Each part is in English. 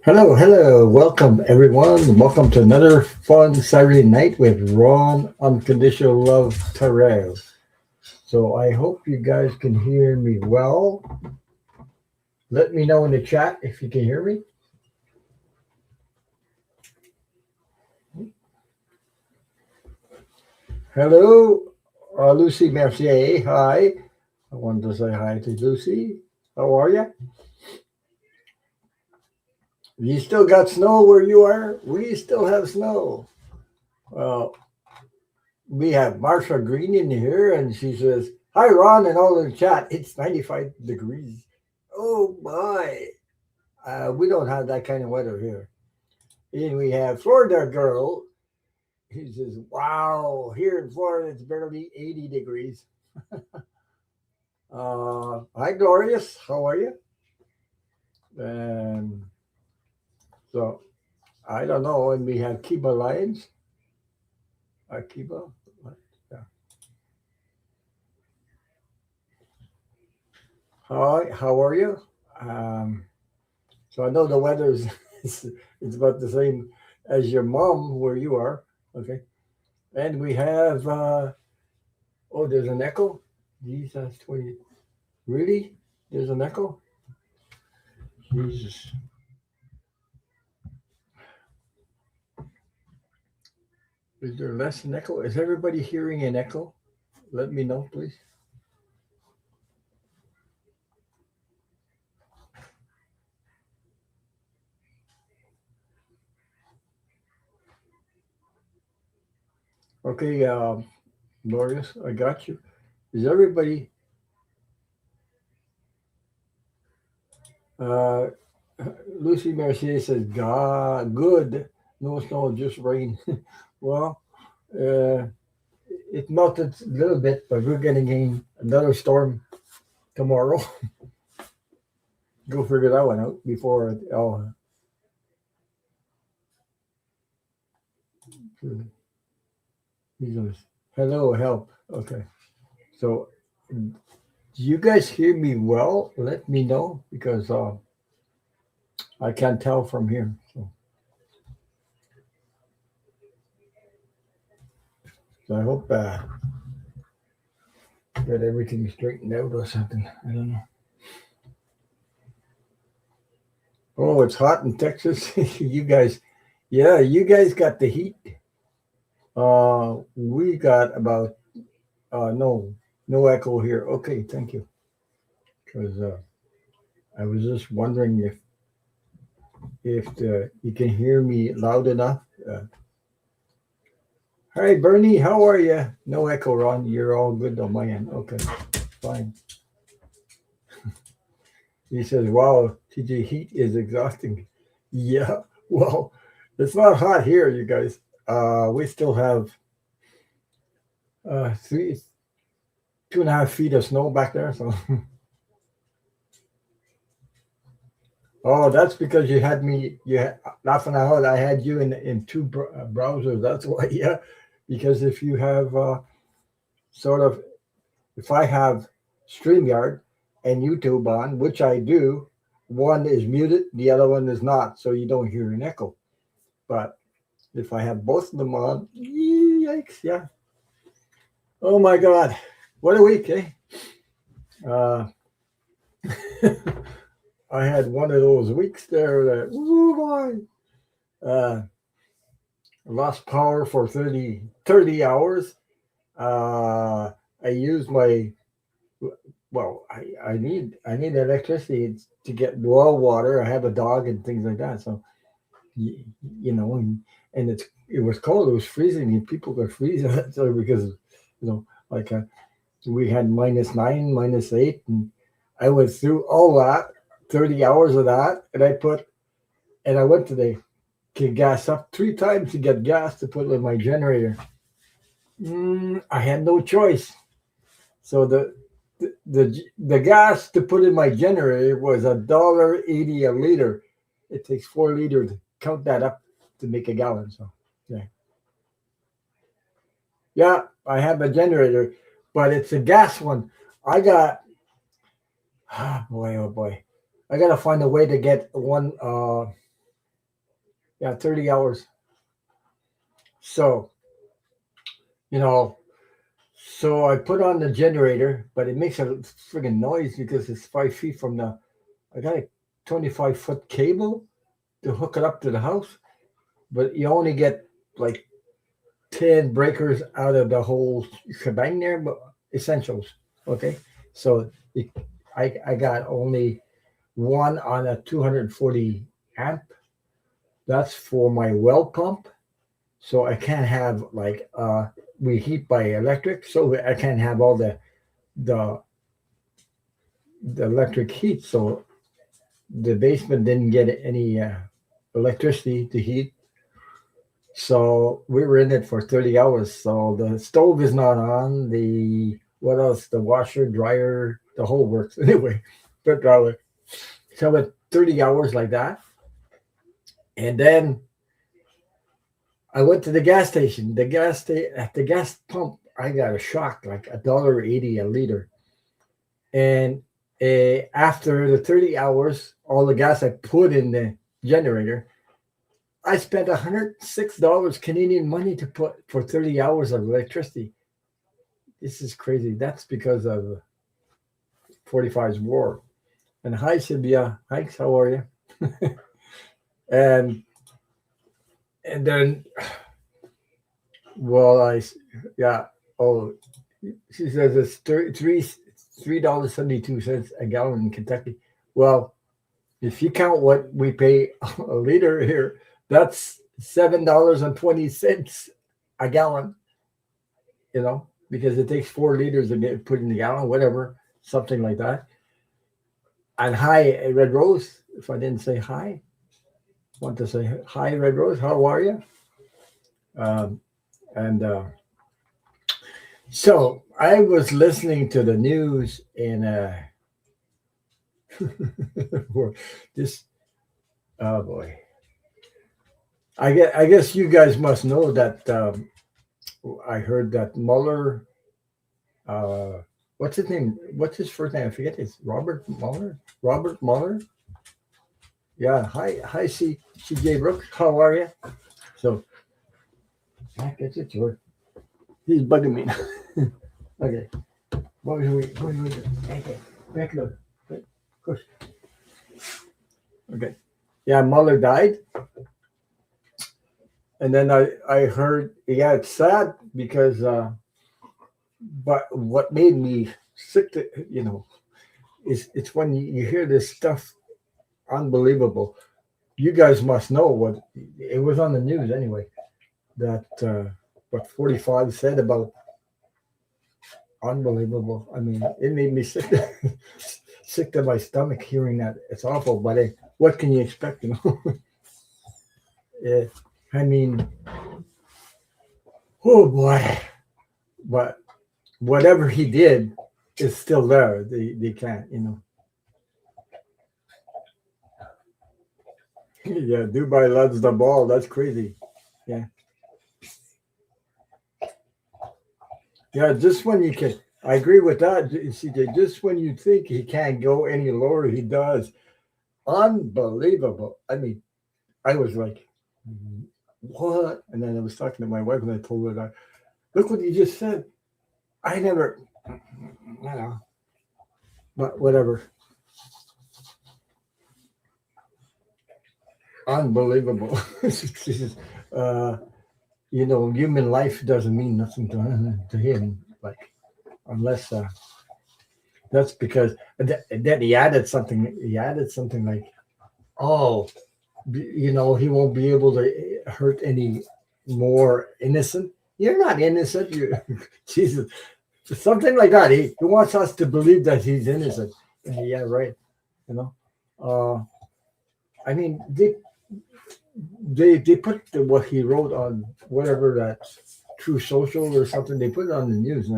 Hello. Welcome, everyone. Welcome to another fun Saturday night with Ron Unconditional Love Terrell. So I hope you guys can hear me well. Let me know in the chat if you can hear me. Hello, Lucy Mercier. Hi. I wanted to say hi to Lucy. How are you? You still got snow where you are? We still have snow. Well, we have Marsha Green in here, and she says, "Hi, Ron," and all in the chat. It's 95 degrees. Oh my! We don't have that kind of weather here. And we have Florida girl. He says, "Wow, here in Florida it's barely 80 degrees." Hi, Glorious. How are you? And so I don't know. And we have Kiba Lions. Kiba. Yeah. Hi. How are you? Um, So I know the weather is it's about the same as your mom where you are. Okay. And we have oh, there's an echo. Jesus 20. Really? There's an echo? Jesus. Is there less an echo? Is everybody hearing an echo? Let me know, please. Okay, Glorious, I got you. Is everybody uh Lucy Mercier says, God good. No snow, just rain. Well, uh it melted a little bit, but we're getting another storm tomorrow. Go figure that one out before. Oh, Jesus. Hello, help. Okay. So, do you guys hear me well? Let me know because I can't tell from here. So I hope that everything straightened out or something. I don't know. Oh, it's hot in Texas. You guys, yeah, you guys got the heat. We got about no echo here. Okay, thank you. Because I was just wondering if you can hear me loud enough. Hi, Bernie, how are you? No echo, Ron. You're all good on my end. Okay, fine. He says, "Wow, TJ, heat is exhausting." Yeah, well, it's not hot here, you guys. We still have three, 2.5 feet of snow back there. So, oh, that's because you had me. You had, laughing out. I had you in two browsers. That's why. Yeah, because if you have sort of if I have StreamYard and YouTube on, which I do, one is muted, the other one is not, so you don't hear an echo. But if I have both of them on, yikes, yeah. Oh my God, what a week, eh? Uh, I had one of those weeks there that, oh boy, lost power for 30 hours. Uh, I used my well, I need electricity to get well water. I have a dog and things like that. So you, you know, and it was cold. It was freezing, and people were freezing. So because like we had -9, -8, and I went through all that, 30 hours of that, and I went to the get gas up 3 times to get gas to put in my generator. I had no choice. So the gas to put in my generator was $1.80 a liter. It takes 4 liters to count that up to make a gallon. So yeah, yeah, I have a generator, but it's a gas one. I got oh boy, I gotta find a way to get one. Yeah, 30 hours. So, you know, so I put on the generator, but it makes a friggin' noise because it's 5 feet from the. I got a 25-foot cable to hook it up to the house, but you only get like 10 breakers out of the whole shebang there, but essentials. Okay. So it, I got only one on a 240 amp. That's for my well pump. So I can't have like, we heat by electric. So I can't have all the, the electric heat. So the basement didn't get any electricity to heat. So we were in it for 30 hours. So the stove is not on. The what else? The washer, dryer, the whole works anyway. But so with 30 hours like that, and then I went to the gas station. At the gas pump, I got a shock, like $1.80 a liter. And after the 30 hours, all the gas I put in the generator, I spent $106 Canadian money to put for 30 hours of electricity. This is crazy. That's because of 45's war. And hi, Sibia. Hi, how are you? and and then, well, yeah. Oh, she says it's $3.72 a gallon in Kentucky. Well, if you count what we pay a liter here, that's $7.20 a gallon. Because it takes 4 liters to get put in the gallon, whatever, something like that. And hi, Red Rose. If I didn't say hi, want to say hi, Red Rose. How are you? Um, and So I was listening to the news in this. Oh boy, I guess you guys must know that I heard that Mueller. Uh, what's his name? What's his first name? I forget. It's Robert Mueller. Robert Mueller. Yeah. Hi, CJ Brooks. How are you? So I guess it's your. He's bugging me. Okay. What was we? What was we? Okay. Back look. Push. Okay. Yeah, Mueller died, and then I heard. Yeah, it's sad because. But what made me sick to is it's when you hear this stuff unbelievable. You guys must know what it was on the news anyway. That what 45 said about unbelievable. I mean, it made me sick sick to my stomach hearing that. It's awful, but what can you expect? Yeah, I mean, oh boy, but whatever he did is still there. They can't. Yeah, Dubai loves the ball. That's crazy. Yeah. Yeah, just when you can, I agree with that, CJ. Just when you think he can't go any lower, he does. Unbelievable. I mean, I was like, what? And then I was talking to my wife and I told her that, look what you just said. I never, but whatever. Unbelievable. uh, human life doesn't mean nothing to him. Like, unless that's because then he added something. He added something like, "Oh, he won't be able to hurt any more innocent. You're not innocent. You, Jesus, something like that. He wants us to believe that he's innocent. Yeah, right. You know. Uh, I mean, they put what he wrote on whatever that True Social or something. They put it on the news, and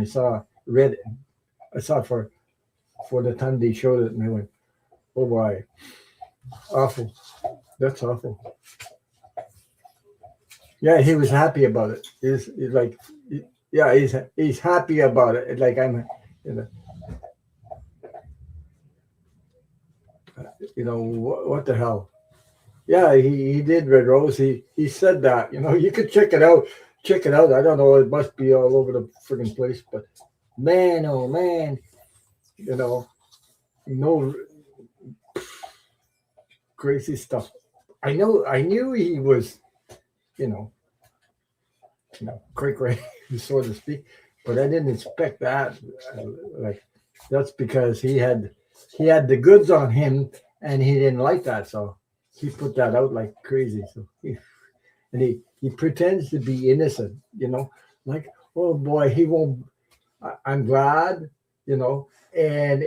read it. I saw it for the time they showed it, and I went, "Oh boy, awful! That's awful." Yeah, he was happy about it. He's like, yeah, he's happy about it. Like you know, what the hell? Yeah, he did, Red Rose. He said that. You could check it out. Check it out. I don't know. It must be all over the friggin' place, but man, oh man, you know, no crazy stuff. I know. I knew he was, you know, cray cray, so to speak, but I didn't expect that. Uh, Like that's because he had the goods on him, and he didn't like that, so he put that out like crazy. And he pretends to be innocent, like, oh boy, he won't. I'm glad, you know, and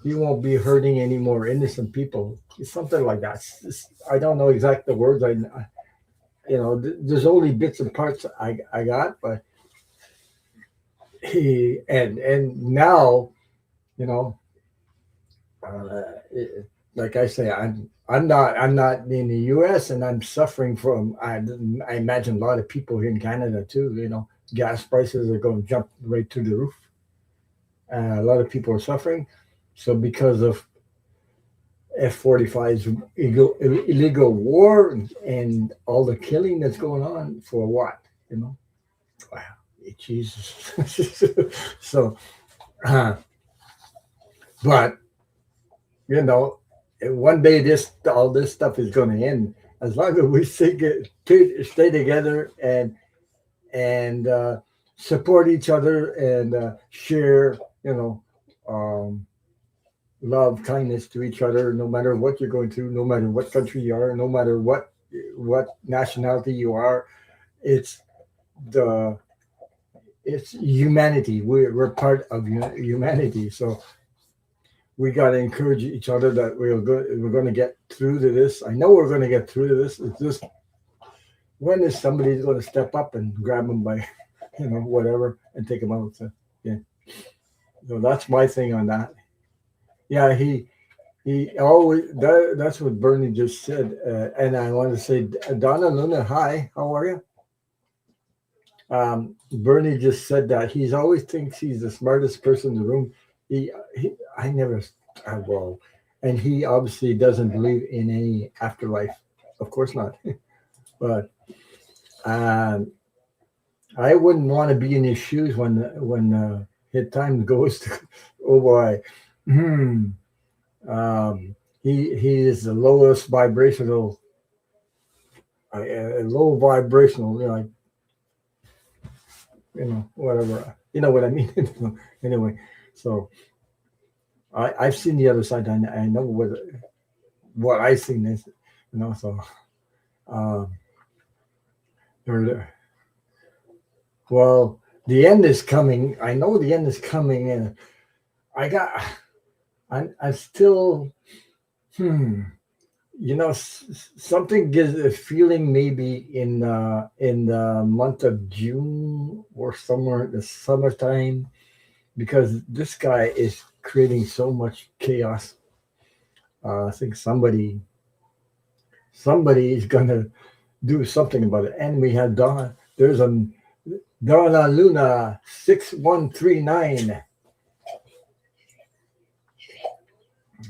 he won't be hurting any more innocent people. Something like that. I don't know exact the words. There's only bits and parts I got, but and now, you know, like I say, I'm not in the U.S. and I'm suffering from. I imagine a lot of people here in Canada too. Gas prices are going to jump right to the roof. A lot of people are suffering. So because of F-45's illegal war and all the killing that's going on, for what? You know, wow, Jesus. So, uh, but you know, one day this all this stuff is going to end. As long as we stay together and support each other and share, you know, um, love, kindness to each other, no matter what you're going through, no matter what country you are, no matter what nationality you are. It's the it's humanity. We're part of humanity, so we got to encourage each other that we're going to get through to this. I know we're going to get through to this. It's just when is somebody's going to step up and grab them by, whatever, and take them out. So, yeah, so that's my thing on that. Yeah, he always that's what Bernie just said, and I want to say, Donna Luna, hi, how are you? Bernie just said that he's always thinks he's the smartest person in the room. He I never, well, and he obviously doesn't believe in any afterlife. Of course not. But um, I wouldn't want to be in his shoes when his time goes to. Oh boy, hmm. He is the lowest vibrational, low vibrational, whatever. You know what I mean? Anyway, so I've seen the other side. I know what I've seen is, so uh, there- well, the end is coming. I know the end is coming, and I got. I still. Hmm. Something gives a feeling maybe in the month of June or somewhere in the summertime, because this guy is creating so much chaos. I think somebody is gonna do something about it. And we had Donna. There's a Donna Luna 6139.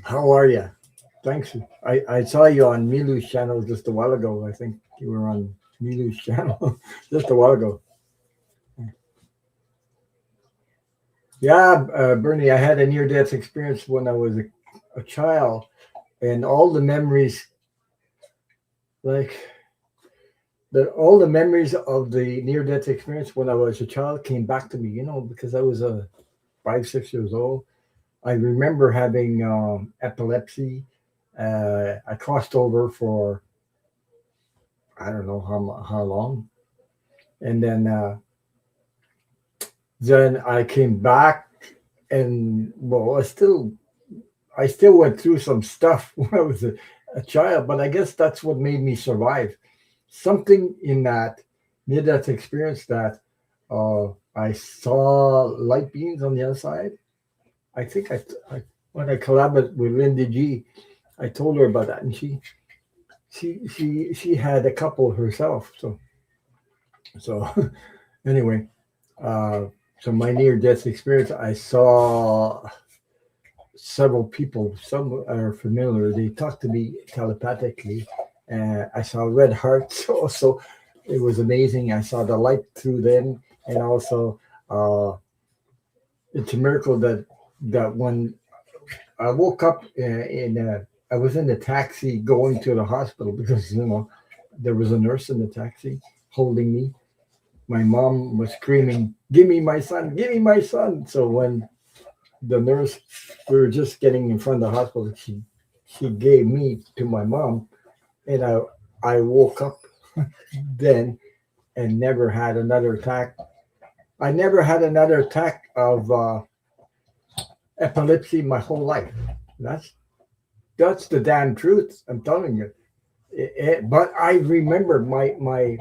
How are you? Thanks. I saw you on Milu's channel just a while ago. I think you were on Milu's channel just a while ago. Yeah, Bernie, I had a near death experience when I was a child, and all the memories, like all the memories of the near death experience when I was a child came back to me, because I was 5, 6 years old. I remember having epilepsy. I crossed over for I don't know how long, and then I came back, and well, I still went through some stuff when I was a child, but I guess that's what made me survive. Something in that near death experience that I saw light beams on the other side. I think I when I collaborated with Linda G, I told her about that, and she had a couple herself. So anyway, uh, so my near death experience, I saw several people, some are familiar, they talked to me telepathically. I saw red hearts also. It was amazing. I saw the light through them. And also, uh, it's a miracle that when I woke up I was in the taxi going to the hospital because, there was a nurse in the taxi holding me. My mom was screaming, "Give me my son, give me my son." So when the nurse, we were just getting in front of the hospital, she gave me to my mom, and I woke up then and never had another attack. I never had another attack of epilepsy my whole life. That's that's the damn truth. I'm telling you. But I remember my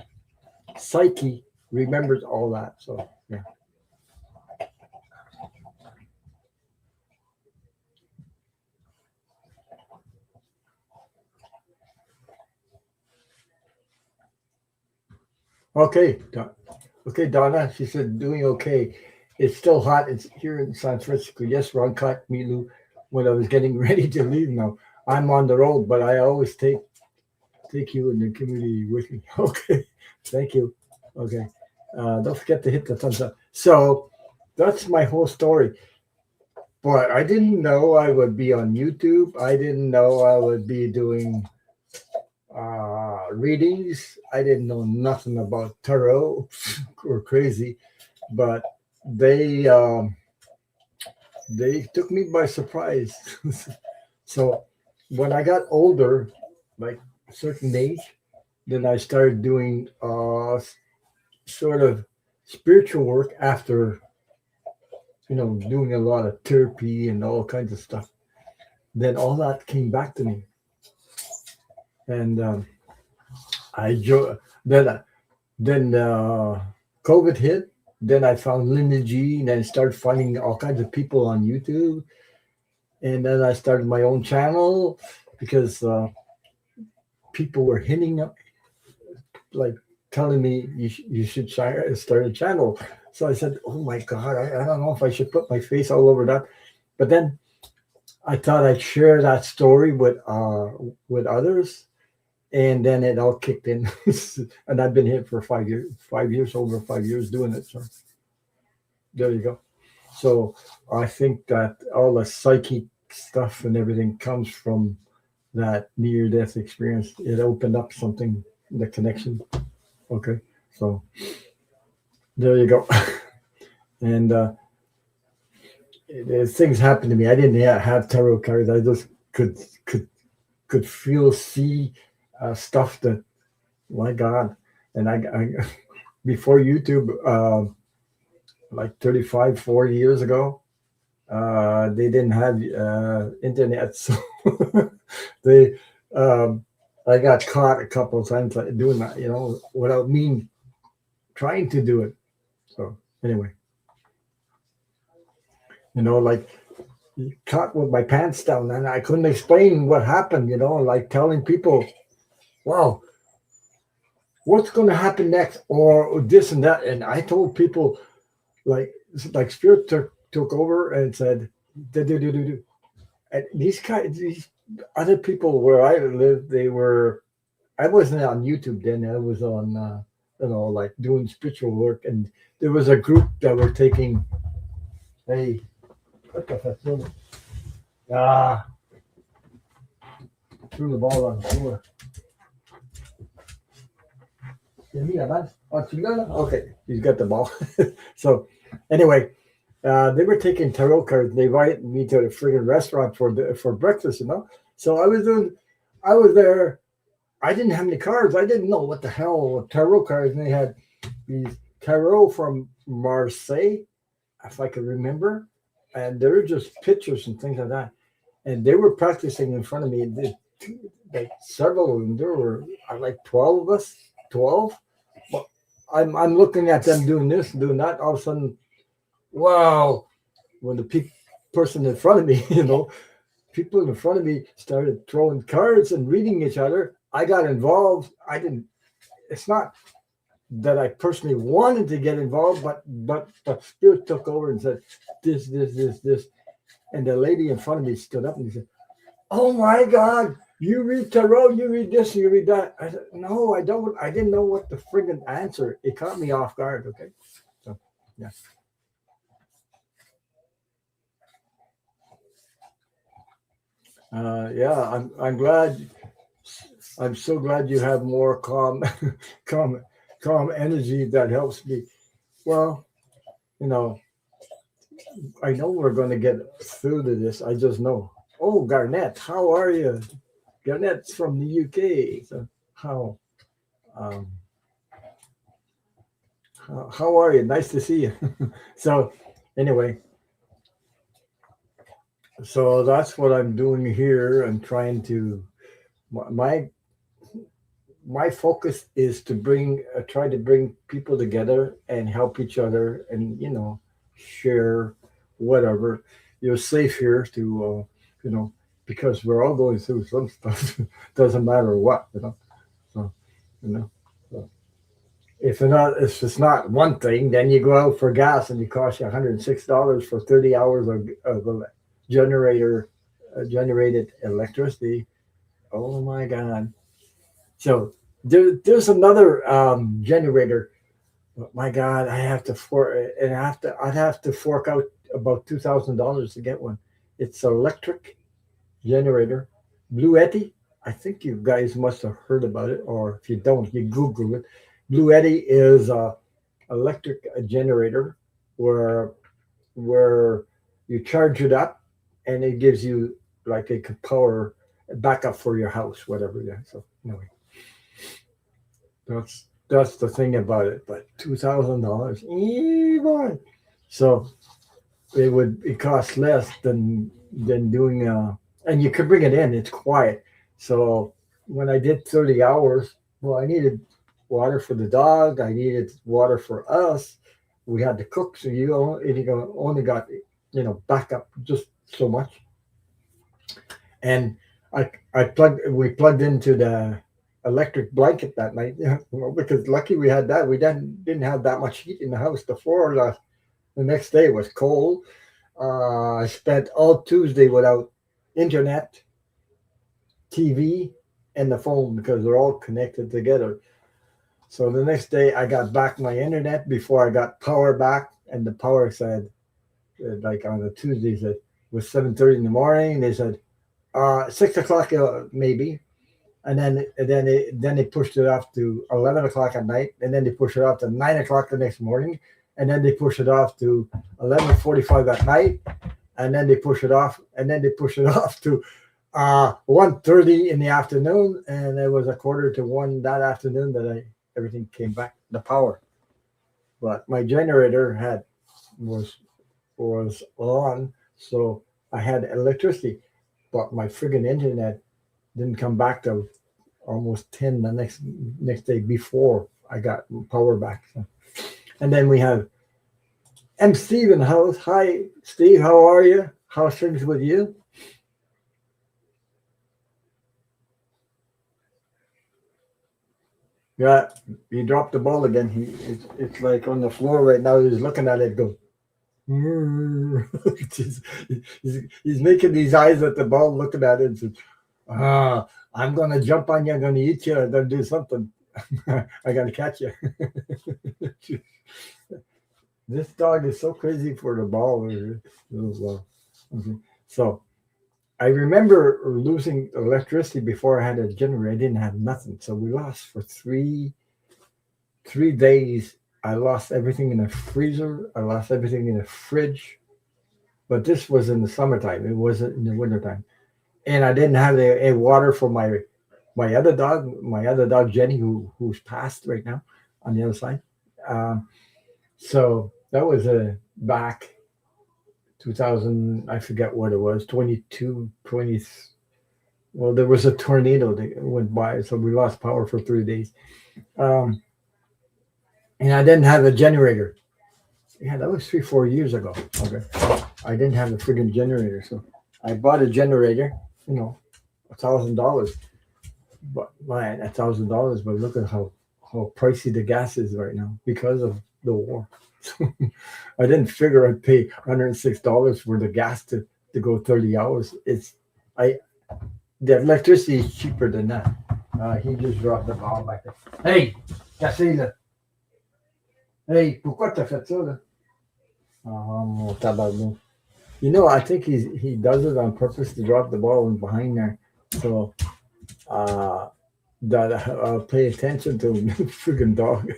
psyche remembers all that. So yeah. Okay. Okay, Donna. She said doing okay. It's still hot. It's here in San Francisco. Yes, Ron caught me Lou, when I was getting ready to leave. Now I'm on the road, but I always take you in the community with me. Okay. Thank you. Okay. Don't forget to hit the thumbs up. So that's my whole story. But I didn't know I would be on YouTube. I didn't know I would be doing readings. I didn't know nothing about tarot or crazy, but they um, they took me by surprise. So when I got older, like a certain age, then I started doing sort of spiritual work after doing a lot of therapy and all kinds of stuff. Then all that came back to me, and then COVID hit. Then I found Lineage, and then started finding all kinds of people on YouTube, and then I started my own channel because people were hitting up, like telling me you should start a channel. So I said, "Oh my God, I don't know if I should put my face all over that." But then I thought I'd share that story with others, and then it all kicked in, and I've been here for 5 years, 5 years, over 5 years doing it. So there you go. So I think that all the psychic stuff and everything comes from that near death experience. It opened up something, the connection. Okay, so there you go. And things happened to me. I didn't have tarot cards. I just could could could feel, see stuff that, my God. And I before YouTube, like 35, 40 years ago, they didn't have internet, so they I got caught a couple of times like doing that, without me trying to do it. So anyway, like caught with my pants down, and I couldn't explain what happened. Like telling people, "Wow, what's going to happen next?" or this and that. And I told people, like spirit took over and said, "Do do do do do." And these other people where I live, I wasn't on YouTube then. I was on, like doing spiritual work, and there was a group that were taking, hey, what the fuck? Ah, threw the ball on the floor. Okay, he's got the ball. So, anyway, they were taking tarot cards. They invited me to the friggin' restaurant for breakfast. So I was there. I didn't have any cards. I didn't know what the hell tarot cards. And they had these tarot from Marseille, if I could remember, and they were just pictures and things like that. And they were practicing in front of me. Like several of them. There were like 12 of us. 12. Well, I'm looking at them doing this and doing that. All of a sudden, wow! When the person in front of me, people in front of me started throwing cards and reading each other. I got involved. I didn't. It's not that I personally wanted to get involved, but spirit took over and said this, this, this, this, And the lady in front of me stood up and said, "Oh my God, you read tarot, you read this, you read that." I said, "No, I don't. I didn't know what the friggin' answer." It caught me off guard. Okay, so yeah, yeah. I'm glad. I'm so glad you have more calm, calm, calm energy that helps me. Well, you know, I know we're going to get through to this. I just know. Oh, Garnett, how are you? Garnett's from the UK. So how, um, how are you? Nice to see you. So anyway, so that's what I'm doing here. I'm trying to my my focus is to bring try to bring people together and help each other and share whatever. You're safe here to you know because we're all going through some stuff. Doesn't matter what. So you know so if it's not one thing, then you go out for gas and it costs you $106 for 30 hours of generator generated electricity. Oh my God. So there's another generator. But my God, I have to I'd have to fork out about $2,000 to get one. It's electric generator, Blue Yeti. I think you guys must have heard about it, or if you don't, you Google it. Blue Yeti is a electric generator where where you charge it up, and it gives you like a power backup for your house, whatever. Yeah. So anyway, that's the thing about it. But $2,000, boy. So it costs less than doing and you can bring it in. It's quiet. So when I did 30 hours, well, I needed water for the dog. I needed water for us. We had to cook, so only got backup just so much. And I plugged we plugged into the electric blanket that night. Because lucky we had that. We didn't have that much heat in the house. The next day was cold. I spent all Tuesday without internet, TV, and the phone because they're all connected together. So the next day I got back my internet before I got power back, and the power said, like on a Tuesday, said it was 7:30 in the morning. They said 6 o'clock maybe, and then they pushed it off to 11 o'clock at night, and then they pushed it off to 9 o'clock the next morning, and then they pushed it off to 11:45 at night, and then they push it off, and then they push it off to 1:30 in the afternoon, and it was a quarter to one that afternoon that everything came back the power. But my generator had was was on, so I had electricity, but my friggin' internet didn't come back till almost 10 the next day before I got power back. So. And then we have Steve in the house. Hi, Steve. How are you? How's things with you? Yeah, he dropped the ball again. It's like on the floor right now. He's looking at it. Go. he's, he's making these eyes at the ball, looking at it. And says, I'm gonna jump on you. I'm gonna eat you. I'm gonna do something. I gotta catch you. This dog is so crazy for the ball. Okay. So I remember losing electricity before I had a generator. I didn't have nothing. So we lost for three days. I lost everything in the freezer. I lost everything in the fridge. But this was in the summertime. It wasn't in the wintertime. And I didn't have a water for my other dog Jenny, who's passed right now on the other side. Um, so that was a back 2000. I forget what it was. 22, 20. Well, there was a tornado that went by, so we lost power for 3 days. Um, and I didn't have a generator. Yeah, that was 3, 4 years ago. Okay, I didn't have a friggin' generator, so I bought a generator. $1,000. But man, $1,000. But look at how pricey the gas is right now because of the war. I didn't figure I'd pay $106 for the gas to to go 30 hours. I the electricity is cheaper than that. He just dropped the ball back there. Hey, cassé là. Hey, pourquoi t'as fait ça là? Oh mon tabarnak. You know, I think he does it on purpose to drop the ball in behind there. So uh that I'll pay attention to freaking dog.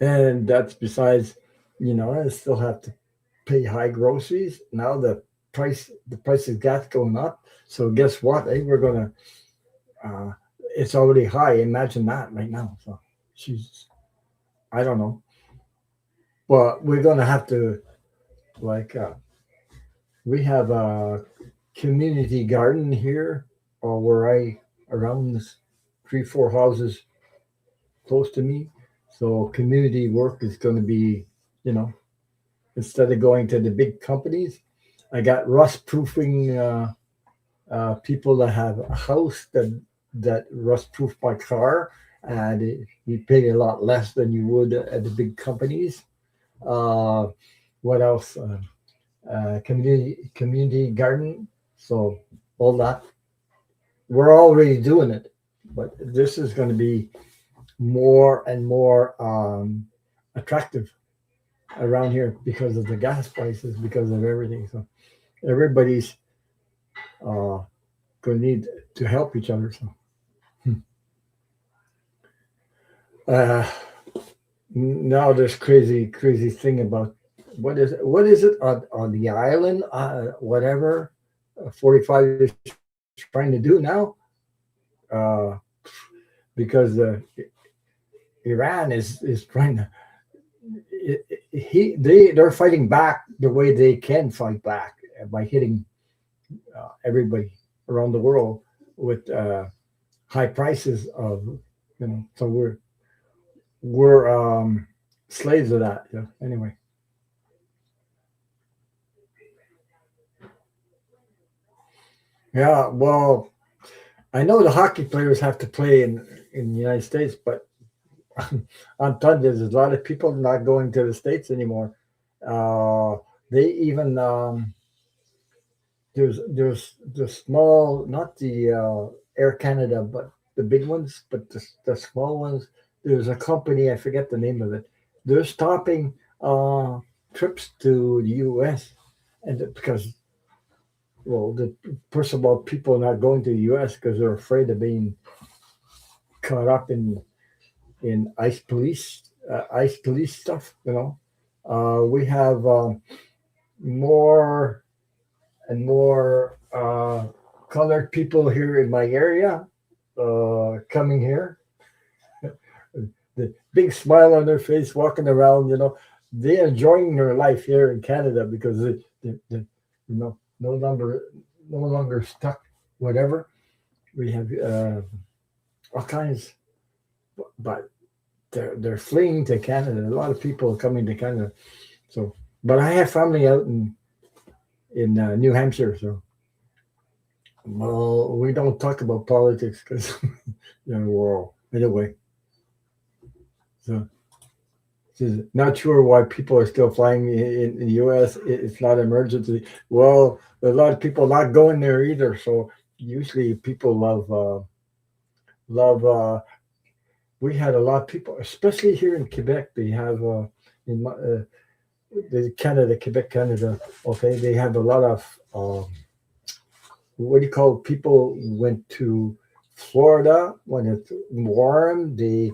And that's besides, I still have to pay high groceries. Now the price of gas going up. So guess what? Hey, we're gonna it's already high. Imagine that right now. So Jesus. I don't know. But we're gonna have to like we have a community garden here or where I around this 3, 4 houses close to me. So community work is gonna be, you know, instead of going to the big companies. I got rust proofing people that have a house that rust proof my car, and you pay a lot less than you would at the big companies. Uh, what else? Community garden. So all that we're already doing it, but this is going to be more and more attractive around here because of the gas prices, because of everything. So everybody's uh, going to need to help each other. So uh, now this crazy thing about what is it on the island, whatever 45 is trying to do now, uh, because Iran is trying to they're fighting back the way they can fight back by hitting everybody around the world with high prices of, so we're slaves of that. Yeah. Anyway, yeah. Well, I know the hockey players have to play in the United States, but I'm telling you, there's a lot of people not going to the states anymore. Uh, they even there's the small, not the Air Canada, but the big ones, but the small ones. There's a company, I forget the name of it. They're stopping trips to the U.S. and because, well, first of all, people are not going to the U.S. because they're afraid of being caught up in ice police stuff. We have more and more colored people here in my area coming here. The big smile on their face, walking around. They're enjoying their life here in Canada because they no longer stuck. Whatever we have, all kinds, but they're fleeing to Canada. A lot of people are coming to Canada. So, but I have family out in New Hampshire. So, well, we don't talk about politics because well, anyway. So, just not sure why people are still flying in the U.S. It's not an emergency. Well, a lot of people not going there either. So usually people love. We had a lot of people, especially here in Quebec. They have in the Canada, Quebec, Canada. Okay, they have a lot of what do you call it? People went to Florida when it's warm. They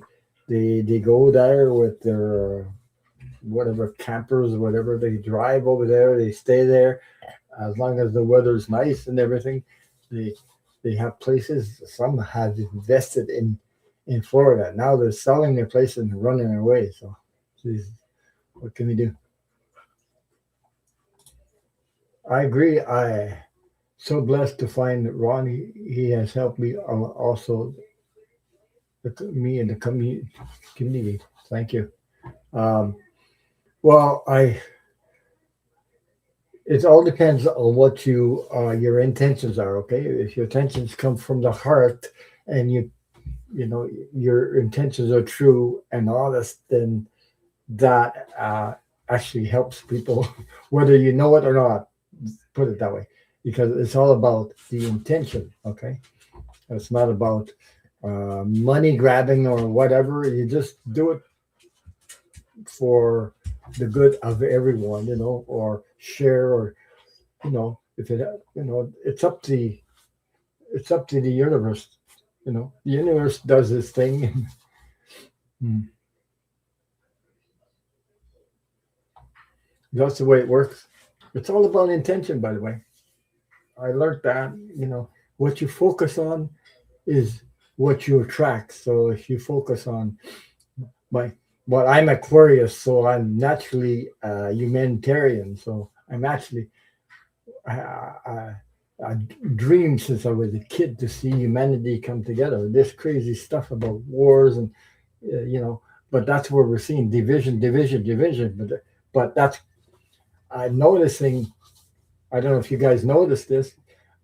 go there with their whatever campers, whatever they drive over there. They stay there as long as the weather's nice and everything. They they have places. Some have invested in Florida. Now they're selling their place and running away. So, geez, what can we do? I agree. I so blessed to find that Ron. He has helped me also me and the community. Thank you. Um, well, it all depends on what your intentions are. Okay, if your intentions come from the heart and your intentions are true and honest, then that actually helps people, whether you know it or not. Put it that way, because it's all about the intention. Okay, it's not about money grabbing or whatever. You just do it for the good of everyone, or share, or if it, it's up to the universe. The universe does its thing. Hmm. That's the way it works. It's all about intention, by the way. I learned that, what you focus on is what you attract. So if you focus on my, well, I'm Aquarius, so I'm naturally humanitarian. So I'm actually, I dreamed since I was a kid to see humanity come together. This crazy stuff about wars and, uh, you know, but that's where we're seeing division, division, division. But that's, I'm noticing, I don't know if you guys notice this,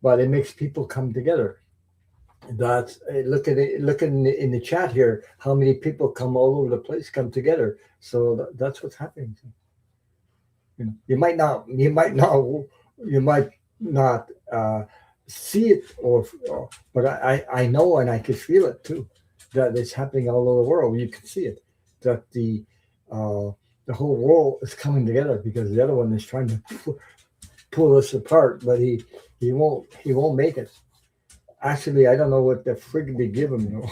but it makes people come together. That's look at it. Look in the chat here. How many people come all over the place, come together. So that's what's happening. You might not. You might not. You might not see it, but I know and I can feel it too. That it's happening all over the world. You can see it. That uh, the whole world is coming together because the other one is trying to pull us apart, but he won't make it. Actually, I don't know what the frig they give him,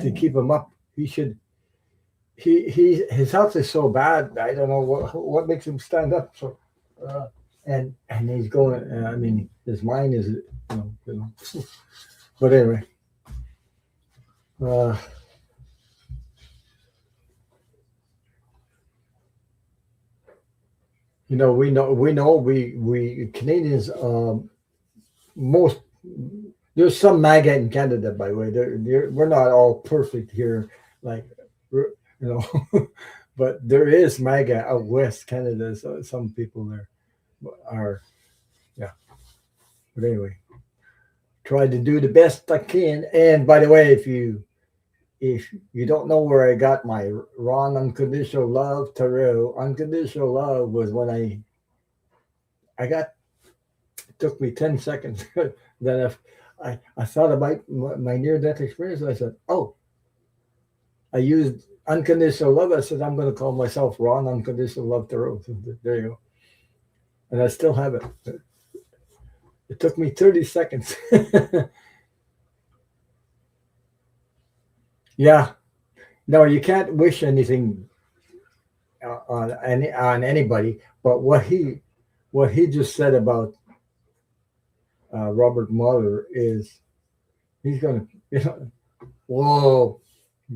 to keep him up. He should. His health is so bad. I don't know what makes him stand up. So, uh, and he's going. I mean, his mind is, But anyway, uh, we Canadians, most there's some MAGA in Canada, by the way. We're not all perfect here, like, but there is MAGA out west Canada. So some people there are, yeah. But anyway, try to do the best I can. And by the way, if you don't know where I got my Ron Unconditional Love Tarot, Unconditional Love was when I got, it took me 10 seconds. Then if I thought about my near death experience, and I said, oh, I used unconditional love. I said, I'm going to call myself Ron Unconditional Love Tarot. So there you go. And I still have it. It took me 30 seconds. Yeah. No, you can't wish anything on anybody. But what he just said about Robert Mueller is he's going to, whoa,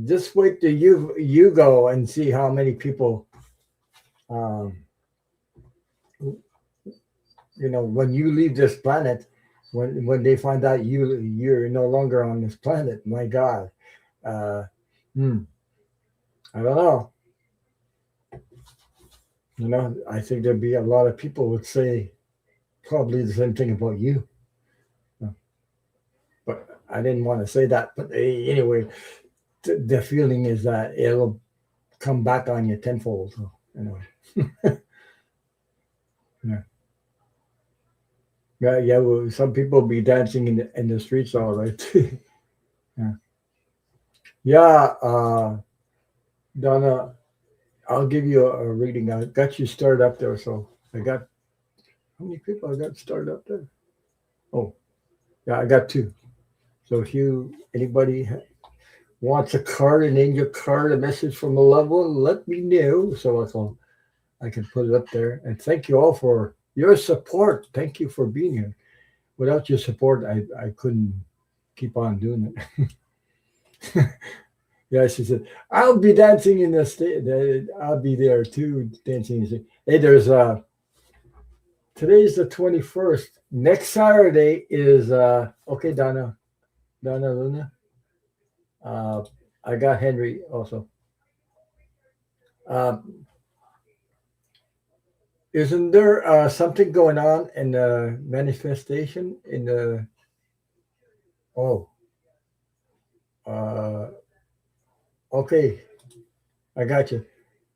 just wait till you go and see how many people, um, when you leave this planet, when they find out you're no longer on this planet. My God, uh, hmm, I don't know. I think there'd be a lot of people would say probably the same thing about you. But I didn't want to say that. But anyway, the feeling is that it'll come back on you tenfold. So anyway, yeah, yeah, yeah. Well, some people be dancing in the streets, all right. Yeah, yeah. Donna, I'll give you a reading. I got you started up there, so I got, how many people I got started up there? Oh, yeah, I got two. So if anybody wants a card, an angel card, a message from a loved one, let me know so I can put it up there. And thank you all for your support. Thank you for being here. Without your support, I couldn't keep on doing it. Yeah, she said, I'll be dancing in the state. I'll be there too, dancing. Hey, today's the 21st. Next Saturday is, okay, Donna Luna. Uh, I got Henry also. Uh, isn't there something going on in the manifestation in the, oh, uh, okay, I got you.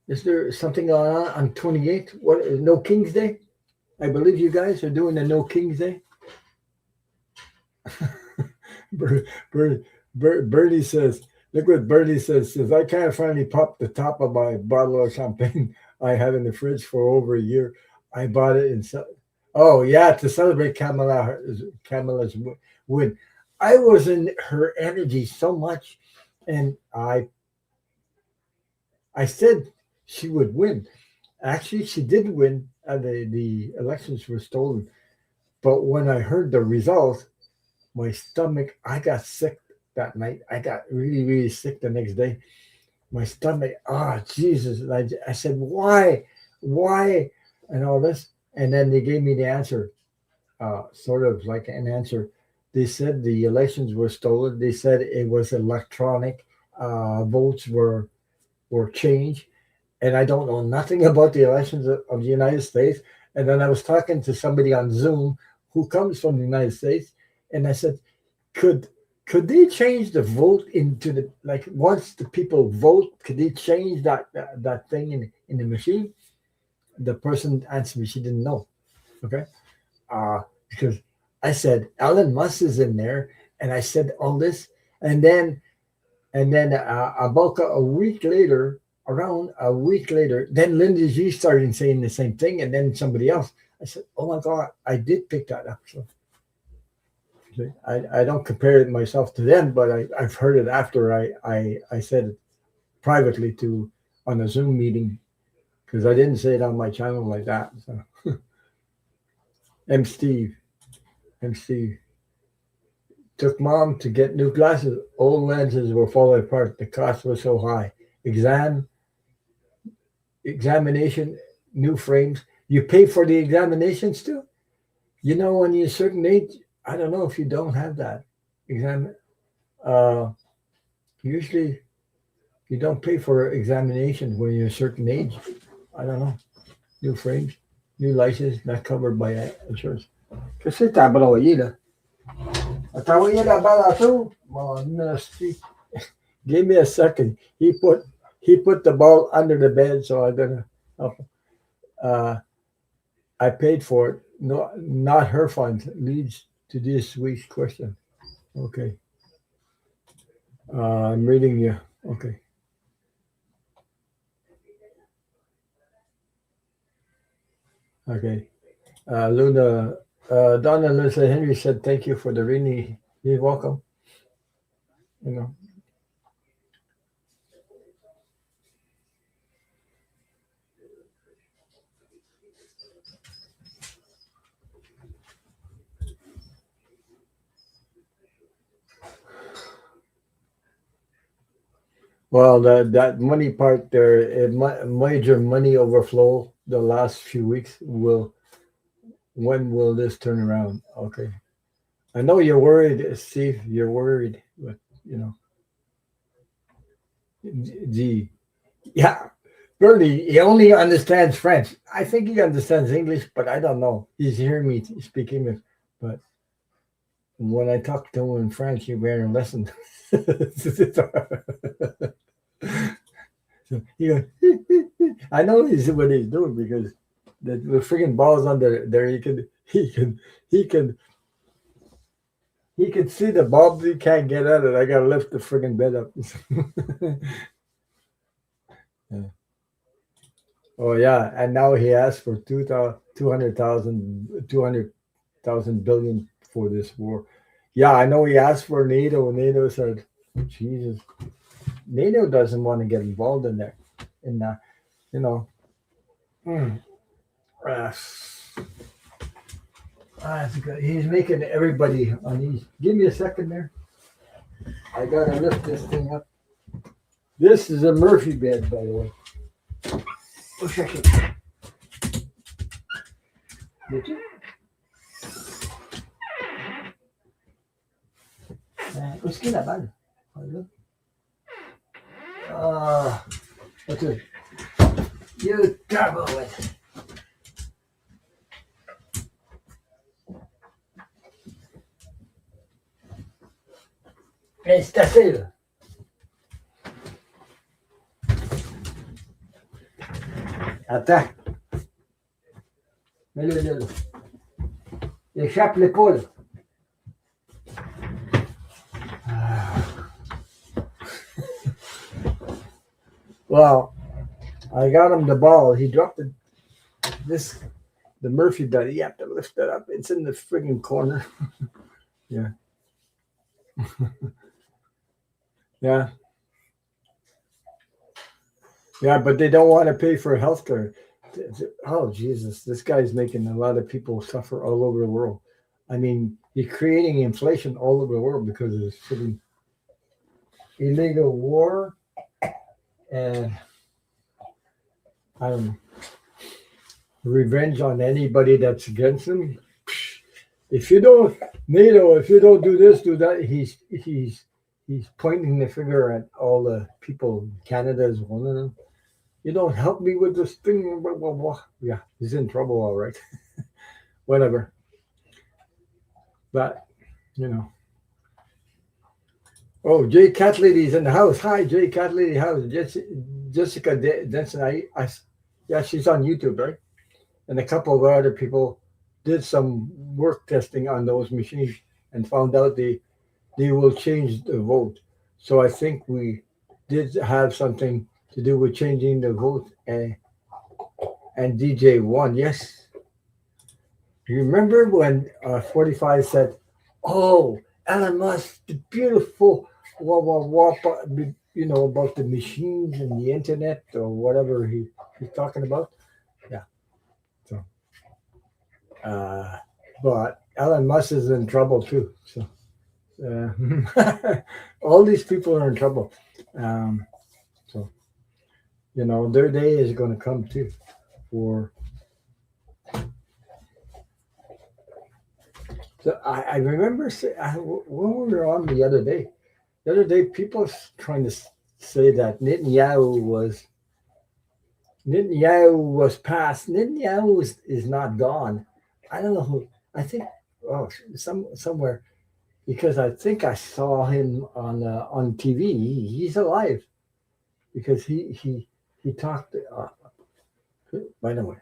Is there something on 28th? What? No King's Day? I believe you guys are doing a No King's Day. Ber- Ber- Bernie says, look what Bernie says, I can't finally pop the top of my bottle of champagne I had in the fridge for over a year. I bought it oh yeah, to celebrate Kamala's win. I was in her energy so much, and I said she would win. Actually, she did win. The elections were stolen, but when I heard the results, my stomach, I got sick that night. I got really, really sick the next day. My stomach, Jesus. And I said, why? And all this. And then they gave me the answer, sort of like an answer. They said the elections were stolen. They said it was electronic. Votes were changed. And I don't know nothing about the elections of the United States. And then I was talking to somebody on Zoom who comes from the United States. And I said, could could they change the vote into the, like, once the people vote, could they change that thing in the machine? The person answered me, she didn't know. Okay. Because I said Elon Musk is in there, and I said all this, and then about a week later, around a week later, then Lindsay G started saying the same thing, and then somebody else. I said, "Oh my God, I did pick that up." So I don't compare it myself to them, but I've heard it after I said it privately to on a Zoom meeting because I didn't say it on my channel like that. So M. Steve, M. Steve took mom to get new glasses. Old lenses were falling apart. The cost was so high. Exam examination, new frames. You pay for the examinations too. You know, when you're a certain age, I don't know if you don't have that exam. Uh, Usually, you don't pay for examinations when you're a certain age. I don't know. New frames, new license, not covered by insurance. Kasi tablo yun. Atawa yun about ato. Mga nasty. Give me a second. He put the ball under the bed, so I'm gonna. Uh, I paid for it. No, not her funds. Leads to this week's question. Okay. I'm reading you. Okay. Okay. Luna, Donna Lisa Henry said, "Thank you for the reading." You're welcome. You know. Well, that money part there, major money overflow the last few weeks. When will this turn around? Okay, I know you're worried, Steve. You're worried, but you know, gee, yeah, Bernie. He only understands French. I think he understands English, but I don't know. He's hearing me speak English, but when I talk to him in French, he barely listens. So he goes, I know he's what he's doing because the freaking ball's under there. He can see the ball. He can't get at it. I gotta lift the freaking bed up. Yeah. Oh yeah, and now he asked for 200,000 billion for this war. Yeah, I know he asked for NATO. NATO said, Jesus, NATO doesn't want to get involved in there. In that, you know. Mm, uh, that's good. He's making everybody uneasy. Give me a second there. I gotta lift this thing up. This is a Murphy bed, by the way. Oh, check it. Did you? What's that bad? What's it? You trouble with. It's the Attends. Mets-le là. Échappe-le pas, là. Well, I got him the ball. He dropped the Murphy bed. You have to lift it up. It's in the friggin' corner. Yeah. Yeah. Yeah, but they don't want to pay for healthcare. Oh, Jesus. This guy's making a lot of people suffer all over the world. I mean, he's creating inflation all over the world because of this freaking illegal war. And I don't know, revenge on anybody that's against him. If you don't, NATO, if you don't do this, do that, he's pointing the finger at all the people. Canada is one of them. You don't help me with this thing. Blah, blah, blah. Yeah, he's in trouble, all right. Whatever. But you know. Oh, Jay Cat Lady's in the house. Hi, Jay Cat Lady House. Jessica Denson. Yeah, she's on YouTube, right? And a couple of other people did some work testing on those machines and found out they will change the vote. So I think we did have something to do with changing the vote, and DJ won. Yes. You remember when 45 said, "Oh, Elon Musk, the beautiful, about the machines and the internet or whatever he's talking about." Yeah. So, but Elon Musk is in trouble too. So, all these people are in trouble. So, their day is going to come too. For So I remember when we were on the other day, people trying to say that Netanyahu was passed. Netanyahu is not gone. I don't know who. I think somewhere, because I think I saw him on TV. He's alive because he talked. By the way,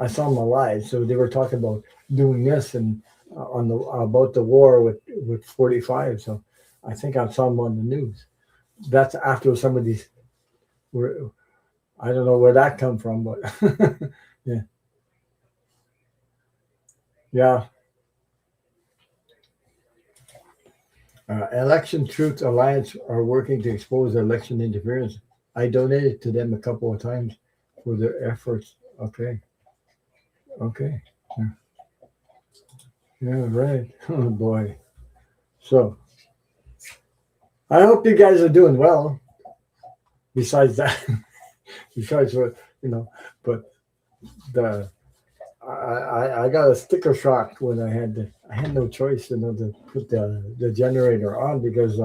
I saw him alive, so they were talking about doing this and on the about the war with 45. So I think I saw him on the news. That's after some of these were. I don't know where that come from, but yeah, yeah. Election Truth Alliance are working to expose election interference. I donated to them a couple of times for their efforts. Okay, okay, yeah, yeah, right. Oh boy. So I hope you guys are doing well. Besides that, besides what but the I got a sticker shock when I had no choice, to put the generator on because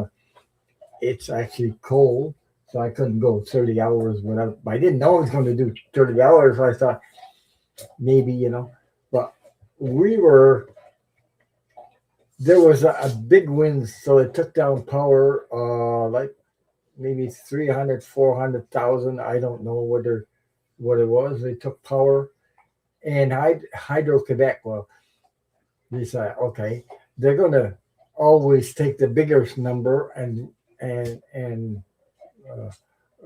it's actually cold, so I couldn't go 30 hours without. I didn't know I was going to do 30 hours, so I thought maybe but we were there was a big wind, so it took down power like maybe 300, 400,000. I don't know what it was. They took power. And Hydro Quebec, well, they said, okay, they're going to always take the biggest number and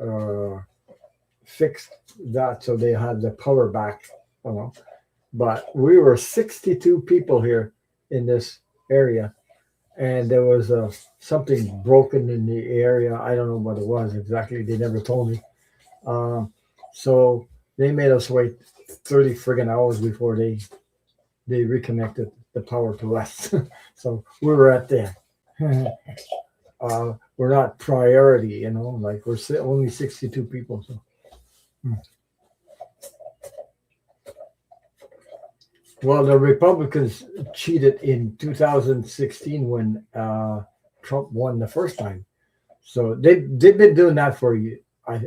uh, fix that so they have the power back. But we were 62 people here in this area, and there was something broken in the area. I don't know what it was exactly. They never told me. So they made us wait 30 friggin' hours before they reconnected the power to us. So we were at the we're not priority, like we're only 62 people. So well, the Republicans cheated in 2016 when Trump won the first time. So they've been doing that for you. I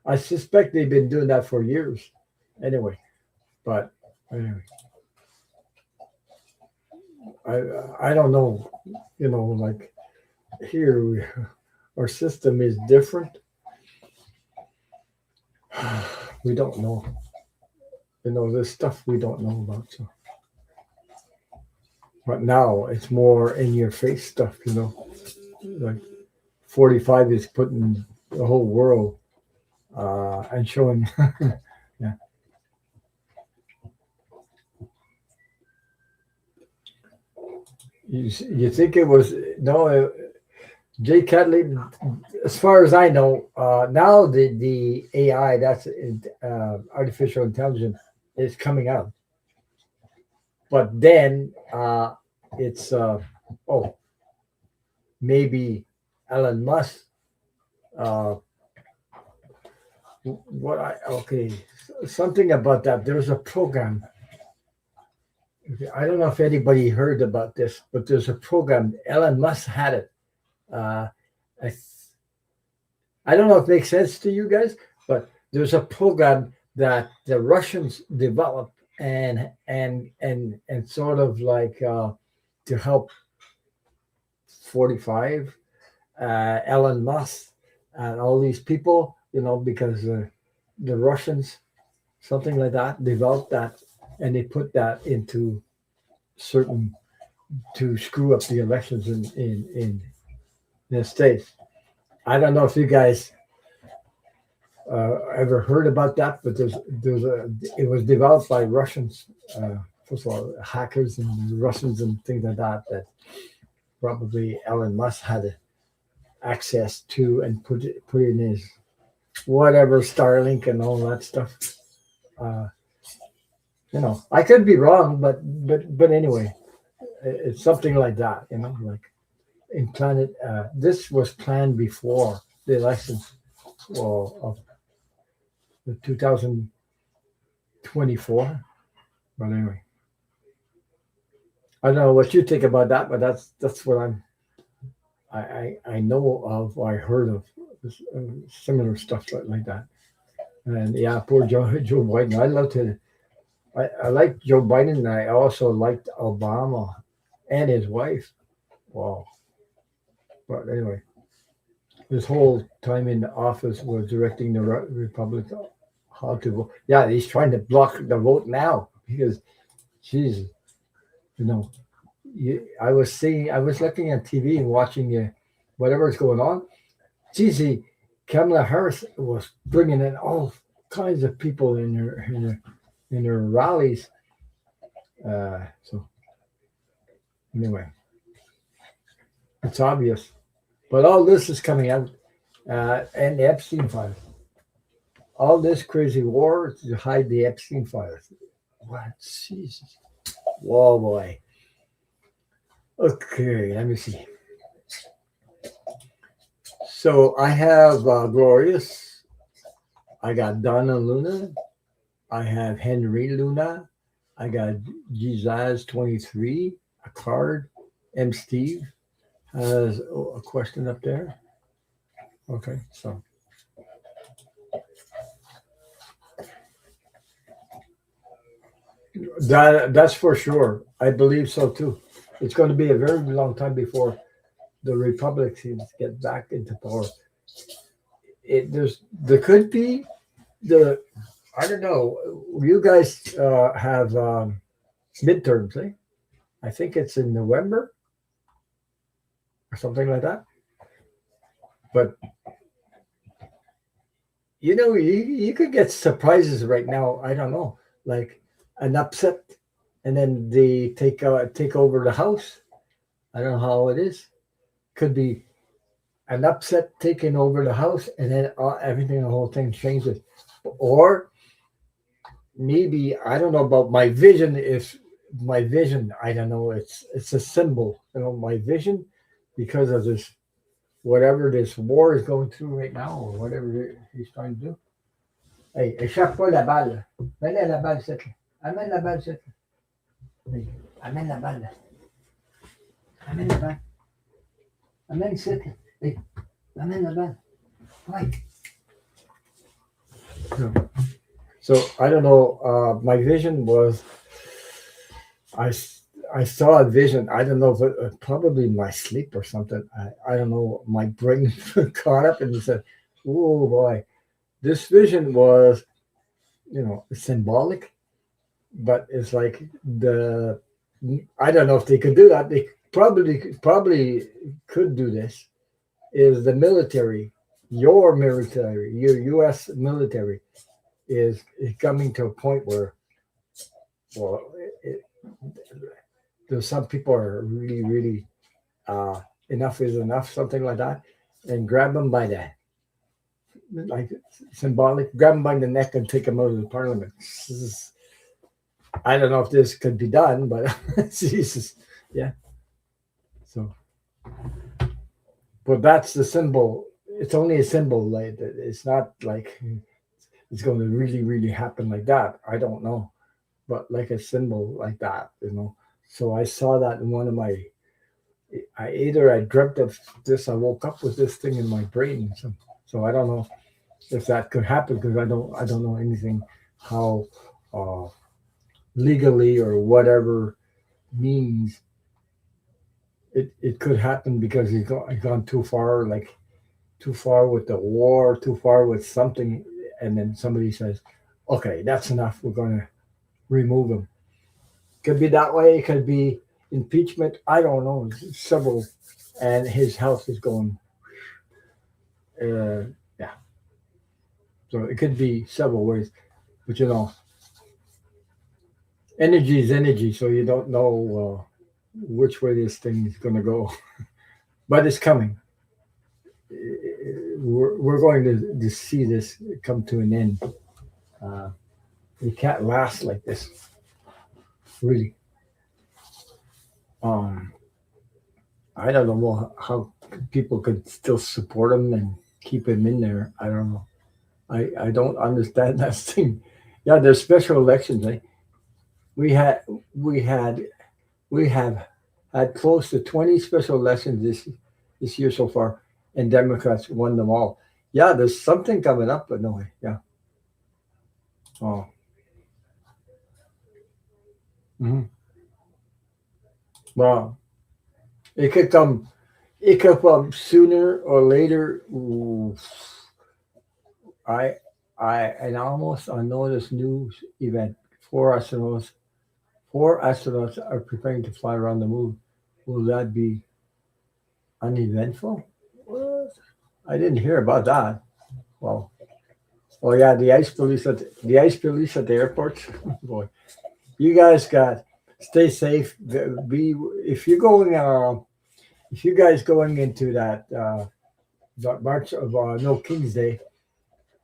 I suspect they've been doing that for years. Anyway, but anyway, I don't know. Like here, our system is different. We don't know. There's stuff we don't know about. So, but now it's more in your face stuff. Like 45 is putting the whole world and showing. Yeah. You think it was no? Jay Catley, as far as I know, now the AI, that's artificial intelligence, is coming out. But then it's oh, maybe Elon Musk. Uh, what I okay, something about that. There's a program. I don't know if anybody heard about this, but there's a program. Elon Musk had it. Uh, I I don't know if it makes sense to you guys, but there's a program that the Russians developed and sort of like to help 45, Elon Musk, and all these people, because the Russians, something like that, developed that, and they put that into certain to screw up the elections in the states. I don't know if you guys ever heard about that, but it was developed by Russians. First of all, hackers and Russians and things like that. That probably Elon Musk had access to and put in his whatever Starlink and all that stuff. Uh, I could be wrong, but anyway, it's something like that. Like in planet. This was planned before the elections of the 2024. But anyway, I don't know what you think about that, but that's what I know of. I heard of similar stuff like that. And yeah, poor Joe Biden. I love to. I like Joe Biden, and I also liked Obama and his wife. Wow. But anyway, his whole time in the office was directing the Republic how to vote. Yeah, he's trying to block the vote now because, Jesus, you know, I was looking at TV and watching whatever's going on. Geez, Kamala Harris was bringing in all kinds of people in her rallies. So anyway, it's obvious, but all this is coming out, and the Epstein files. All this crazy war to hide the Epstein files. What? Jesus. Whoa, boy. Okay, let me see. So I have Glorious. I got Donna Luna. I have Henry Luna. I got Jesus 23, a card. M. Steve has a question up there. Okay, so. That's for sure. I believe so too. It's going to be a very long time before the Republicans get back into power. There could be the I don't know. You guys have midterms, eh? I think it's in November or something like that. But you could get surprises right now. I don't know, like an upset, and then they take over the house. I don't know how it is. Could be an upset taking over the house, and then everything, the whole thing changes. Or maybe I don't know about my vision. If my vision, I don't know. It's a symbol, my vision, because of this whatever this war is going through right now, or whatever he's trying to do. Hey, échappe pas la balle. Mets la balle, c'est là. Amène la balle, c'est là. Hey, amène la balle. Amène la balle. Amène, c'est là. Hey, amène la balle. Ouais. So I don't know. My vision was, I saw a vision. I don't know if it probably my sleep or something. I don't know. My brain caught up and said, "Oh boy!" This vision was, symbolic, but it's like the I don't know if they could do that. They probably could do this. Is the military, your military, your U.S. military, is coming to a point where, well, it, there's some people are really, really enough is enough, something like that, and grab them by the like symbolic, grab them by the neck and take them out of the parliament. I don't know if this could be done, but Jesus, yeah. So, but that's the symbol. It's only a symbol. Like it's not like it's going to really, really happen like that. I don't know, but like a symbol like that. So I saw that in one of my. I dreamt of this. I woke up with this thing in my brain. So I don't know if that could happen because I don't know anything how uh, legally or whatever means it could happen because he's gone too far, like too far with the war, too far with something, and then somebody says, "Okay, that's enough. We're going to remove him." Could be that way. It could be impeachment. I don't know. Several, and his health is going. Yeah, so it could be several ways, but energy is energy, so you don't know which way this thing is going to go, but it's coming. We're going to see this come to an end. Uh, it can't last like this, really. Um, I don't know how people could still support him and keep him in there. I don't know. I don't understand that thing. Yeah, there's special elections. Eh? We had we had we have had close to 20 special elections this year so far, and Democrats won them all. Yeah, there's something coming up, but no way. Yeah. Oh. Hmm. Well, it could come. It could come sooner or later. Ooh, I, and almost I know this news event. Four astronauts, four astronauts are preparing to fly around the moon. Will that be uneventful? What? I didn't hear about that. Well, oh yeah, the ice police at the airports. Boy, you guys got stay safe. Be if you're going. If you guys going into that March of No King's Day,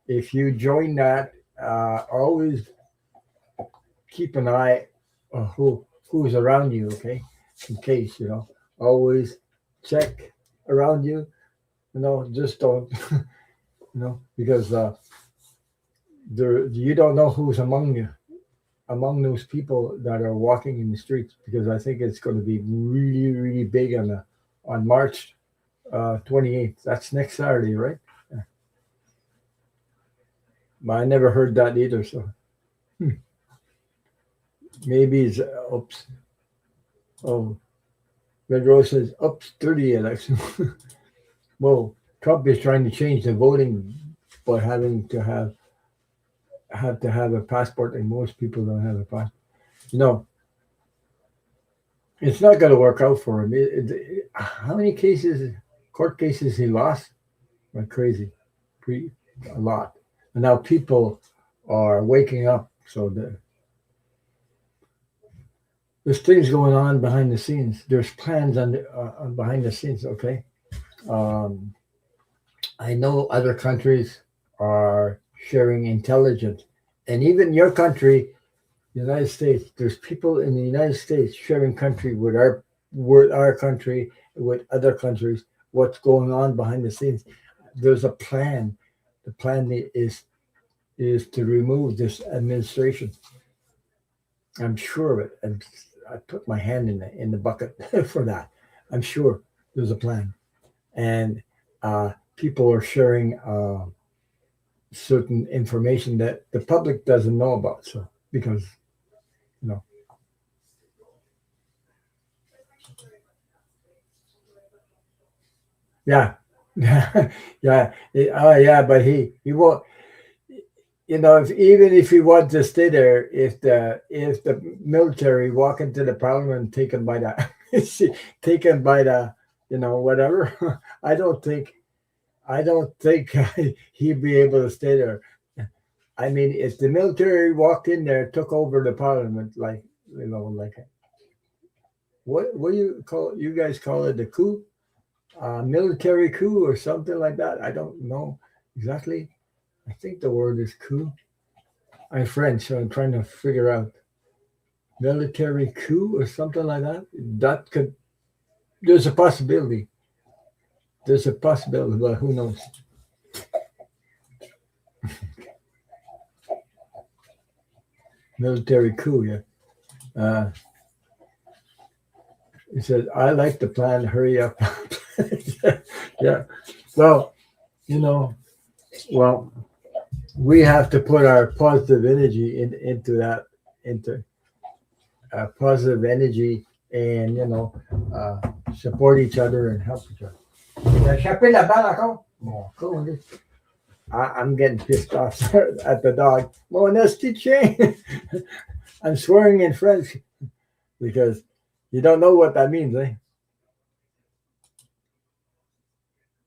if you join that, always keep an eye on who's around you. Okay, in case always check around you. Just don't. Because you don't know who's among those people that are walking in the streets. Because I think it's going to be really, really big on March 28th. That's next Saturday, right? Yeah. But I never heard that either. So hmm, maybe it's oops. Oh, Red Rose says oops 30 election. Well, Trump is trying to change the voting, but having to have a passport, and most people don't have a passport. No, it's not going to work out for him. How many court cases he lost? Like crazy, Pre, a lot. And now people are waking up. So there's things going on behind the scenes. There's plans behind the scenes. Okay, um, I know other countries are sharing intelligence, and even your country, the United States. There's people in the United States sharing country with our country, with other countries. What's going on behind the scenes? There's a plan. The plan is to remove this administration. I'm sure of it, and I put my hand in the bucket for that. I'm sure there's a plan, and people are sharing certain information that the public doesn't know about. So because you know, yeah, yeah, yeah, oh yeah, but he won't. even if he wants to stay there, if the military walk into the parliament taken by the taken by the whatever, I don't think he'd be able to stay there. I mean, if the military walked in there, took over the parliament, like what do you guys call it, the coup, military coup or something like that? I don't know exactly. I think the word is coup. I'm French, so I'm trying to figure out military coup or something like that. That could there's a possibility. There's a possibility, but who knows? Military coup, yeah. Uh, he said, "I like the plan. Hurry up." Yeah. Well, you know, well, we have to put our positive energy into that, into positive energy, and uh, support each other and help each other. Échappé la balle encore? Bon, cool. I'm getting pissed off at the dog. Mon esti chien. I'm swearing in French because you don't know what that means, eh?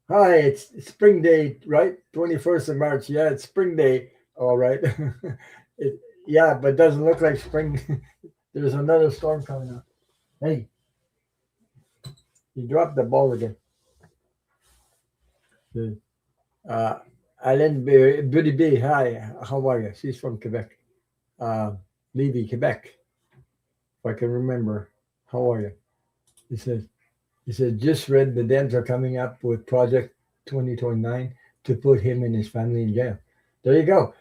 Hi, it's spring day, right? 21st of March. Yeah, it's spring day. All right. Yeah, but it doesn't look like spring. There's another storm coming up. Hey, you dropped the ball again. Uh, Alan Buddy B, hi, how are you? She's from Quebec. Uh, Levy, Quebec, if I can remember. How are you? He says, just read the Dems are coming up with Project 2029 to put him and his family in jail. There you go.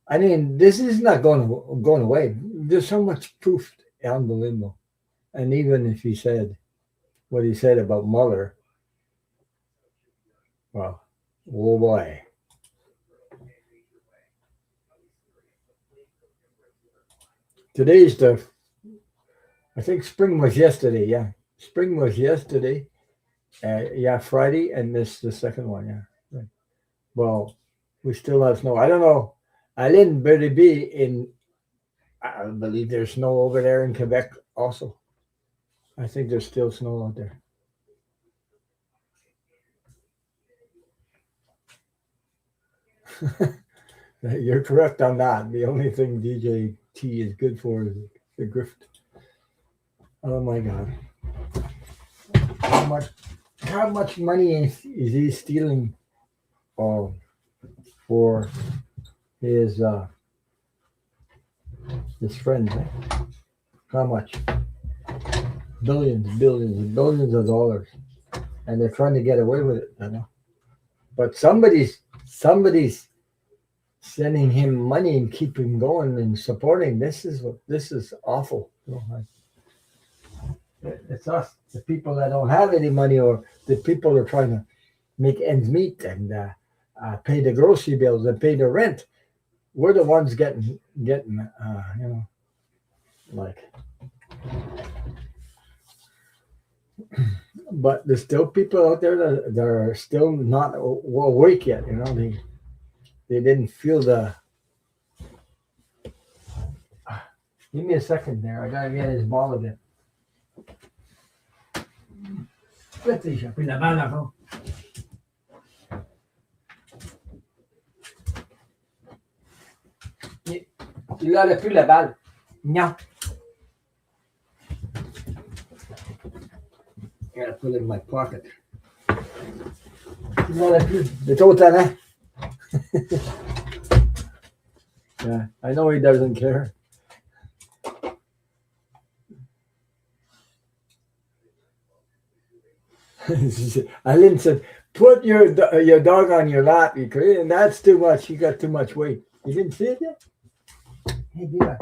I mean, this is not going away. There's so much proof, unbelievable. And even if he said what he said about Mueller, well, oh boy. Today's I think spring was yesterday. Yeah, spring was yesterday. Yeah, Friday, and this the second one. Yeah. Right. Well, we still have snow. I don't know. I didn't really be in. I believe there's snow over there in Quebec also. I think there's still snow out there. You're correct on that. The only thing DJT is good for is the grift. Oh my God! How much? How much money is he stealing? Oh, for his uh, his friends. Eh? How much? Billions, billions, and billions of dollars, and they're trying to get away with it. But somebody's sending him money and keeping going and supporting. This is awful. It's us, the people that don't have any money, or the people that are trying to make ends meet and pay the grocery bills and pay the rent. We're the ones getting like. But there's still people out there that are still not awake yet. They didn't feel the. Give me a second there. I gotta get his ball again. J'ai pris la balle avant. Il a plus la balle. Non. I gotta put it in my pocket. Il a plus. It's au talent. Yeah, I know he doesn't care. Aline said, "Put your dog on your lap, and that's too much. He got too much weight. You didn't see it yet? Hey, Diva.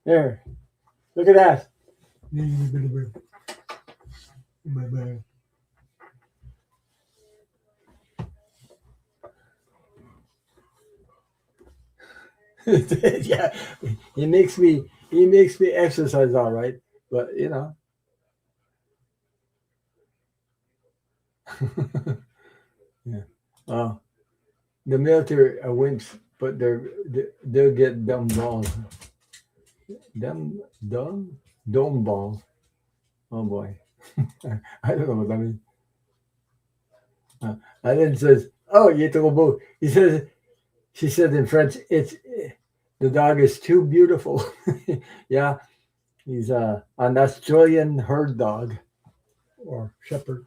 There. Look at that. Yeah, he makes me exercise all right, but yeah. Oh, The military are wimps, but they'll get dumb balls. Dome balls. Oh boy, I don't know what that means. And then says, "Oh, you trop beau." He says, she said in French, "It's the dog is too beautiful." Yeah, he's an Australian herd dog or shepherd,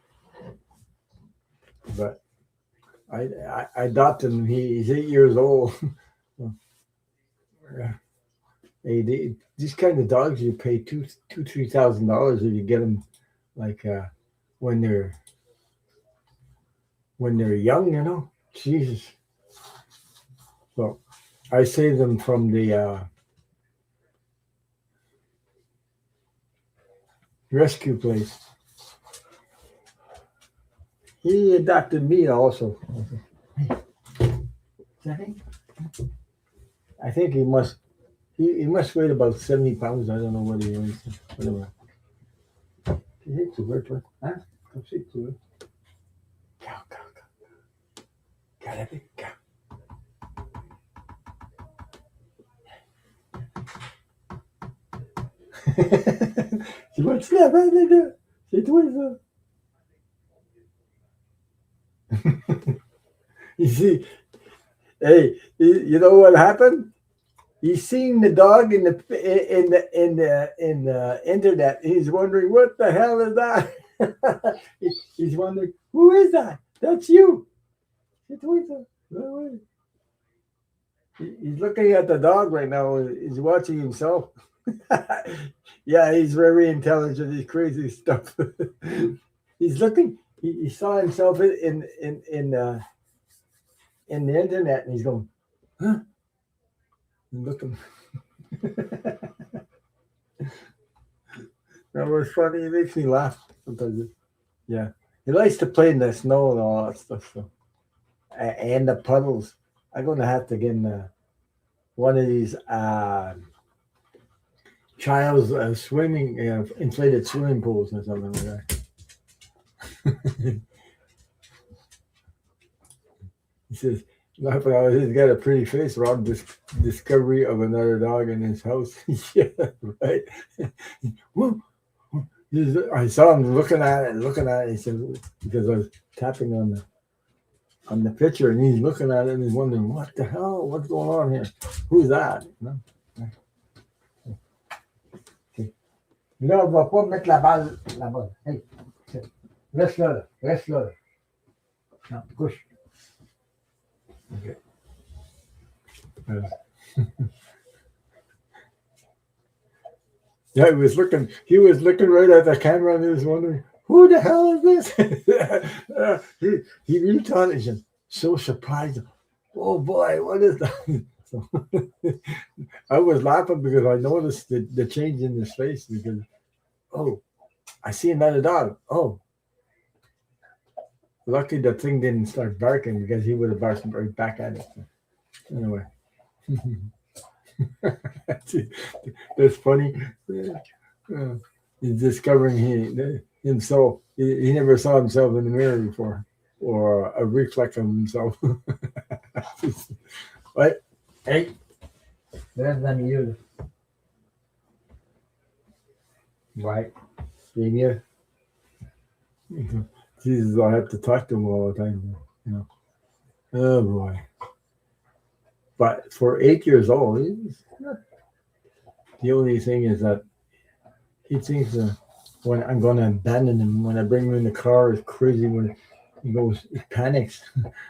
but I adopted him. He's 8 years old. Yeah. Hey, these kind of dogs you pay $3,000 if you get them like when they're young, you know. Jesus. So I saved them from the rescue place. He adopted me also. I think he must must weigh about 70 pounds. I don't know what he weighs. Whatever. He's a weird one. Huh? Come see to it. Cow. Gotta be cow. Tu vois, tu l'as les deux. C'est toi ça. You see, hey, you know what happened? He's seeing the dog in the internet. He's wondering what the hell is that. He's wondering who is that? That's you. He's looking at the dog right now. He's watching himself. Yeah, he's very intelligent. He's crazy stuff. He's looking. He saw himself in the internet, and he's going, huh? And looking. That was funny. It makes me laugh sometimes. Yeah, he likes to play in the snow and all that stuff. So. And the puddles. I'm gonna have to get him one of these child's swimming inflated swimming pools or something like that. He says, laughing out, he's got a pretty face around this discovery of another dog in his house. Yeah, right. I saw him looking at it. He said, because I was tapping on the picture, and he's looking at it and he's wondering, what the hell? What's going on here? Who's that? No. Okay. Là, on va pas mettre la balle là-bas. Hey, reste là. Non, couche. Okay. Yeah, he was looking right at the camera and he was wondering, who the hell is this? he really thought it was so surprised. Oh boy, what is that? So, I was laughing because I noticed the change in his face because, oh, I see another dog. Oh, lucky the thing didn't start barking because he would have barked right back at it. Anyway. That's funny. He's discovering himself. He never saw himself in the mirror before, or a reflex of himself. Right? Hey, there's them you. Right? Being here. Jesus, I have to talk to him all the time. You know. Oh boy. But for 8 years old, the only thing is that he thinks when I'm going to abandon him, when I bring him in the car, it's crazy when he panics.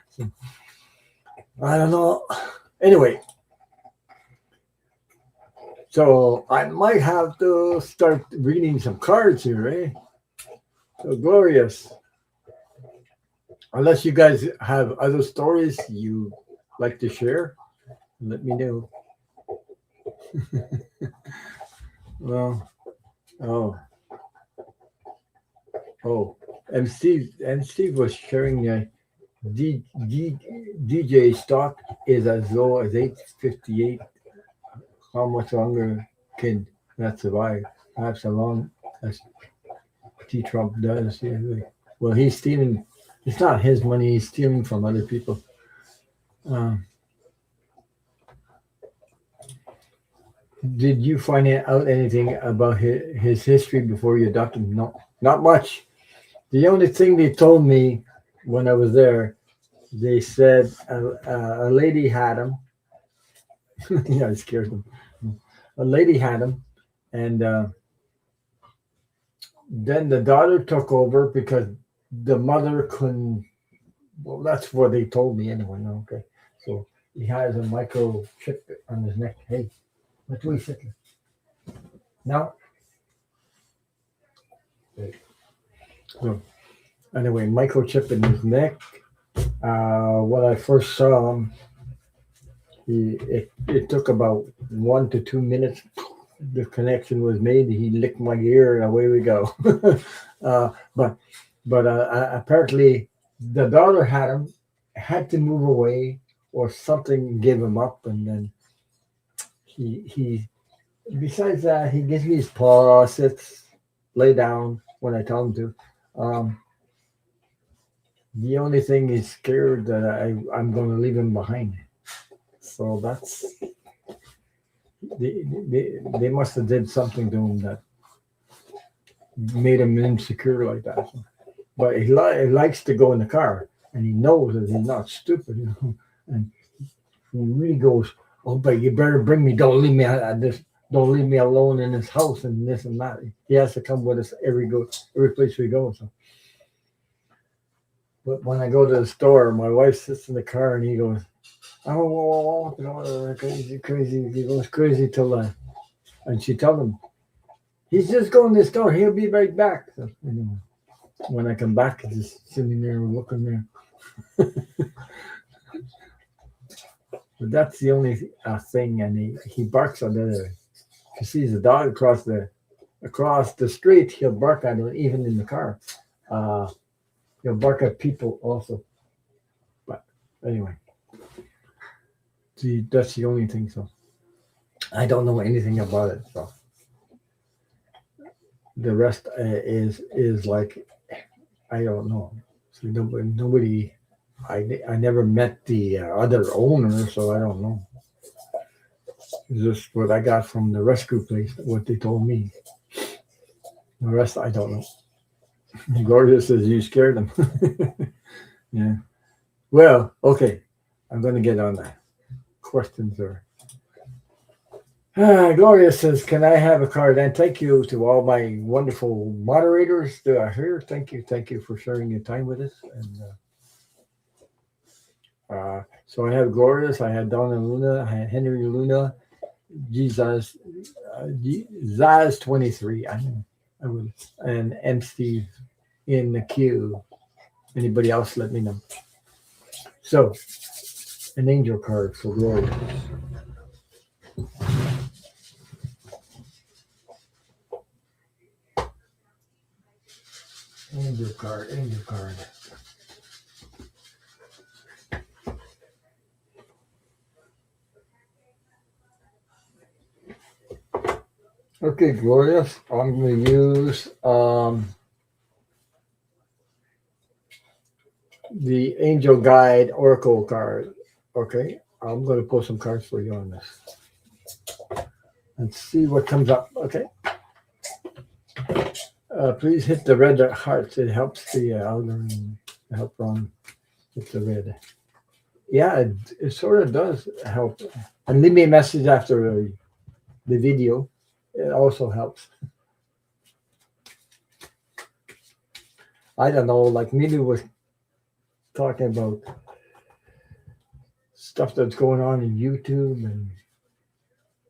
So, I don't know. Anyway, so I might have to start reading some cards here, eh? So glorious. Unless you guys have other stories you like to share, let me know. Well, and Steve was sharing DJ stock is as low as 858. How much longer can that survive? Perhaps as long as T. Trump does. Yeah. Well, he's stealing. It's not his money. He's stealing from other people. Um, did you find out anything about his history before you adopted him? No, not much. The only thing they told me when I was there, they said a lady had him. Yeah, I scared them. A lady had him, and then the daughter took over because the mother couldn't. Well, that's what they told me anyway. No, okay, so he has a microchip on his neck. Hey, what do we sit now? So anyway, microchip in his neck. When I first saw him, it took about 1 to 2 minutes. The connection was made. He licked my ear, and away we go. uh, but apparently the daughter had to move away, or something gave him up, and then he besides that he gives me his paw, sits, lay down when I tell him to. Um, the only thing is scared that I'm going to leave him behind. So that's they must have did something to him that made him insecure like that. But he likes to go in the car, and he knows that he's not stupid, And he really goes, "Oh, but you better bring me. Don't leave me at this. Don't leave me alone in this house and this and that." He has to come with us every place we go. So, but when I go to the store, my wife sits in the car, and he goes, "Oh, crazy." He goes crazy till and she tells him, "He's just going to the store. He'll be right back." So anyway, when I come back, he's just sitting there looking there. But that's the only thing, and he barks at the. If he sees a dog across the street, he'll bark at it, even in the car. Uh, he'll bark at people also. But anyway, that's the only thing. So I don't know anything about it. So the rest is like I don't know. So nobody. I never met the other owner, so I don't know. It's just what I got from the rescue place, what they told me. The rest, I don't know. Gloria says you scared them. Yeah. Well, okay. I'm going to get on that. Questions there. Gloria says, "Can I have a card?" And thank you to all my wonderful moderators that are here. Thank you for sharing your time with us. And so I have Glorious, I had Donna Luna, I had Henry Luna, Jesus, Zaz 23. I would, and M Steve in the queue. Anybody else? Let me know. So, an angel card for Glorious. Angel card. Okay, Glorious. I'm going to use the Angel Guide Oracle card. Okay, I'm going to pull some cards for you on this. Let's see what comes up. Okay. Please hit the red hearts. It helps the algorithm help Ron hit the red. Yeah, it sort of does help. And leave me a message after the video. It also helps. I don't know, like Mimi was talking about stuff that's going on in YouTube, and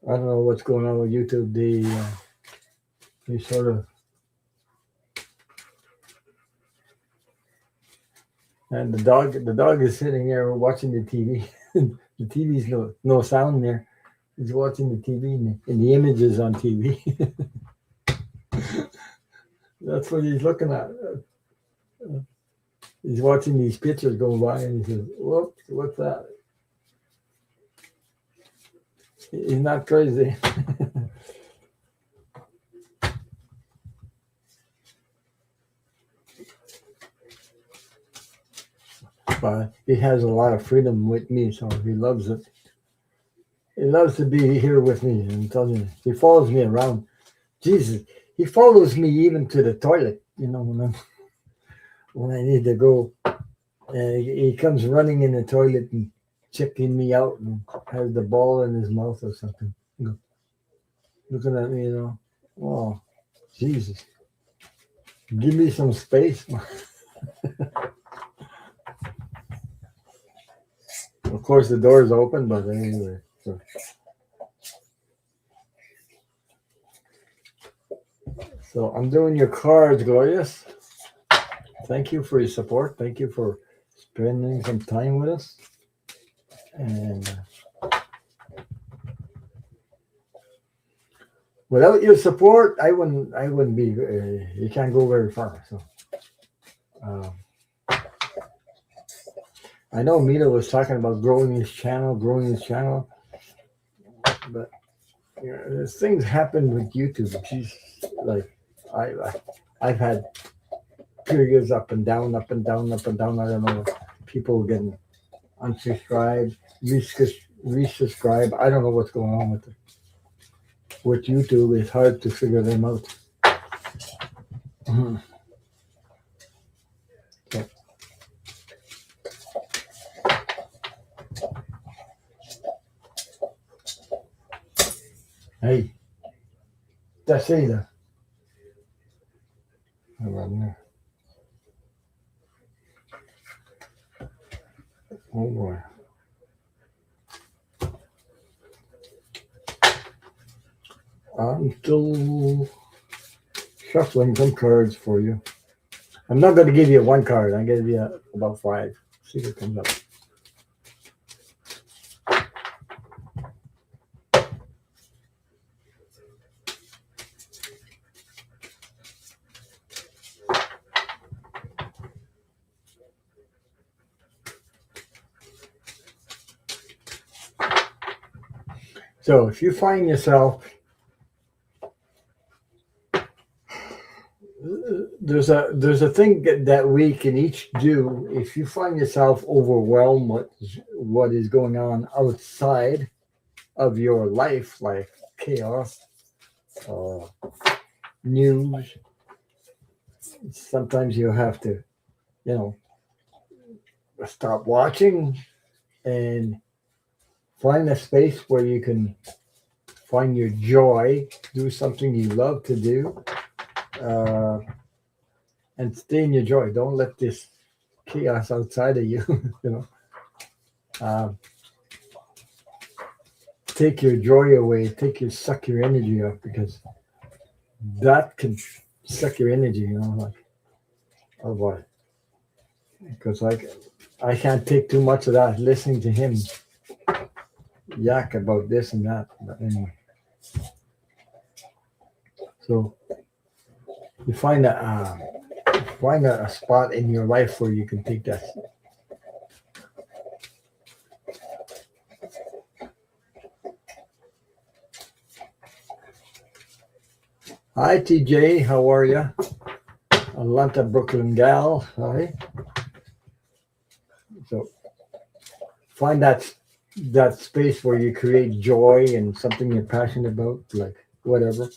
I don't know what's going on with YouTube. They sort of, and the dog is sitting there watching the TV. The TV's no sound there. He's watching the TV, and the images on TV. That's what he's looking at. He's watching these pictures going by, and he says, "Whoops, what's that?" He's not crazy. but he has a lot of freedom with me, so he loves it. He loves to be here with me. And I'm telling you, he follows me around. Jesus, he follows me even to the toilet. When I need to go, he comes running in the toilet and checking me out and has the ball in his mouth or something. Looking at me, Oh, Jesus, give me some space. Of course, the door is open, but anyway. So I'm doing your cards, Glorious. Thank you for your support. Thank you for spending some time with us. And without your support, I wouldn't be. You can't go very far. So um, I know Mita was talking about growing his channel, but there's things happen with YouTube. Jeez, like I've had periods up and down, up and down, up and down. I don't know. People getting unsubscribed, resubscribe. I don't know what's going on with it. With YouTube, it's hard to figure them out. Mm-hmm. So. Hey, that's it. Oh boy. I'm still shuffling some cards for you. I'm not going to give you one card. I'm going to give you about 5. See what comes up. So if you find yourself, there's a thing that we can each do. If you find yourself overwhelmed with what is going on outside of your life, like chaos, news, sometimes you have to, stop watching and find a space where you can find your joy, do something you love to do, and stay in your joy. Don't let this chaos outside of you, take your joy away, suck your energy up, because that can suck your energy, like, oh boy. Because I can't take too much of that listening to him yak about this and that. But anyway. So you find a spot in your life where you can take that. Hi TJ, how are you? Atlanta, Brooklyn gal. Hi. So find that space where you create joy and something you're passionate about, like whatever.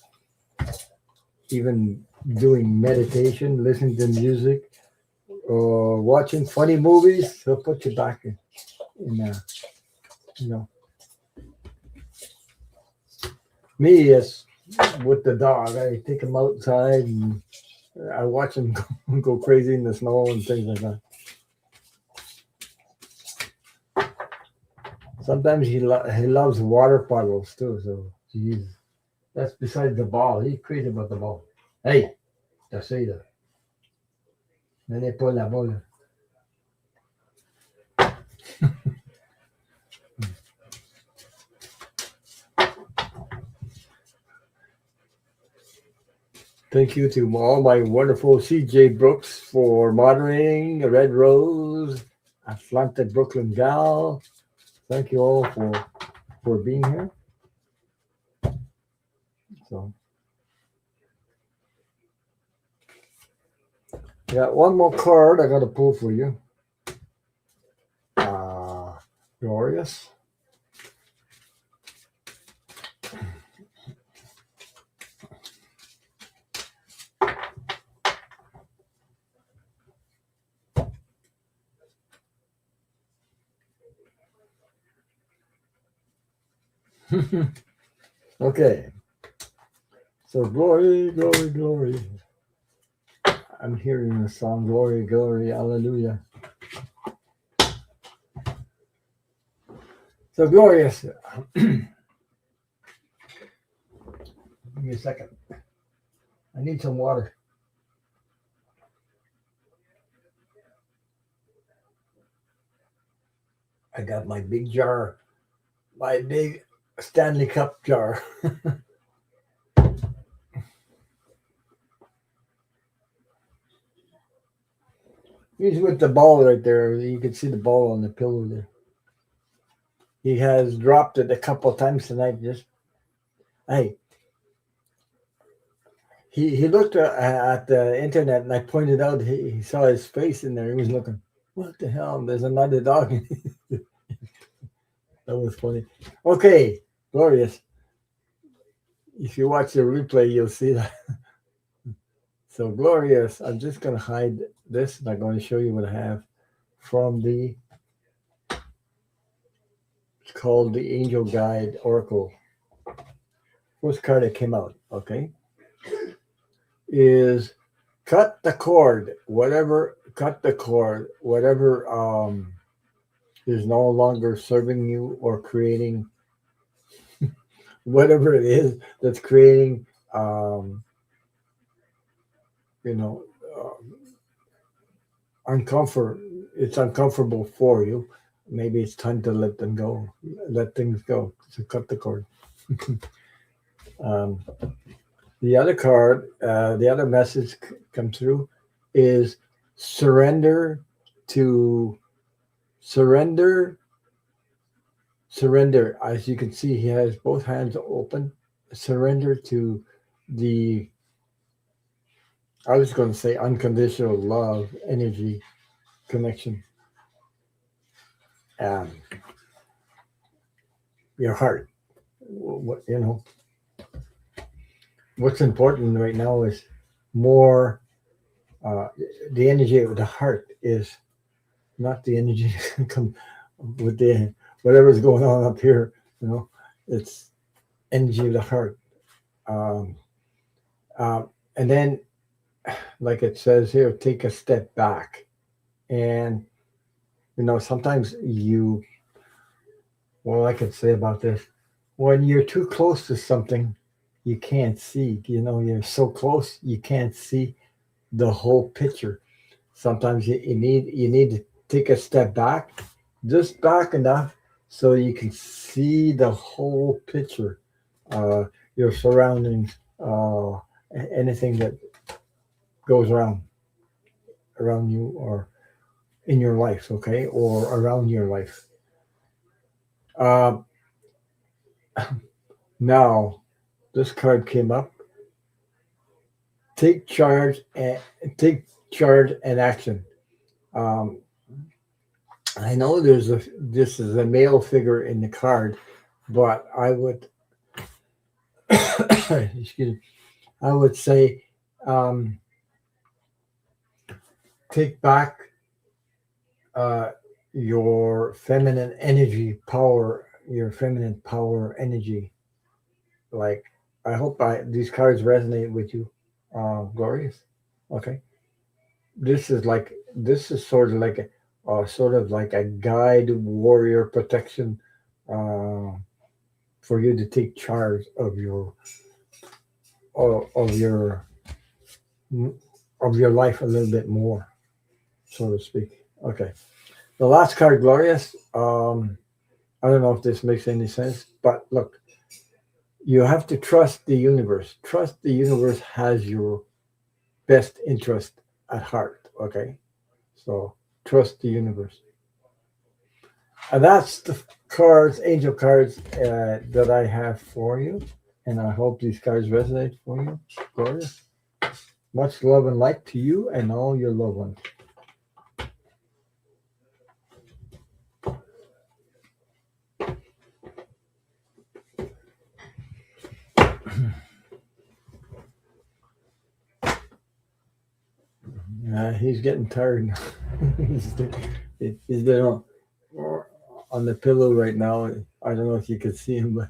Even doing meditation, listening to music, or watching funny movies, they'll put you back in Me, yes, with the dog, I take him outside and I watch him go crazy in the snow and things like that. Sometimes he loves water puddles too. So, geez, that's besides the ball. He's crazy about the ball. Hey, that's it. N'allez pas là-bas, là. Thank you to all my wonderful CJ Brooks for moderating, Red Rose, Atlanta Brooklyn Gal. Thank you all for being here. So, yeah, one more card I got to pull for you. Glorious. Okay. So glory, glory, glory. I'm hearing the song glory, glory, hallelujah. So glorious. Give me a second. I need some water. I got my big jar, my big Stanley Cup jar. He's with the ball right there. You can see the ball on the pillow there. He has dropped it a couple of times tonight. Just hey, he looked at the internet, and I pointed out he saw his face in there. He was looking. What the hell? There's another dog. That was funny. Okay, glorious. If you watch the replay, you'll see that. So glorious. I'm just going to hide this, and I'm going to show you what I have from the. It's called the Angel Guide Oracle. First card that came out. Okay, is cut the cord. Whatever. Cut the cord. Whatever. Is no longer serving you or creating whatever it is that's creating you know uncomfort it's uncomfortable for you. Maybe it's time to let them go, let things go, to cut the cord. um, the other card, the other message come through is surrender to surrender. As you can see, he has both hands open. Surrender to the, I was going to say unconditional love, energy, connection. Your heart. What what's important right now is more. The energy of the heart is not the energy come with the whatever's going on up here. It's energy of the heart. Um, and then, like it says here, take a step back. And sometimes I could say about this, when you're too close to something, you can't see. You're so close, you can't see the whole picture. Sometimes you need to take a step back, just back enough so you can see the whole picture, your surroundings, anything that goes around you or in your life, okay, or around your life. Uh, Now, this card came up. Take charge and action. Um, I know this is a male figure in the card, but I would excuse me, I would say take back your feminine energy power, your feminine power energy. Like, I hope these cards resonate with you, Glorious. Okay, this is sort of like a guide, warrior, protection, uh, for you to take charge of your of your life a little bit more, so to speak. Okay, the last card, Glorious. I don't know if this makes any sense, but look, you have to trust the universe. Trust the universe has your best interest at heart. Okay, so trust the universe. And that's the angel cards, that I have for you. And I hope these cards resonate for you, Gloria. Much love and light to you and all your loved ones. he's getting tired now. He's been on the pillow right now. I don't know if you could see him, but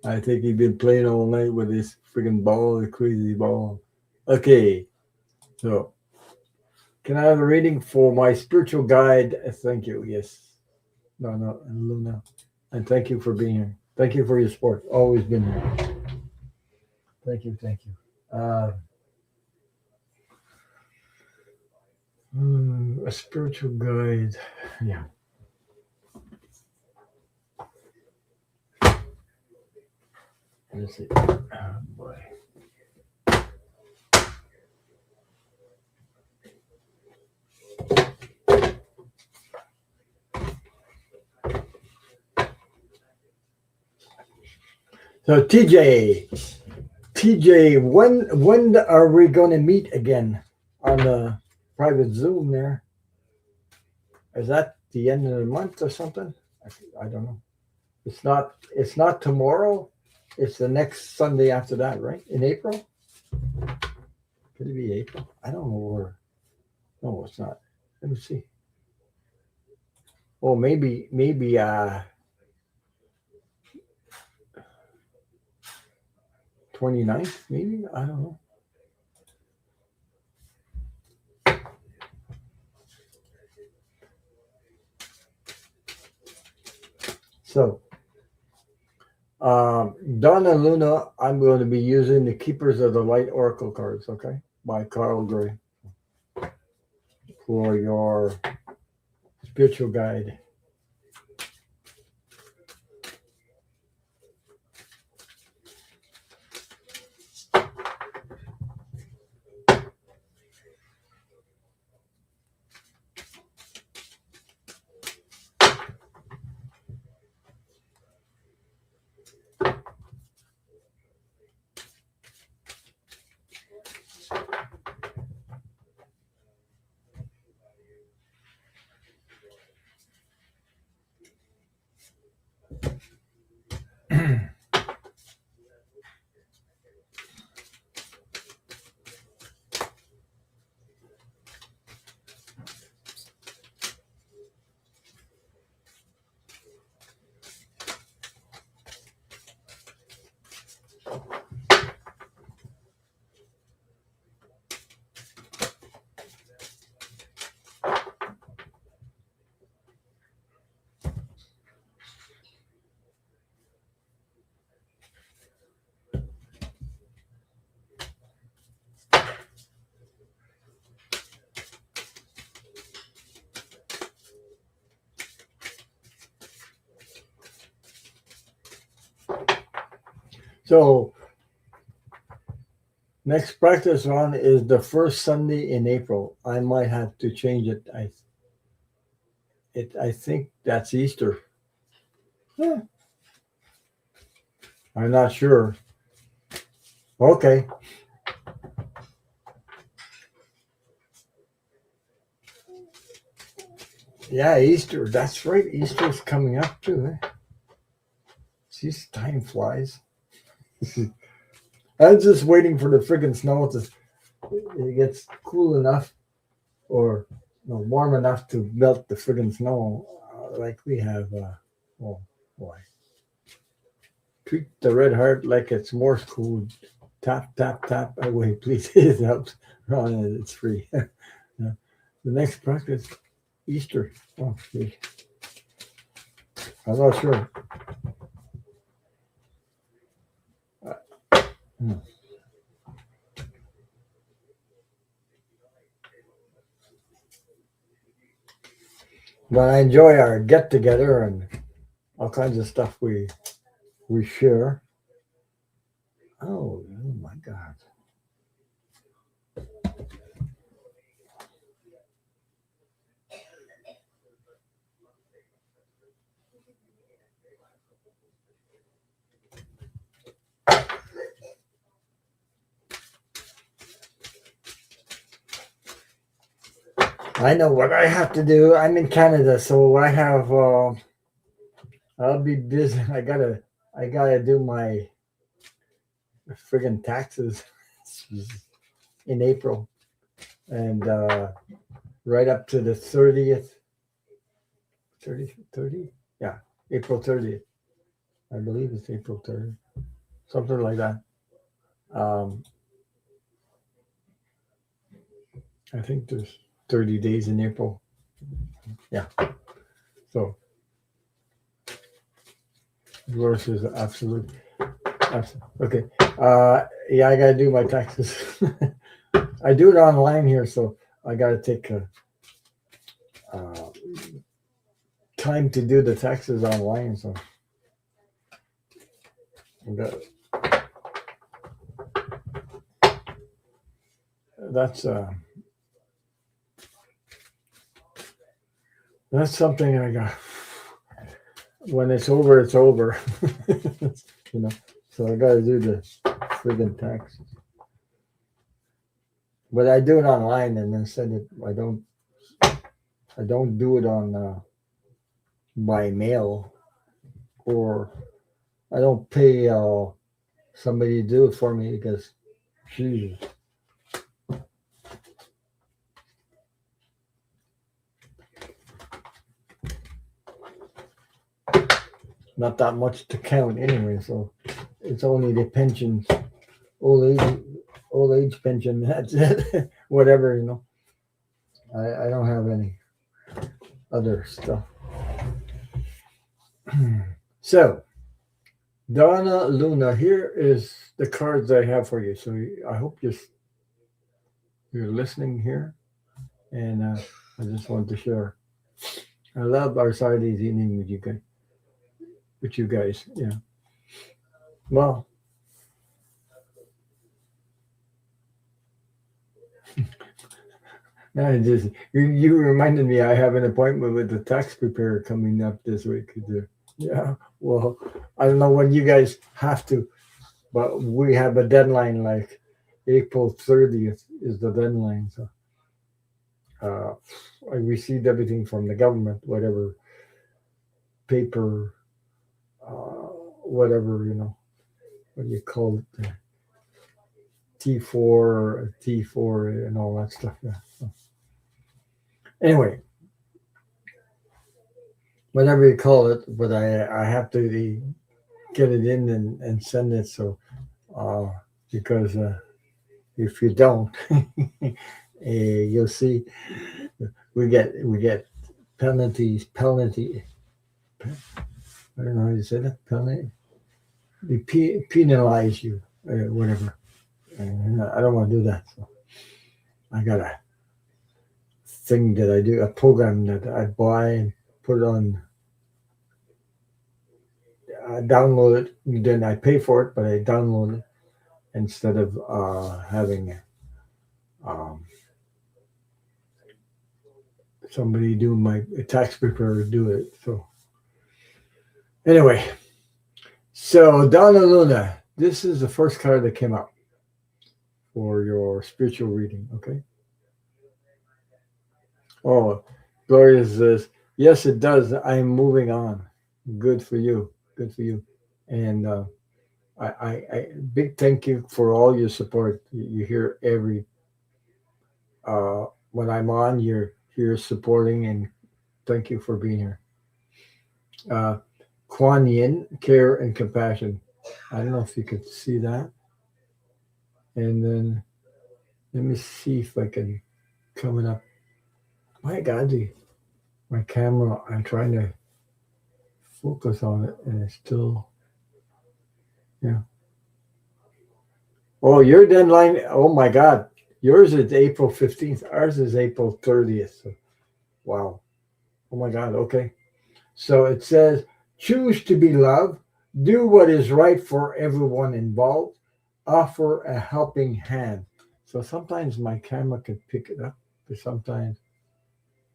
I think he's been playing all night with this freaking ball, the crazy ball. Okay, so can I have a reading for my spiritual guide? Thank you. Yes. No, Luna. And thank you for being here. Thank you for your support. Always been here. Thank you. A spiritual guide. Yeah. Let's see. Oh, boy. So TJ, when are we going to meet again on the private Zoom there? Is that the end of the month or something? I don't know. It's not tomorrow. It's the next Sunday after that, right? In April? Could it be April? I don't know where. No, it's not. Let me see. Oh, maybe 29th, maybe? I don't know. So, Donna Luna, I'm going to be using the Keepers of the Light Oracle cards, okay? By Carl Gray for your spiritual guide. So, next practice run is the first Sunday in April. I might have to change it. I think that's Easter. Yeah. I'm not sure. Okay. Yeah, Easter. That's right. Easter's coming up too. Jeez, time flies. I'm just waiting for the friggin' snow to it gets cool enough or warm enough to melt the friggin' snow like we have. Oh boy. Treat the red heart like it's Morse code. Tap, tap, tap away, please. It helps. It's free. Yeah. The next practice, Easter. Oh, geez. I'm not sure. But I enjoy our get together and all kinds of stuff we share. Oh my God. I know what I have to do. I'm in Canada, so I have. I'll be busy. I gotta do my friggin' taxes in April. and right up to the 30th, 30, yeah, April 30th. I believe it's April 30th, something like that. Um, I think there's 30 days in April. Yeah. So yours is absolute. Okay. Yeah, I gotta do my taxes. I do it online here, so I gotta take uh, time to do the taxes online. So that, that's uh, that's something I got. When it's over, it's over. you know. So I gotta do the friggin' taxes. But I do it online and then send it. I don't do it on by mail, or I don't pay somebody to do it for me because, Jesus, not that much to count anyway. So it's only the pensions, old age, old age pension. That's it. Whatever, you know. I don't have any other stuff. So Donna Luna, here is the cards I have for you. So I hope you're listening here, and I just want to share. I love our Saturdays evening with you guys. With you guys, yeah. Well, I just you reminded me I have an appointment with the tax preparer coming up this week. Yeah. Well, I don't know when you guys have to, but we have a deadline like April 30th is the deadline. So uh, I received everything from the government, whatever paper, whatever, what do you call it, T4, and all that stuff. Yeah. So anyway, whatever you call it, but I have to get it in and send it. So uh, because if you don't, you'll see we get penalty. I don't know how you say that, penalty. We penalize you, whatever. And I don't want to do that. So I got a thing that I do, a program that I buy and put on. I download it, then I pay for it, but I download it instead of having um, somebody do my tax preparer do it. So anyway, so Donna Luna, this is the first card that came out for your spiritual reading. Okay. Oh, Gloria says, yes, it does. I'm moving on. Good for you. Good for you. And big thank you for all your support. You hear when I'm on, you're here supporting, and thank you for being here. Uh, Kuan Yin, care and compassion. I don't know if you could see that. And then let me see if I can come it up. My God, my camera, I'm trying to focus on it and it's still, yeah. Oh, your deadline, oh my God. Yours is April 15th. Ours is April 30th. So, wow. Oh my God. Okay. So it says, choose to be loved, do what is right for everyone involved, offer a helping hand. So sometimes my camera can pick it up, but sometimes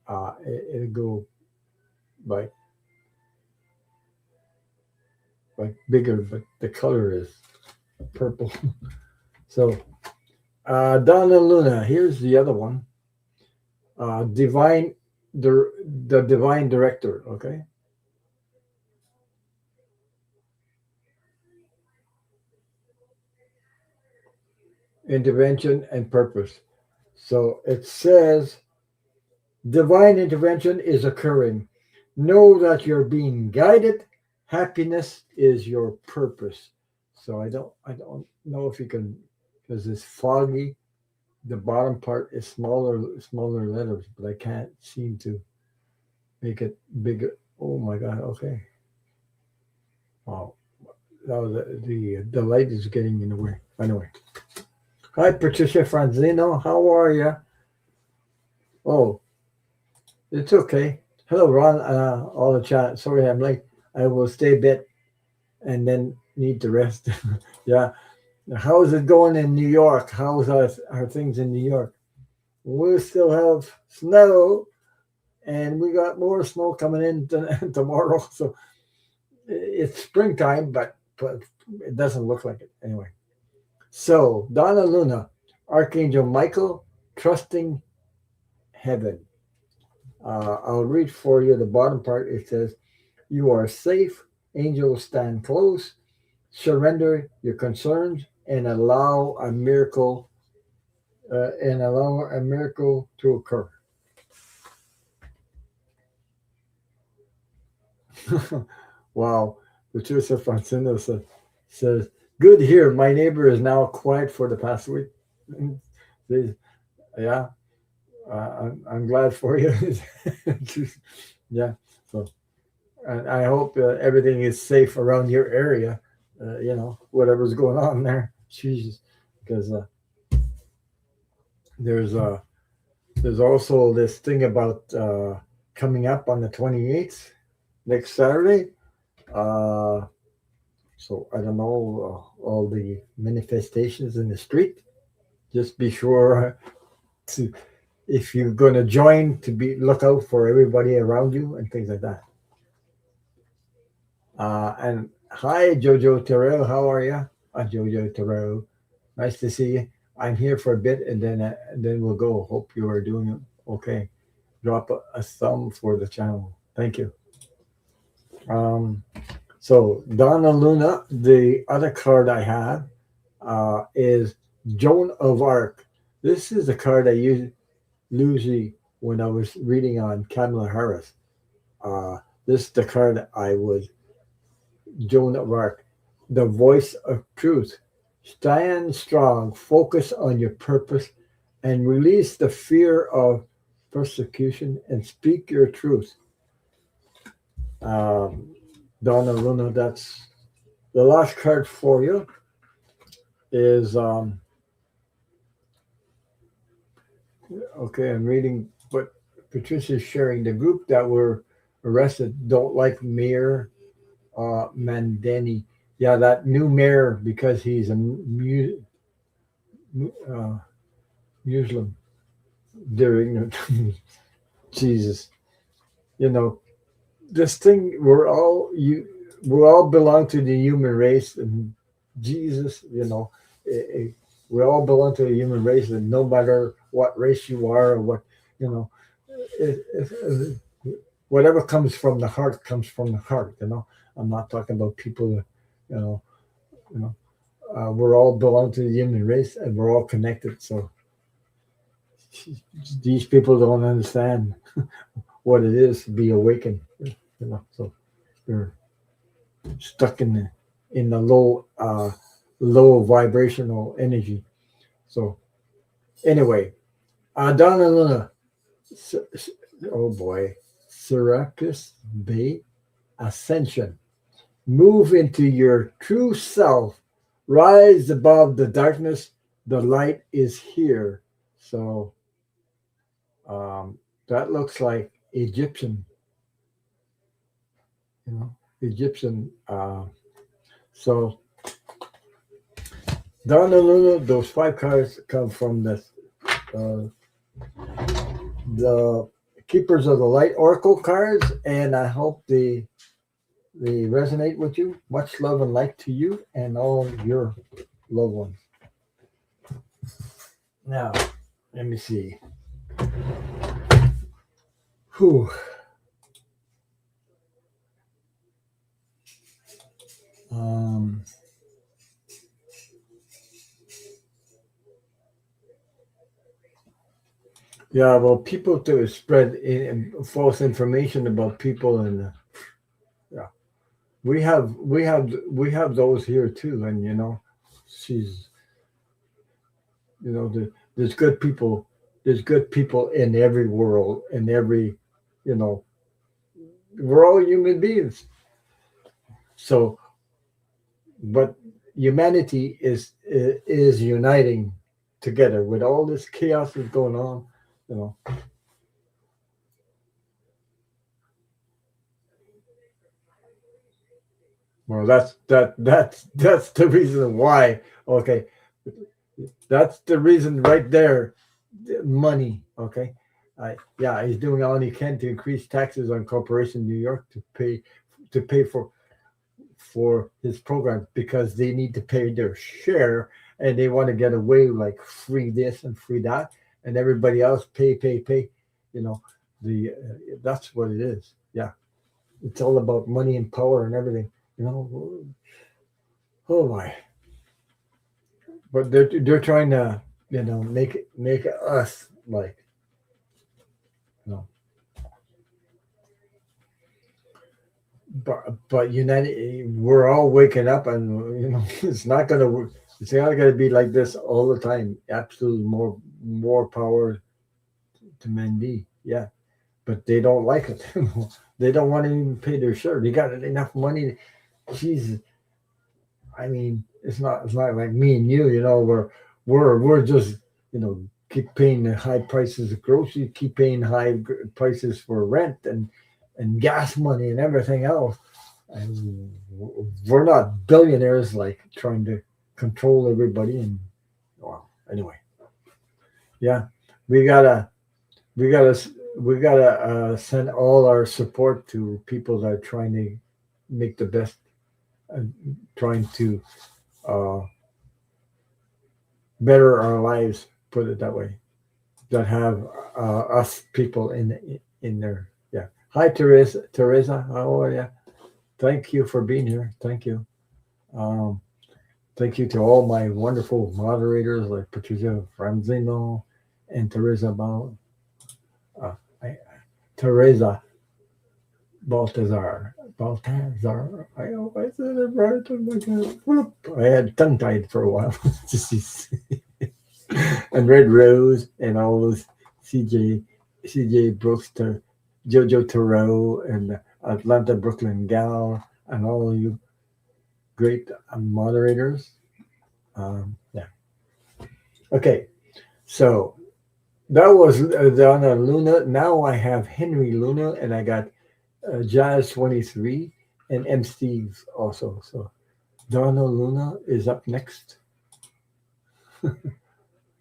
it'll go like bigger, but the color is purple. So Donna Luna, here's the other one. Divine, the divine director. Okay, intervention and purpose. So it says divine intervention is occurring. Know that you're being guided. Happiness is your purpose. So I don't know if you can, because it's foggy. The bottom part is smaller letters, but I can't seem to make it bigger. Oh my God. Okay. Wow. No, the light is getting in the way. Anyway. Hi, Patricia Franzino. How are you? Oh, it's okay. Hello, Ron. All the chat. Sorry, I'm late. I will stay a bit and then need to rest. Yeah. How is it going in New York? How's our things in New York? We still have snow, and we got more snow coming in tomorrow. So it's springtime, but it doesn't look like it anyway. So Donna Luna, Archangel Michael, trusting heaven. I'll read for you the bottom part. It says, "You are safe. Angels stand close. Surrender your concerns and allow a miracle to occur." Wow. Patricia Francino says, "Good here. My neighbor is now quiet for the past week." Yeah, I'm glad for you. Yeah. So, and I hope everything is safe around your area. Whatever's going on there. Jesus, because there's there's also this thing about coming up on the 28th next Saturday. Uh, so I don't know all the manifestations in the street. Just be sure to, if you're going to join, to be look out for everybody around you and things like that. And hi, Jojo Terrell, how are you? Jojo Terrell, nice to see you. I'm here for a bit, and then we'll go. Hope you are doing okay. Drop a thumb for the channel. Thank you. Um, so Donna Luna, the other card I have is Joan of Arc. This is a card I used usually when I was reading on Kamala Harris. This is the card I was Joan of Arc, the voice of truth. Stand strong, focus on your purpose, and release the fear of persecution and speak your truth. Um, Donna Luna, that's the last card for you is okay. I'm reading what Patricia's sharing. The group that were arrested don't like Mayor Mandeni. Yeah, that new mayor because he's a uh, Muslim. They're ignorant. Jesus, you know this thing. We all belong to the human race, and Jesus, eh, eh, we all belong to the human race, and no matter what race you are or what, you know, whatever comes from the heart comes from the heart. I'm not talking about people that, you know, you know, we're all belong to the human race, and we're all connected. So these people don't understand what it is to be awakened. So they're stuck in the low vibrational energy. So anyway, Donna Luna, oh boy, Serapis Bay Ascension. Move into your true self. Rise above the darkness. The light is here. So that looks like Egyptian. So Donna Luna, those five cards come from uh, the Keepers of the Light Oracle cards, and I hope they resonate with you. Much love and light to you and all your loved ones. Now, let me see. Whew. Um, Yeah, well, people to spread false information about people, and yeah, we have those here too, and she's there's good people, in every world, in every, you know, we're all human beings. So, but humanity is uniting together with all this chaos that's going on. You know, well, that's the reason why. Okay, that's the reason right there. Money. Okay, yeah, he's doing all he can to increase taxes on corporations in New York to pay for his program because they need to pay their share and they want to get away like free this and free that and everybody else pay. You know, the that's what it is. Yeah, it's all about money and power and everything. You know, oh my! But they're trying to make us like you know. But United, we're all waking up, and it's not gonna be like this all the time. Absolutely, more power to Mendy. Yeah, but they don't like it. They don't want to even pay their share. They got enough money. Jesus, I mean, it's not like me and you. We're just keep paying the high prices of groceries, keep paying high prices for rent and gas money and everything else. And we're not billionaires like trying to control everybody. And well, anyway, yeah, we gotta we gotta send all our support to people that are trying to make the best, uh, trying to uh, better our lives. Put it that way. That have us people in there. Yeah. Hi, Teresa. Teresa, how are you? Thank you for being here. Thank you. Um, Thank you to all my wonderful moderators like Patricia Franzino and Teresa uh, I- Teresa Baltazar. I hope I said it right. Oh my God. Whoop. I had tongue tied for a while. And Red Rose and all those CJ Brooks to Jojo Thoreau and Atlanta Brooklyn Gal and all of you great moderators. Yeah. Okay. So that was Donna Luna. Now I have Henry Luna and I got Jazz 23 and M. Steve also. So Donna Luna is up next.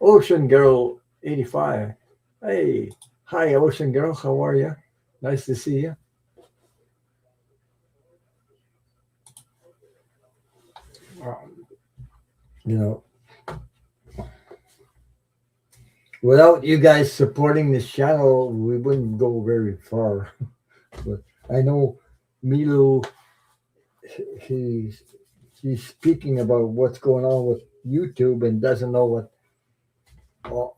Ocean Girl 85. Hey, hi, Ocean Girl. How are you? Nice to see you. Um, you know, without you guys supporting this channel, we wouldn't go very far. But I know Milo, he's he's speaking about what's going on with YouTube and doesn't know what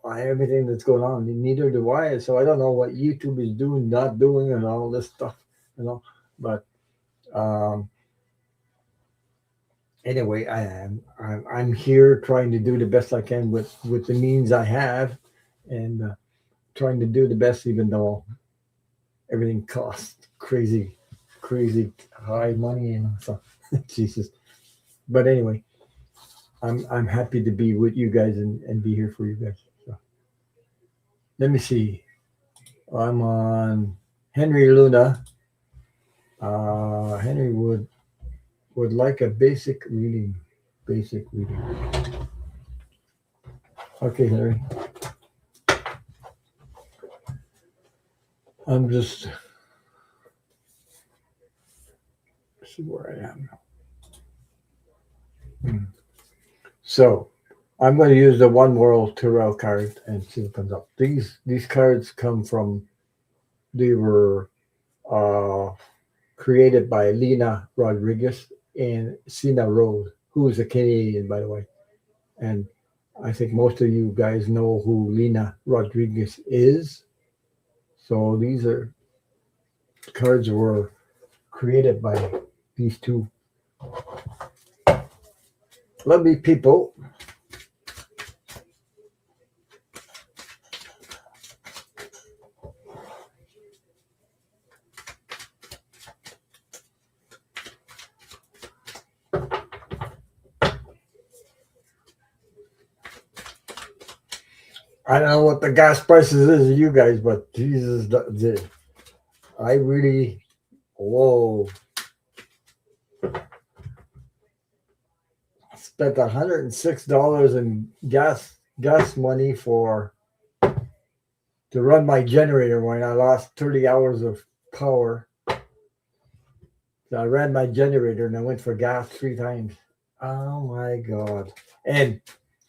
everything that's going on. Neither do I. So I don't know what YouTube is doing, not doing, and all this stuff. You know, but um, anyway, I'm here trying to do the best I can with the means I have, and trying to do the best, even though everything costs crazy high money and stuff. Jesus. But anyway, I'm happy to be with you guys and be here for you guys. So let me see. I'm on Henry Luna. Henry would like a basic reading. Basic reading. Okay, Henry. I'm just see where I am now. Hmm. So I'm going to use the One World Tarot card and see what comes up. These cards come from they were uh, created by Lena Rodriguez and Sina Rose, who is a Canadian, by the way. And I think most of you guys know who Lena Rodriguez is. So these are cards were created by these two lovely people. I don't know what the gas prices is, you guys, but Jesus, I really, whoa, spent $106 in gas money to run my generator when I lost 30 hours of power. So I ran my generator and I went for gas 3 times. Oh my God. And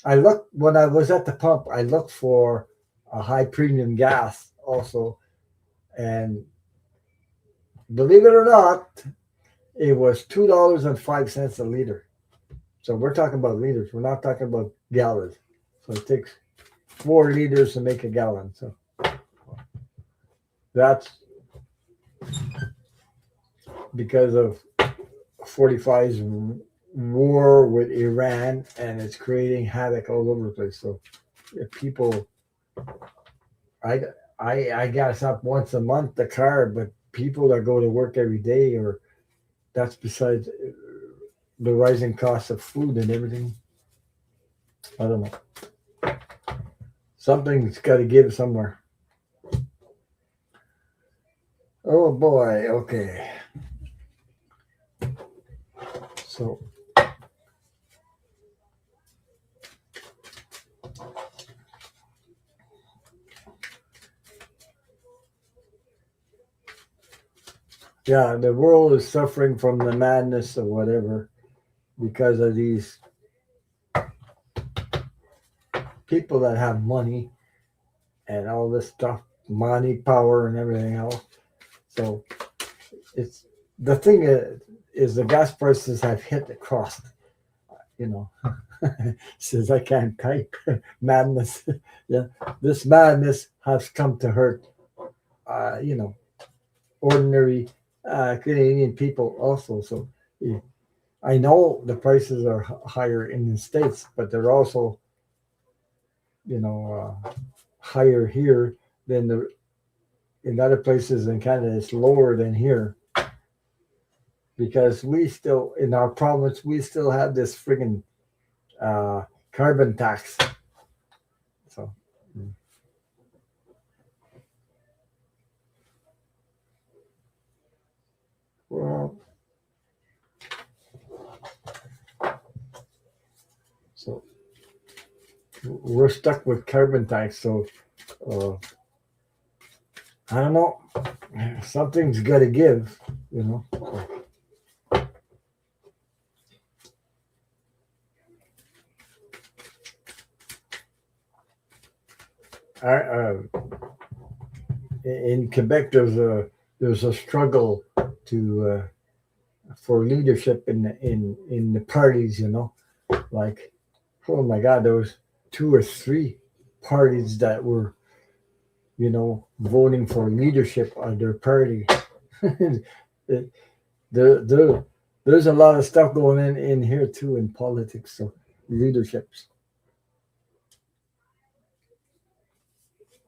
I looked, when I was at the pump, I looked for a high premium gas also. And believe it or not, it was $2.05 a liter. So we're talking about liters. We're not talking about gallons. So it takes 4 liters to make a gallon. So that's because of 45's war with Iran, and it's creating havoc all over the place. So if people, I gas up once a month the car, but people that go to work every day, or that's besides the rising cost of food and everything. I don't know. Something's got to give somewhere. Oh boy. Okay. So yeah, the world is suffering from the madness or whatever because of these people that have money and all this stuff, money, power, and everything else. So it's the thing is the gas prices have hit the crust. You know, says I can't type. Madness. Yeah, this madness has come to hurt. You know, ordinary Canadian people also. So yeah, I know the prices are higher in the states, but they're also higher here than the in other places in Canada. It's lower than here because we still in our province we still have this friggin' carbon tax. So. Well, so we're stuck with carbon tax. So I don't know. Something's got to give, you know. In Quebec, there's a struggle to for leadership in the parties. You know, like oh my God, there was 2 or 3 parties that were voting for leadership of their party. there, there's a lot of stuff going in here too in politics. So leaderships.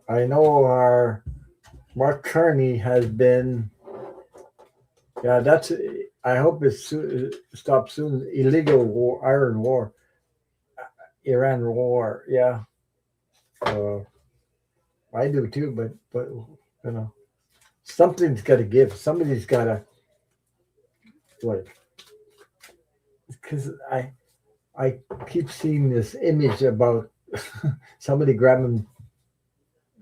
I know our Mark Carney has been. Yeah, that's. I hope it stops soon. Illegal war, Iran war. Yeah, uh, I do too. But something's got to give. Somebody's got to what? Because I keep seeing this image about somebody grabbing.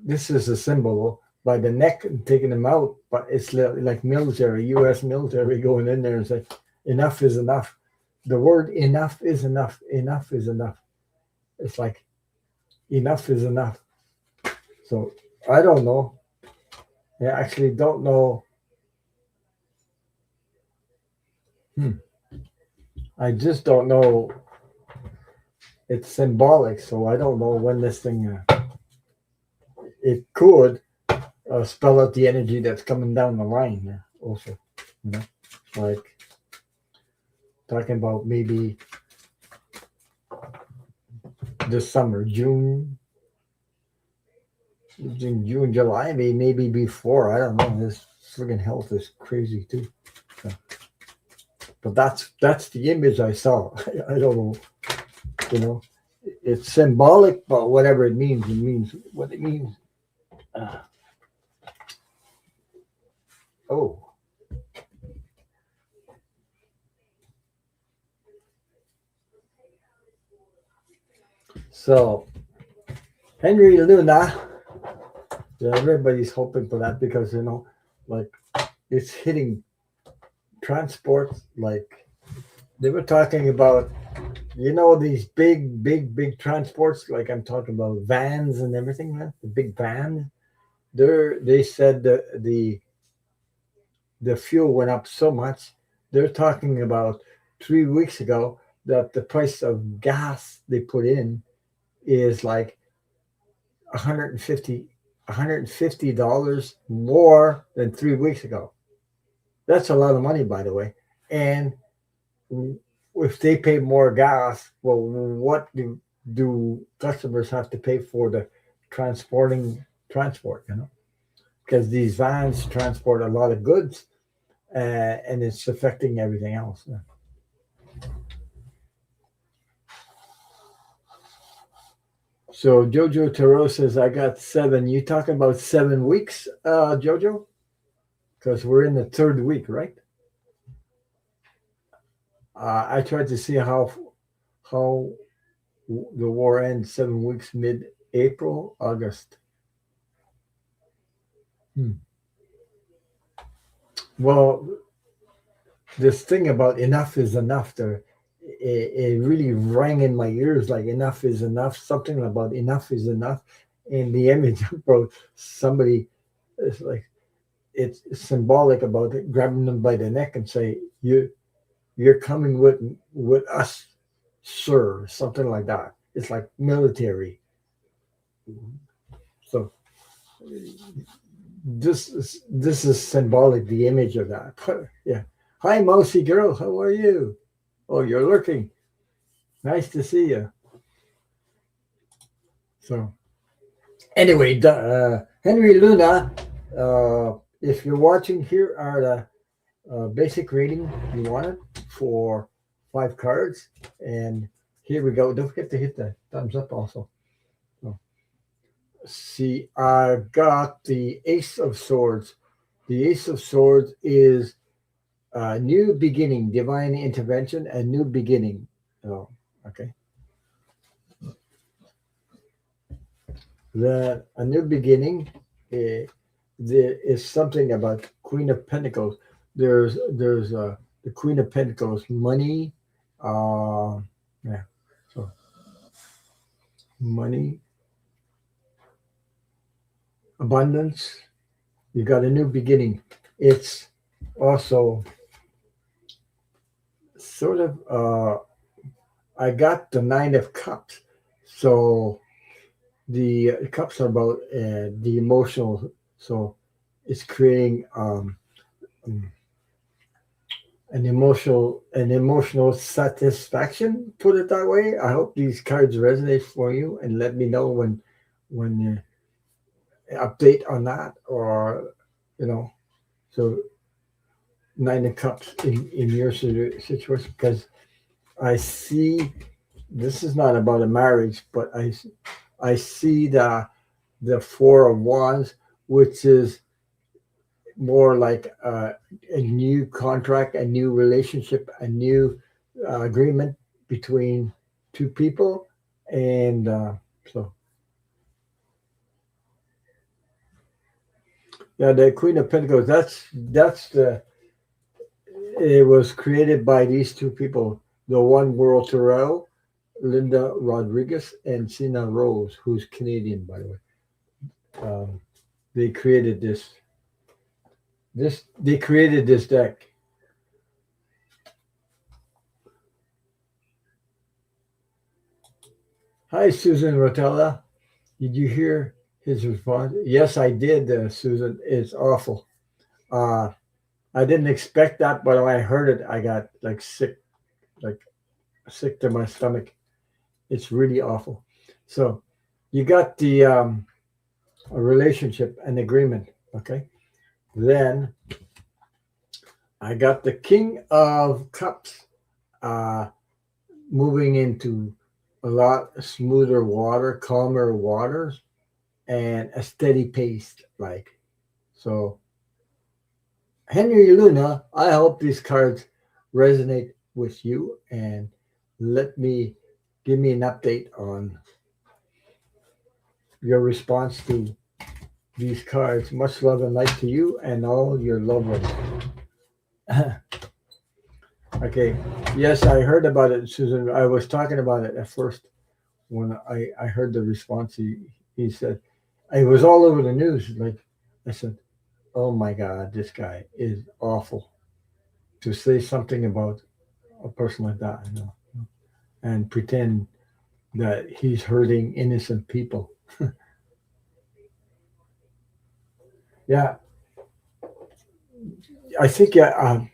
This is a symbol by the neck and taking him out, but it's like military, U.S. military going in there and say, enough is enough. The word enough is enough. Enough is enough. It's like enough is enough. So I don't know. I actually don't know. I just don't know it's symbolic. So I don't know when this thing it could spell out the energy that's coming down the line here. Also, you know, like talking about maybe this summer, June, July, maybe before. I don't know. This friggin' health is crazy too. So, but that's the image I saw. I don't know. You know, it's symbolic, but whatever it means what it means. Uh, oh, so Henry Luna. Yeah, everybody's hoping for that because like it's hitting transport. Like they were talking about, these big transports. Like I'm talking about vans and everything. Man, the big van. They said that the fuel went up so much. They're talking about 3 weeks ago that the price of gas they put in is like 150 $150 more than 3 weeks ago. That's a lot of money, by the way. And if they pay more gas, well, what do customers have to pay for the transport? Because these vans transport a lot of goods, and it's affecting everything else. So Jojo Taro says, "I got 7." You talking about 7 weeks, Jojo? Because we're in the third week, right? I tried to see how the war ends 7 weeks, mid-April, August. Hmm. Well, this thing about enough is enough, it really rang in my ears like enough is enough, something about enough is enough. And the image about somebody is like, it's symbolic about it, grabbing them by the neck and say, you're coming with us, sir, something like that. It's like military. So this is symbolic, the image of that. Yeah. Hi, mousy girl. How are you? Oh, you're lurking. Nice to see you. So anyway, Henry Luna, if you're watching, here are the basic reading you wanted for 5 cards. And here we go. Don't forget to hit the thumbs up also. So, see, I got the Ace of Swords. The Ace of Swords is a new beginning, divine intervention, a new beginning. Oh, okay. A new beginning there is something about Queen of Pentacles. There's the Queen of Pentacles, money, uh, yeah, so money, abundance. You got a new beginning. It's also sort of. I got the Nine of Cups, so the cups are about the emotional. So it's creating an emotional satisfaction, put it that way. I hope these cards resonate for you, and let me know when update on that, or you know so Nine of Cups in your situation, because I see this is not about a marriage, but I see the Four of Wands, which is more like a new contract, a new relationship, a new agreement between two people. And so, yeah, the Queen of Pentacles, it was created by these two people, the One World Terrell, Linda Rodriguez, and Sina Rose, who's Canadian, by the way. They created this deck. Hi, Susan Rotella. Did you hear his response? Yes, I did, Susan. It's awful. Uh, I didn't expect that, but when I heard it, I got like sick to my stomach. It's really awful. So you got the a relationship, an agreement. Okay. Then I got the King of Cups uh, moving into a lot smoother water, calmer waters, and a steady pace. Like so, Henry Luna. I hope these cards resonate with you, and let me give me an update on your response to these cards. Much love and light to you and all your loved ones. Okay. Yes, I heard about it, Susan. I was talking about it at first when I heard the response. He said, it was all over the news. Like, I said, oh my God, this guy is awful to say something about a person like that, and pretend that he's hurting innocent people. Yeah, I think yeah,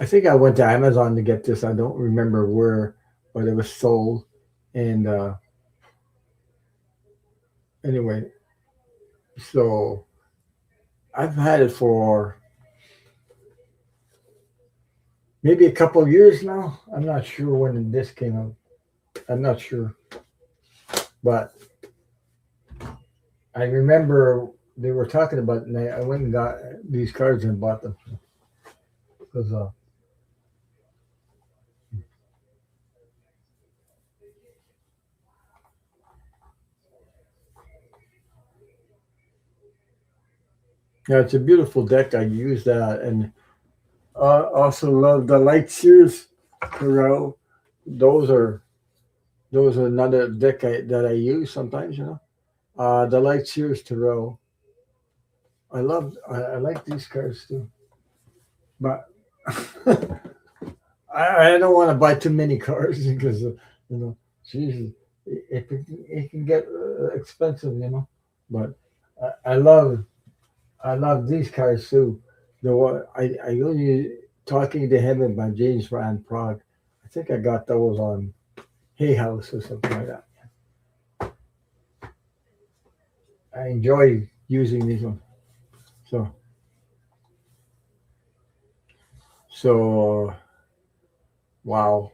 I think I went to Amazon to get this. I don't remember where, but it was sold. And anyway, so I've had it for maybe a couple of years now. I'm not sure when this came out. I'm not sure, but I remember they were talking about it, and I went and got these cards and bought them because yeah, it's a beautiful deck. I use that, and also love the light series Tarot. Those are those are another deck that I use sometimes. The light series Tarot. I like these cards too, but I don't want to buy too many cards because Jesus, it can get expensive, But I I love these cards too. The one I only Talking to Heaven by James Van Prague. I think I got those on Hay House or something like that. I enjoy using these ones. So so wow.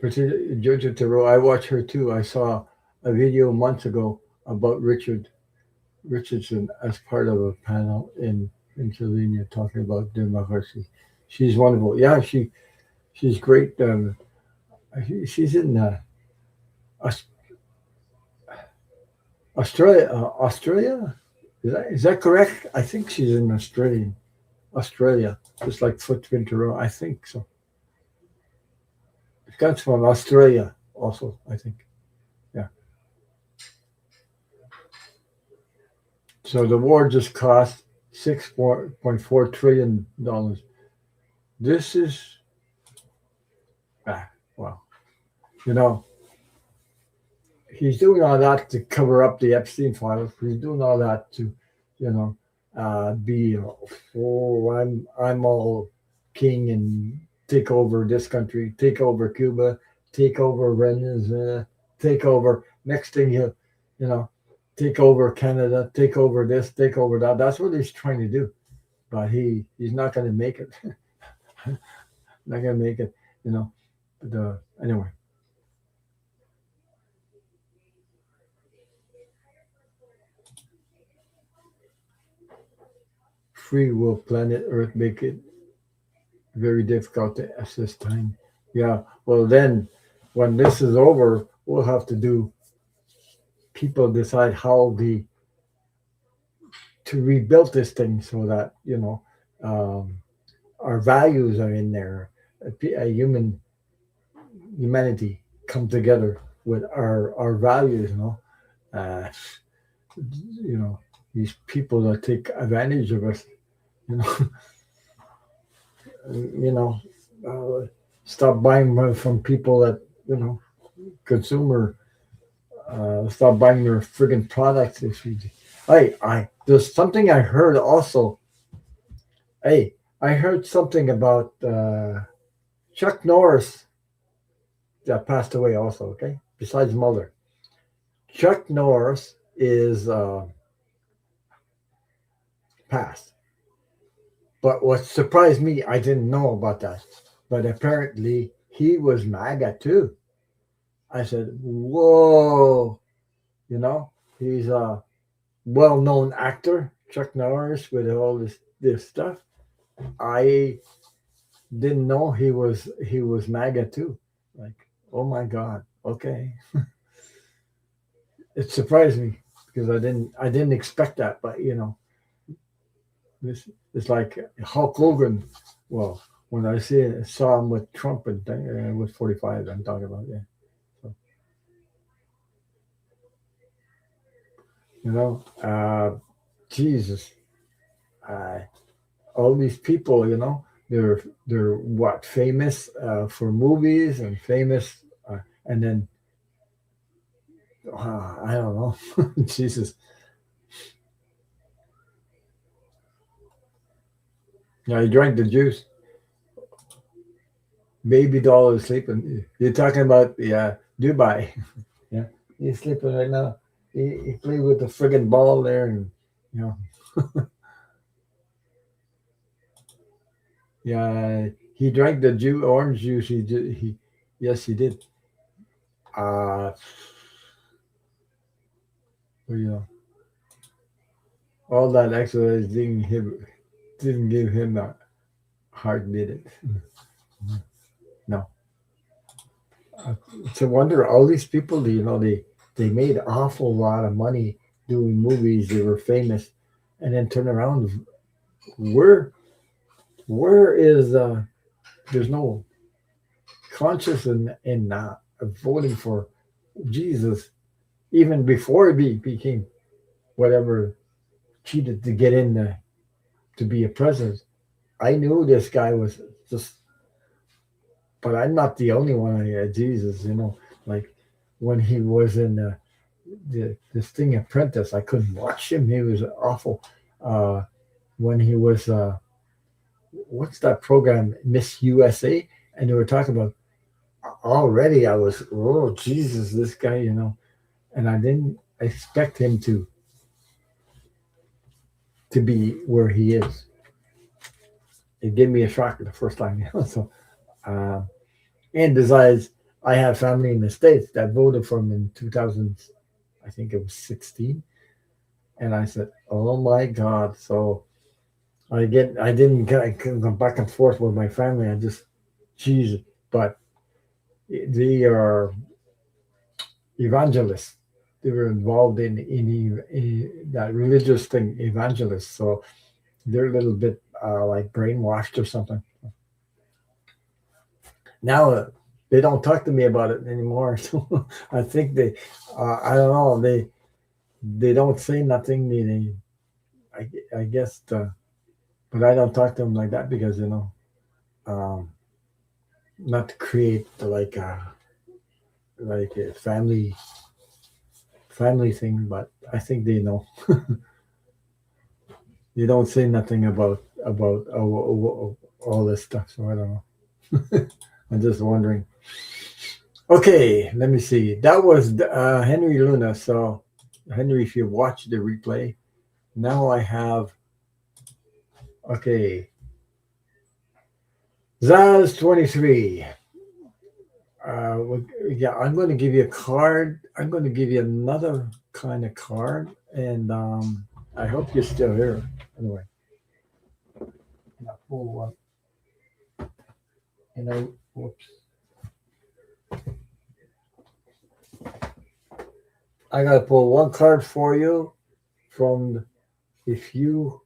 Jojo Taro, I watch her too. I saw a video months ago about Richardson as part of a panel in Pennsylvania talking about democracy. She's wonderful. Yeah, she's great. She's in Aus- Australia. Australia is that correct? I think she's in Australia, just like Footprint Taro. I think so. It comes from Australia, also. I think. Yeah. So the war just cost $6.4 trillion. This is well, you know, he's doing all that to cover up the Epstein files. He's doing all that to, you know, be I'm all king and take over this country, take over Cuba, take over Venezuela, take over. Next thing you know, take over Canada, take over this, take over that. That's what he's trying to do, but he's not going to make it. Not going to make it, you know. But anyway, free will planet Earth make it very difficult to assess time. Yeah. Well, then when this is over, we'll have to do people decide how to rebuild this thing so that um, our values are in there. A humanity come together with our values. Uh, you know these people that take advantage of us. You know, you know. Uh, stop buying from people that consumer. Stop buying their friggin' products. If you, there's something I heard also. Hey, I heard something about Chuck Norris that passed away also. Okay, besides Mulder, Chuck Norris is passed. But what surprised me, I didn't know about that. But apparently he was MAGA too. I said, whoa, you know, he's a well-known actor, Chuck Norris, with all this stuff. I didn't know he was MAGA too. Like, oh my God, okay. It surprised me because I didn't expect that. But this it's like Hulk Hogan. Well, when I saw him with Trump and with 45, I'm talking about, yeah. So, Jesus, uh, all these people, they're what famous for movies and famous, and then I don't know, Jesus. Yeah, he drank the juice. Baby doll is sleeping. You're talking about, yeah, Dubai. Yeah, he's sleeping right now. He played with the friggin' ball there, and you know, yeah, he drank the orange juice. Yes, he did. Uh, well, all that exercise didn't give him a heart, did it? No. Uh, it's a wonder. All these people, they made an awful lot of money doing movies. They were famous, and then turn around. Where where is there's no conscious in voting for Jesus even before he became whatever, cheated to get in to be a president. I knew this guy was just, but I'm not the only one. Jesus, like when he was in this thing Apprentice, I couldn't watch him. He was awful. Uh, when he was what's that program, Miss USA, and they were talking about, already I was, oh Jesus, this guy, and I didn't expect him to be where he is. It gave me a shock the first time. So, um, and besides, I have family in the States that voted for him in 2000, I think it was 16. And I said, oh my God. So I didn't get, I couldn't go back and forth with my family. I just, Jesus. But they are evangelists. They were involved in that religious thing, evangelists. So they're a little bit like brainwashed or something. Now they don't talk to me about it anymore. So I think I don't know, they don't say nothing. I guess, but I don't talk to them like that because um, not to create like a family thing. But I think they know. They don't say nothing about all this stuff. So I don't know. I'm just wondering. Okay, let me see. That was Henry Luna. So, Henry, if you watch the replay, now I have, okay, Zaz 23. Yeah, I'm going to give you a card. I'm going to give you another kind of card. And I hope you're still here. Anyway, and I pull one. Whoops. I got to pull one card for you from, if you,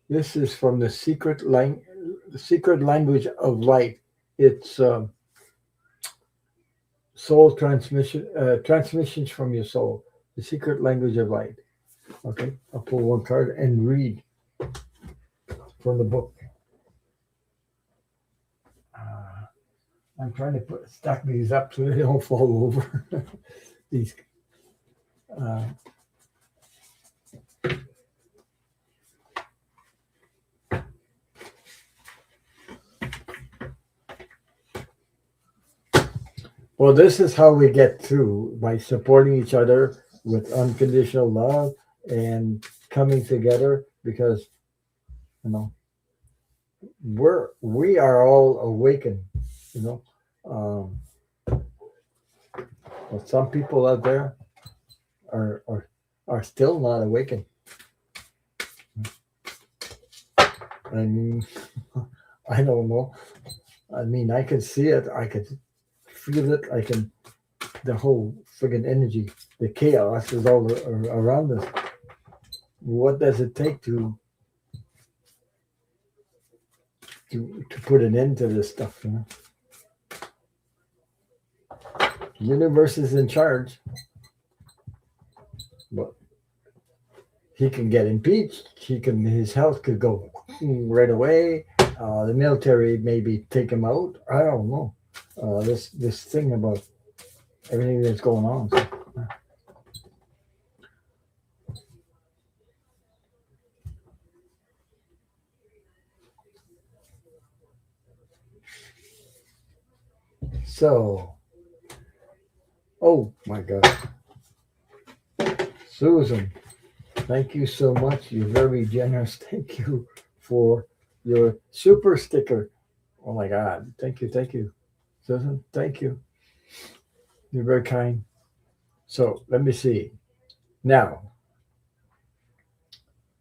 this is from the secret language of light. It's soul transmissions from your soul, the secret language of light. Okay, I'll pull one card and read from the book. I'm trying to stack these up so they don't fall over. these. Uh, well, this is how we get through by supporting each other with unconditional love and coming together because you know we are all awakened. You know, um, but some people out there are are are still not awakened. I mean, I don't know. I mean, I can see it. I can feel it. I can the whole friggin' energy, the chaos is all around us. What does it take to put an end to this stuff? You know, the universe is in charge, but he can get impeached. His health could go right away. The military maybe take him out. I don't know. This thing about everything that's going on. So, oh my God, Susan, thank you so much. You're very generous. Thank you for your super sticker. Oh my God, thank you, Susan. Thank you. You're very kind. So let me see. Now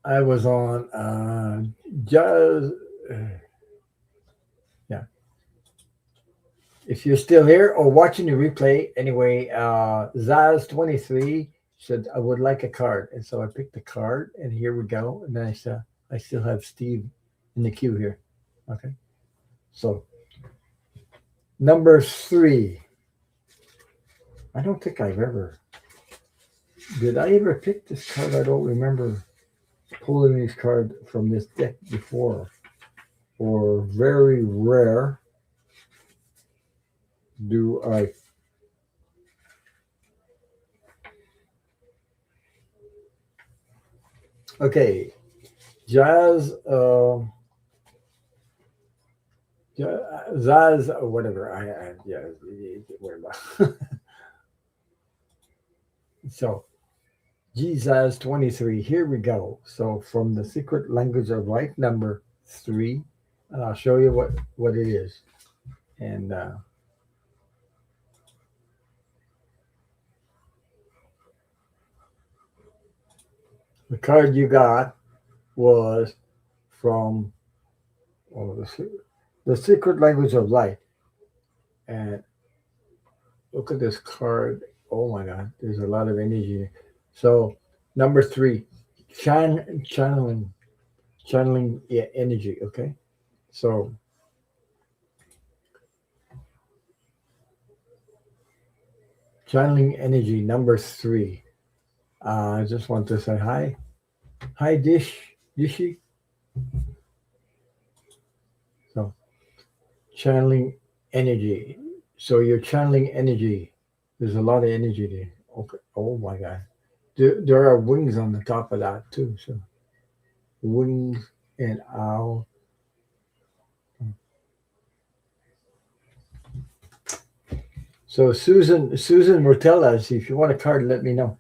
I was on just yeah. If you're still here or watching the replay, anyway, Zaz23 said I would like a card, and so I picked the card, and here we go. And then I still have Steve in the queue here. Okay, so number three. I don't think I've ever did. I ever pick this card? I don't remember pulling this card from this deck before, or very rare. Do I okay, Jazz, Zaz, whatever. Yeah, whatever. So, Jesus 23. Here we go. So, from the secret language of light, number three, and I'll show you what it is. And the card you got was from oh, the secret language of light. And look at this card. Oh my God, there's a lot of energy. So, number three, channeling, channeling energy. Okay, so channeling energy number three. I just want to say hi, Dishi. So channeling energy. So you're channeling energy. There's a lot of energy there. Okay. Oh my God. There are wings on the top of that too. So wings and owl. So Susan will tell us if you want a card. Let me know.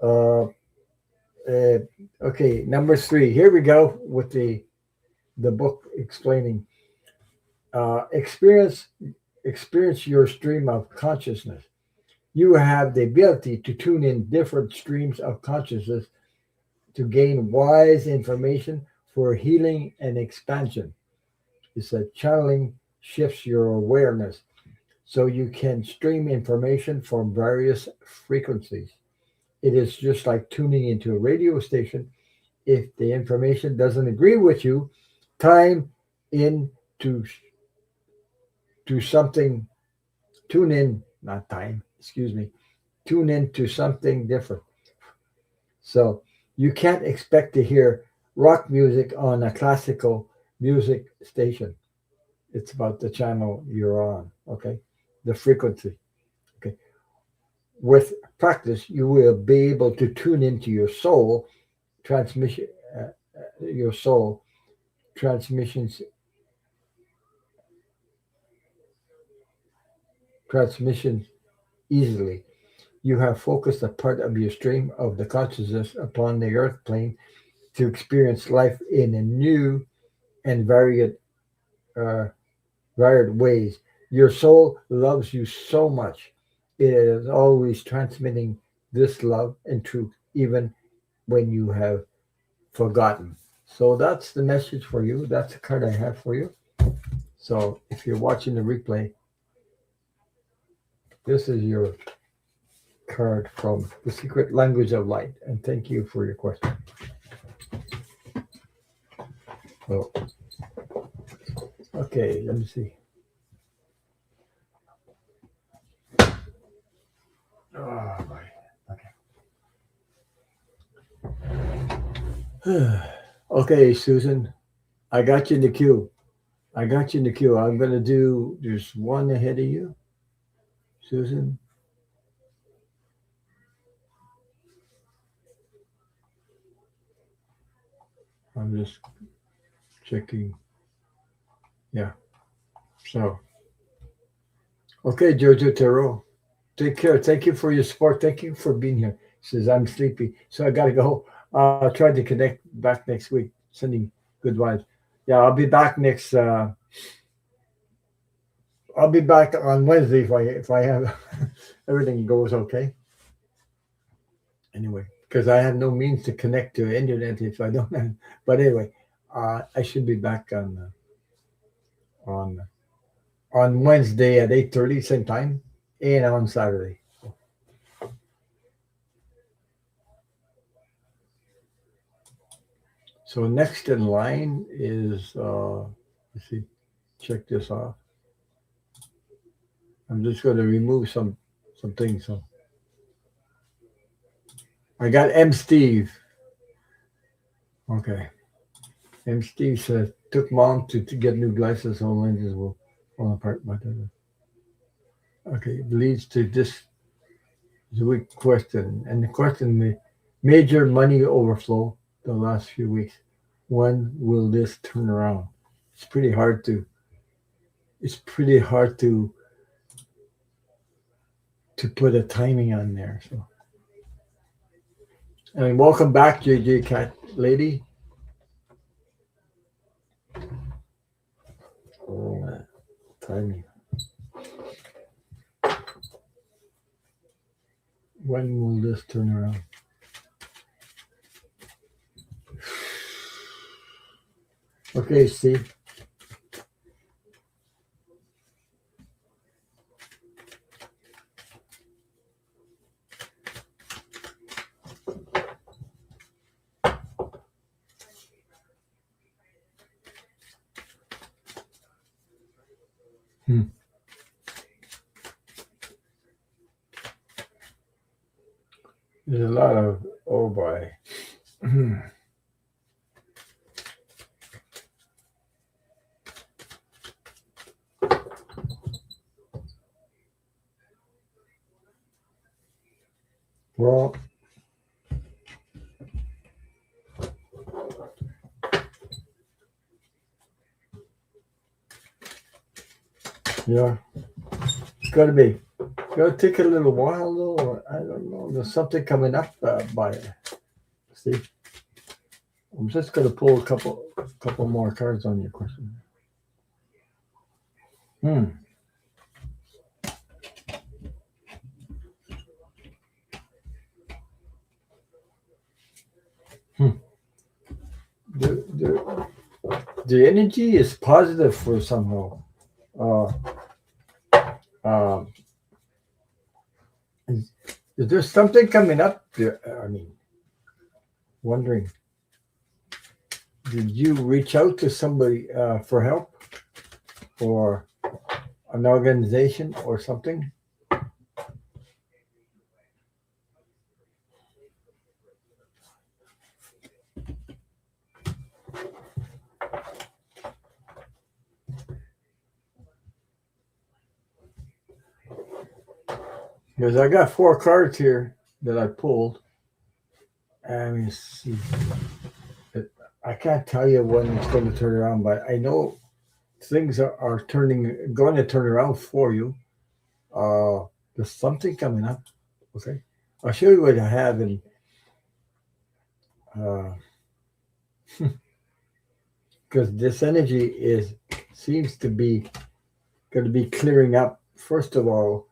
Uh, uh, okay, number three. Here we go with the book explaining experience your stream of consciousness. You have the ability to tune in different streams of consciousness to gain wise information for healing and expansion. It's a channeling shifts your awareness so you can stream information from various frequencies. It is just like tuning into a radio station. If the information doesn't agree with you, time in to something, tune in, not time, excuse me, tune in to something different. So you can't expect to hear rock music on a classical music station. It's about the channel you're on. Okay, the frequency. Okay, with practice, you will be able to tune into your soul transmission, your soul transmissions, transmissions easily. You have focused a part of your stream of the consciousness upon the earth plane to experience life in a new and uh, varied ways. Your soul loves you so much. It is always transmitting this love and truth, even when you have forgotten. So that's the message for you. That's the card I have for you. So if you're watching the replay, this is your card from The Secret Language of Light. And thank you for your question. So, okay, let me see. Oh, boy. Okay. Okay, Susan, I got you in the queue. I got you in the queue. I'm going to do, there's one ahead of you, Susan. I'm just checking. Yeah. So, okay, Jojo Taro. Take care. Thank you for your support. Thank you for being here. He says, I'm sleepy. So I got to go. I'll try to connect back next week. Sending good vibes. Yeah, I'll be back next. I'll be back on Wednesday if I have everything goes okay. Anyway, because I have no means to connect to internet if I don't have. But anyway, I should be back on on Wednesday at 8:30 same time, and on Saturday. So next in line is let's see, check this off. I'm just going to remove some things. So I got M Steve. Okay. M Steve says took mom to get new glasses, all lenses will fall apart. Okay, it leads to this is a weak question. And the question major money overflow the last few weeks. When will this turn around? It's pretty hard to it's pretty hard to put a timing on there. So and welcome back, JJ Cat Lady. Oh, timing. When will this turn around? Okay, Steve. Hmm. There's a lot of oh boy. Well, yeah, it's got to be. It's going to take a little while, though. I don't know. There's something coming up by Steve. I'm just going to pull a couple more cards on your question. Hmm. Hmm. The, the energy is positive for somehow. Uh, um, is there something coming up? I mean, wondering, did you reach out to somebody for help or an organization or something? Because I got 4 cards here that I pulled. Let me see. I can't tell you when it's going to turn around, but I know things are going to turn around for you. Uh, there's something coming up. Okay, I'll show you what I have, and because this energy is seems to be going to be clearing up. First of all,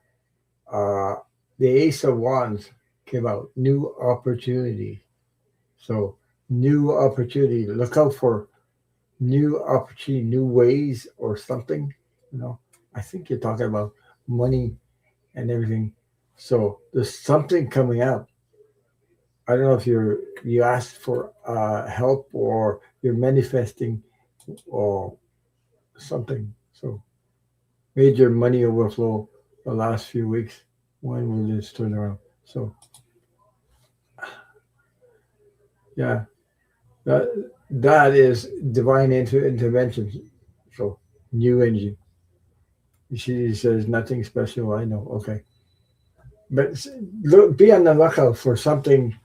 uh, the Ace of Wands came out, new opportunity. So new opportunity. Look out for new opportunity, new ways or something. You know, I think you're talking about money and everything. So there's something coming up. I don't know if you asked for help or you're manifesting or something. So major money overflow the last few weeks. When will this turn around? So yeah, that that is divine intervention. So new energy. She says nothing special. I know. Okay, but look, be on the lookout for something.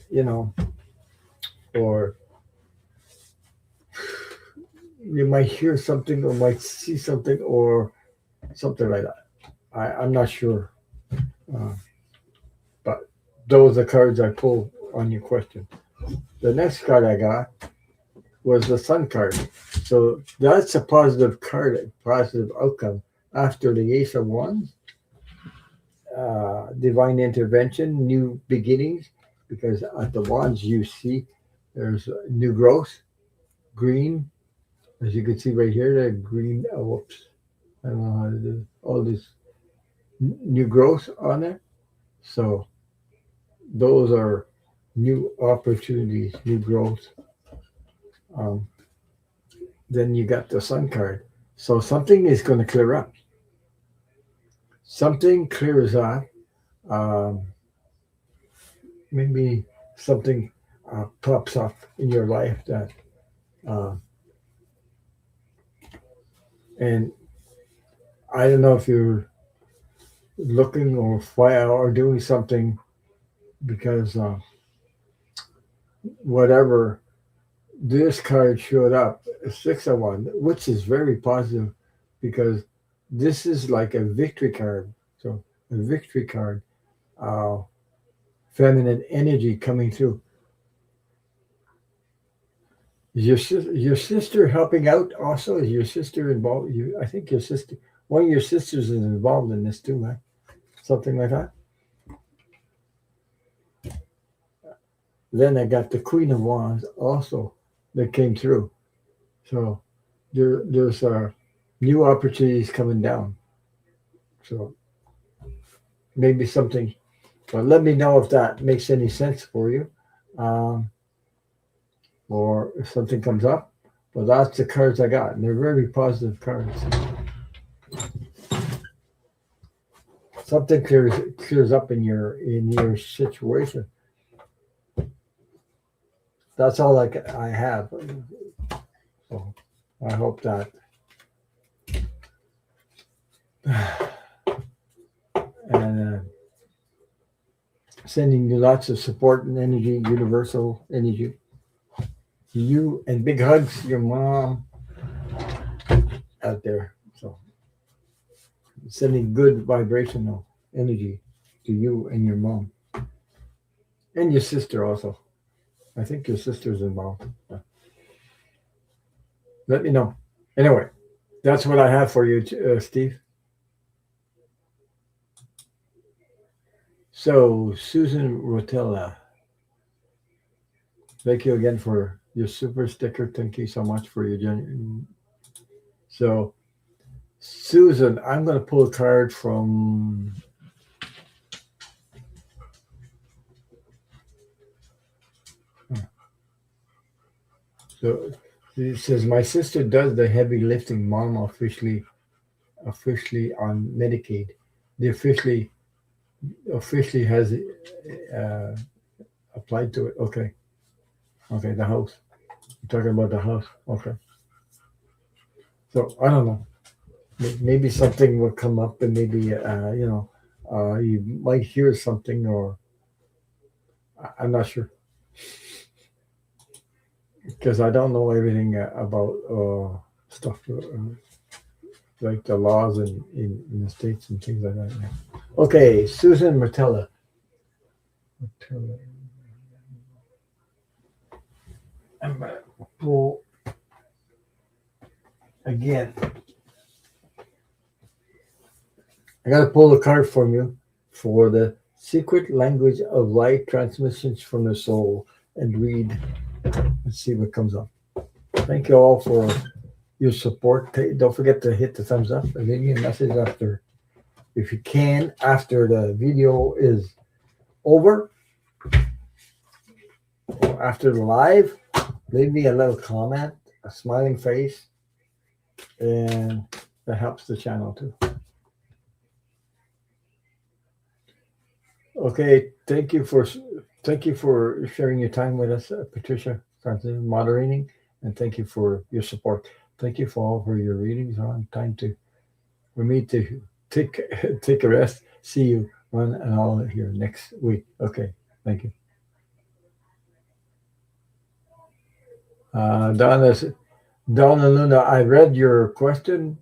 You know, or you might hear something, or might see something, or something like that. I'm not sure, uh, but those are the cards I pulled on your question. The next card I got was the Sun card. So that's a positive card, a positive outcome after the Ace of Wands, divine intervention, new beginnings, because at the Wands you see there's new growth, green, as you can see right here, the green, whoops, I don't know how to do all this new growth on there. So those are new opportunities, new growth. Um, then you got the Sun card. So something is going to clear up. Something clears up. Um, maybe something pops up in your life that, uh, and I don't know if you're looking or doing something because whatever this card showed up, 6 of Wands, which is very positive because this is like a victory card. So a victory card, uh, feminine energy coming through. Is your sister helping out also? Is your sister involved? I think your sister, one of your sisters is involved in this too, right? Something like that. Then I got the Queen of Wands also that came through. So there's new opportunities coming down. So maybe something, but let me know if that makes any sense for you, um, or if something comes up. But that's the cards I got, and they're very positive cards. Something clears up in your situation. That's all I have. So I hope that. And sending you lots of support and energy, universal energy. You and big hugs, your mom out there. So sending good vibrational energy to you and your mom and your sister also. I think your sister's involved. Yeah. Let me know. Anyway, that's what I have for you, Steve. So, Susan Rotella, thank you again for your super sticker. Thank you so much for your So, Susan, I'm going to pull a card from. So it says my sister does the heavy lifting. Mom officially on Medicaid. The officially has uh, applied to it. Okay, okay, the house. You're talking about the house. Okay. So I don't know. Maybe something will come up, and maybe You might hear something, or I'm not sure because I don't know everything about stuff like the laws in the states and things like that. Yeah. Okay, Susan Martella. Martella. I'm gonna pull again. I gotta pull a card from you for the secret language of light transmissions from the soul and read. Let's see what comes up. Thank you all for your support. Don't forget to hit the thumbs up and leave me a message after, if you can, after the video is over, or after the live. Leave me a little comment, a smiling face, and that helps the channel too. Okay, thank you for sharing your time with us, Patricia, Francis, moderating, and thank you for your support. Thank you for all for your readings on time to for me to take take a rest. See you on and all here next week. Okay, thank you. Donna, Donna Luna, I read your question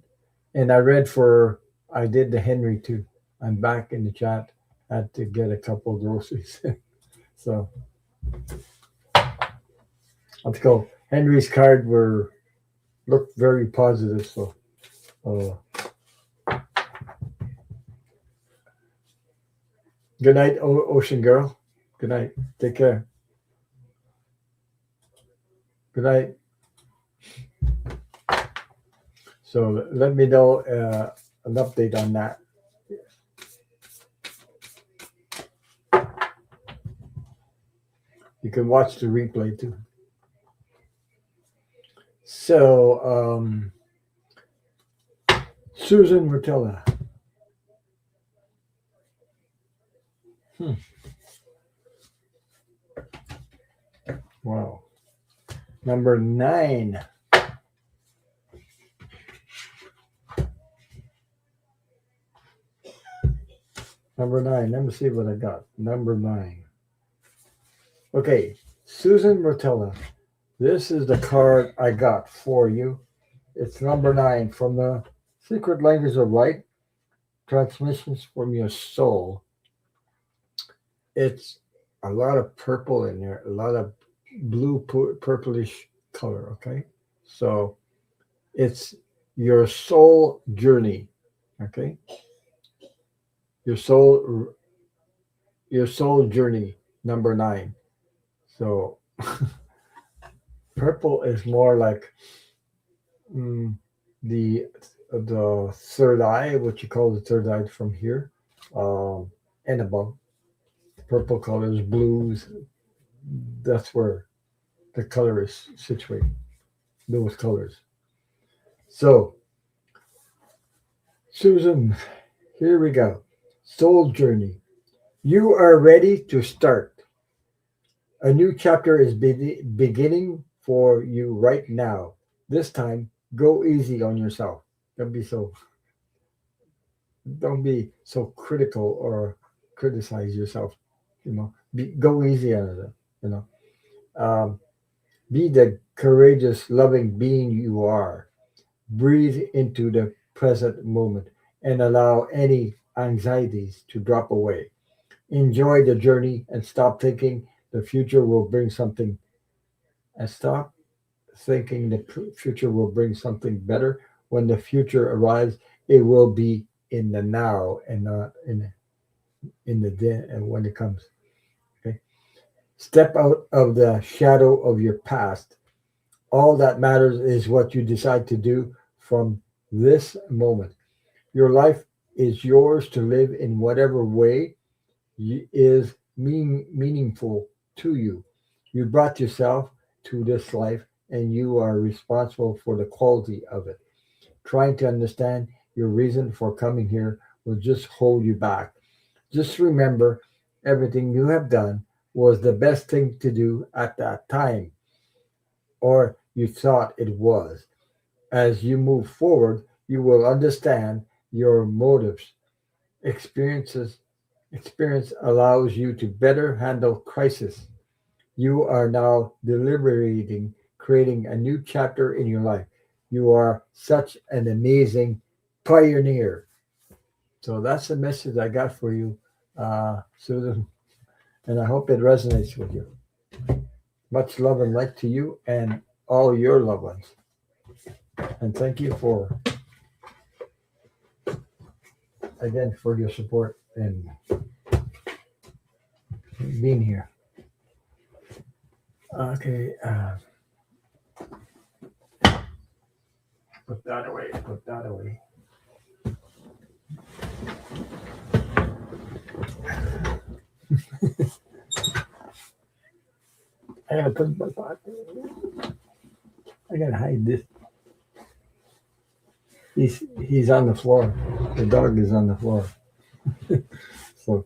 and I read for I did the Henry too. I'm back in the chat. Had to get a couple of groceries. So let's go. Henry's card were looked very positive. So uh, good night, Ocean Girl. Good night. Take care. Good night. So let me know an update on that. You can watch the replay too. So Susan Rotella. Hmm. Wow. Number 9. Number 9. Let me see what I got. Number 9. Okay, Susan Rotella. This is the card I got for you. It's number 9 from the Secret Language of Light, Transmissions from Your Soul. It's a lot of purple in there, a lot of blue purplish color. Okay, so it's your soul journey. Okay, your soul your soul journey, number 9. So purple is more like mm, the the third eye, what you call the third eye from here, and above. Purple colors, blues. That's where the color is situated. Those colors. So, Susan, here we go. Soul journey. You are ready to start. A new chapter is beginning for you right now. This time, go easy on yourself. Don't be so don't be so critical or criticize yourself. Go easy on it. You know, be the courageous, loving being you are. Breathe into the present moment and allow any anxieties to drop away. Enjoy the journey and stop thinking the future will bring something. And stop thinking the future will bring something better. When the future arrives, it will be in the now and not in the then and when it comes. Okay. Step out of the shadow of your past. All that matters is what you decide to do from this moment. Your life is yours to live in whatever way is meaningful to you. You brought yourself to this life and you are responsible for the quality of it. Trying to understand your reason for coming here will just hold you back. Just remember everything you have done was the best thing to do at that time, or you thought it was. As you move forward, you will understand your motives, experiences, experience allows you to better handle crisis. You are now deliberating, creating a new chapter in your life. You are such an amazing pioneer. So that's the message I got for you, Susan, and I hope it resonates with you. Much love and light to you and all your loved ones. And thank you for, again, for your support and being here. Okay, put that away, put that away. I gotta put my pocket. I gotta hide this. He's on the floor. The dog is on the floor. So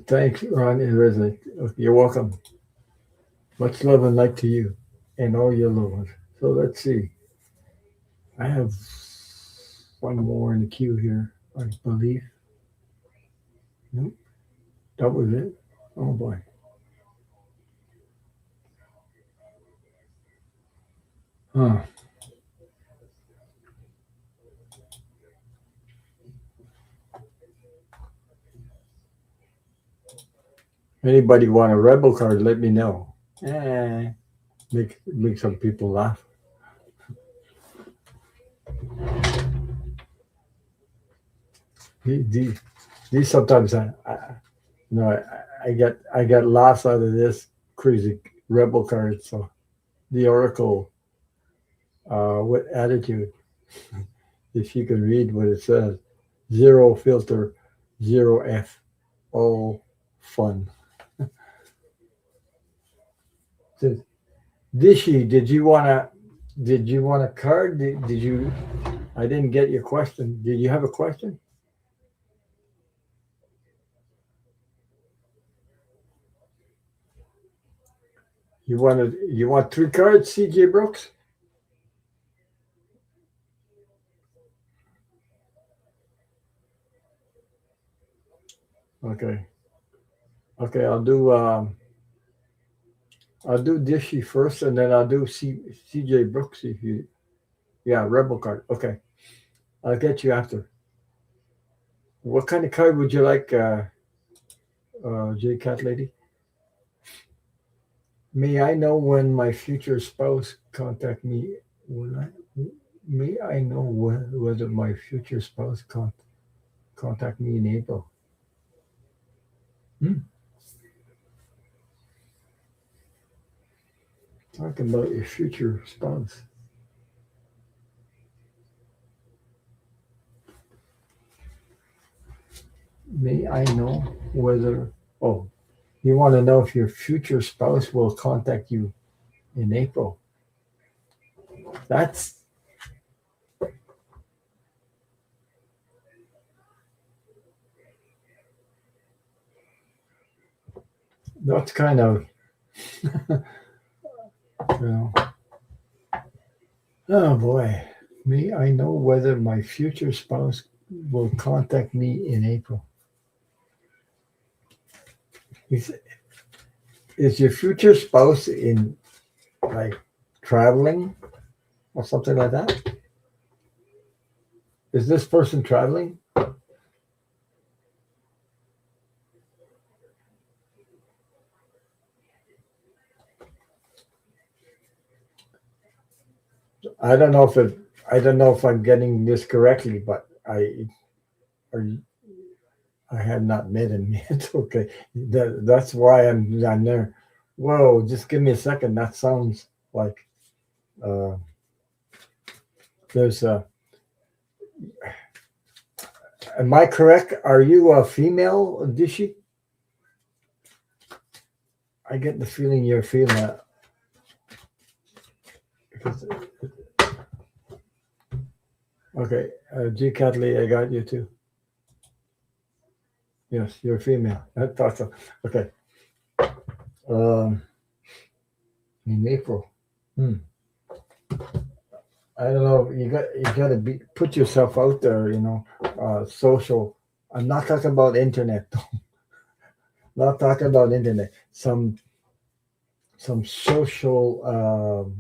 thanks, Ron and Leslie. You're welcome. Much love and light to you and all your loved ones. So let's see. I have one more in the queue here, I believe. Nope, that was it. Oh boy. Huh. Anybody want a rebel card? Let me know. Make some people laugh. These sometimes I get laughs out of this crazy rebel card. So the oracle, what attitude? If you can read what it says, zero filter, zero F, all fun. Dishy, did you want a card? Did you? I didn't get your question. Did you have a question? You want three cards, CJ Brooks? Okay. Okay, I'll do Dishy first, and then I'll do CJ Brooks if you. Yeah, Rebel card. Okay, I'll get you after. What kind of card would you like, J Cat Lady? May I know when my future spouse contact me? Will I? May I know whether my future spouse contact me in April? Hmm. Talking about your future spouse. May I know whether? Oh, you want to know if your future spouse will contact you in April? That's that's kind of you know. Oh boy, may I know whether my future spouse will contact me in April? Is is your future spouse in like traveling or something like that? Is this person traveling? I don't know if it. I don't know if I'm getting this correctly, but are I have not met him yet. Okay, that's why I'm there. Whoa, just give me a second. That sounds like uh, there's a. Am I correct? Are you a female, Dishi? I get the feeling you're female. Because- Okay, G. Catley, I got you too. Yes, you're female. I thought so. Okay. Um, in April. Hmm. I don't know. You got to be put yourself out there. Social. I'm not talking about internet. Not talking about internet. Some social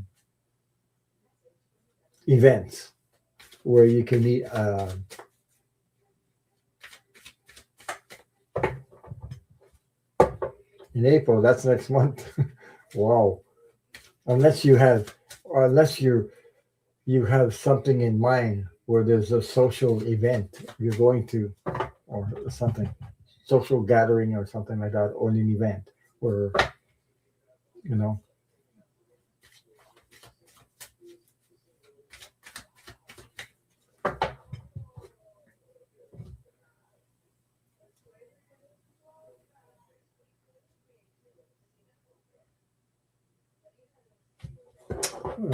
events where you can meet. In April, that's next month. Wow. Unless you have, or unless you have something in mind where there's a social event you're going to, or something, social gathering or something like that, or an event where you know.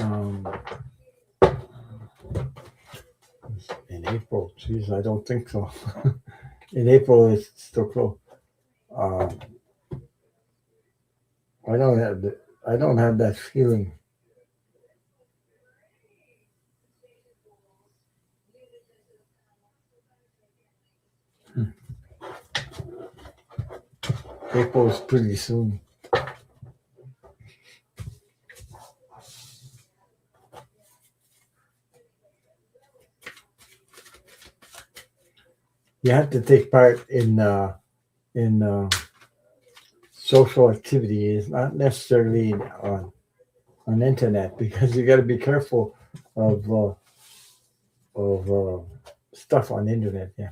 Um, in April, geez, I don't think so. In April, it's still close. Um, I don't have that feeling. Hmm. April is pretty soon. You have to take part in social activity. It's not necessarily on internet because you got to be careful of stuff on internet. Yeah,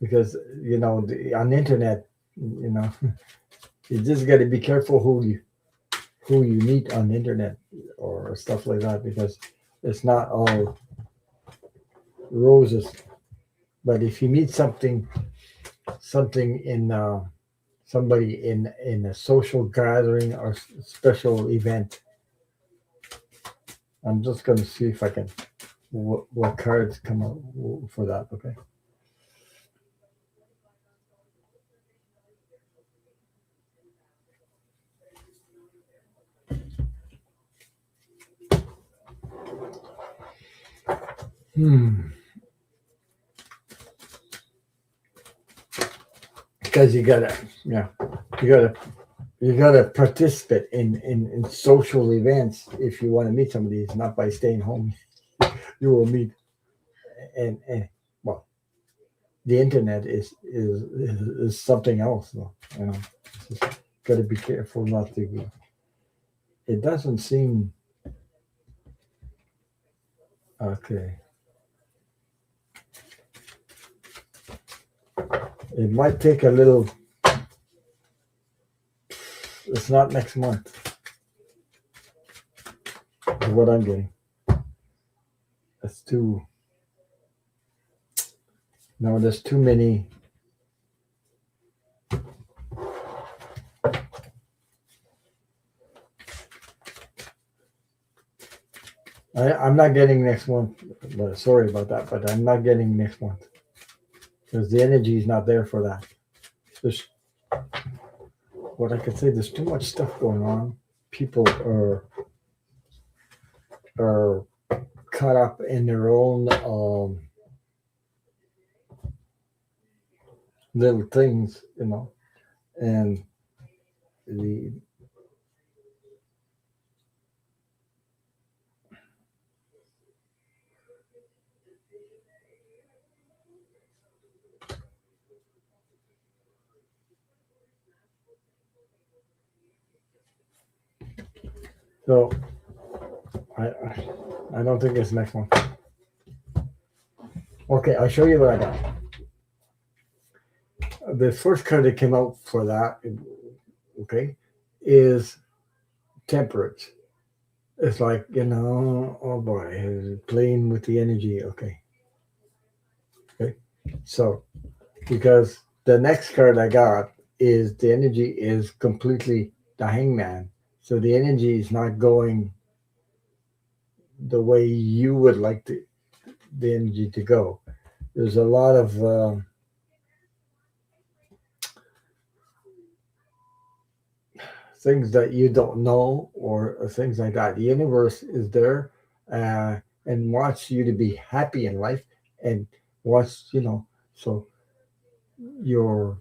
because on internet, you know, you just got to be careful who you meet on the internet or stuff like that because it's not all roses. But if you meet something in somebody in a social gathering or special event, I'm just going to see if I can what cards come up for that. Okay. Hmm. Because yeah, you gotta you gotta participate in social events if you want to meet somebody. It's not by staying home. You will meet and well, the internet is something else. Though, just got to be careful not to. It doesn't seem okay. It might take a little. It's not next month. Is what I'm getting. That's too. No, there's too many. I'm not getting next month. But sorry about that, but I'm not getting next month because the energy is not there for that. There's what I could say. There's too much stuff going on. People are caught up in their own little things, and the so I don't think it's next month. Okay, I'll show you what I got. The first card that came out for that, okay, is temperance. It's like, oh boy, playing with the energy. Okay. Okay. So, because the next card I got is the energy is completely the hangman. So the energy is not going the way you would like the energy to go. There's a lot of things that you don't know or things like that. The universe is there uh, and wants you to be happy in life and wants, so your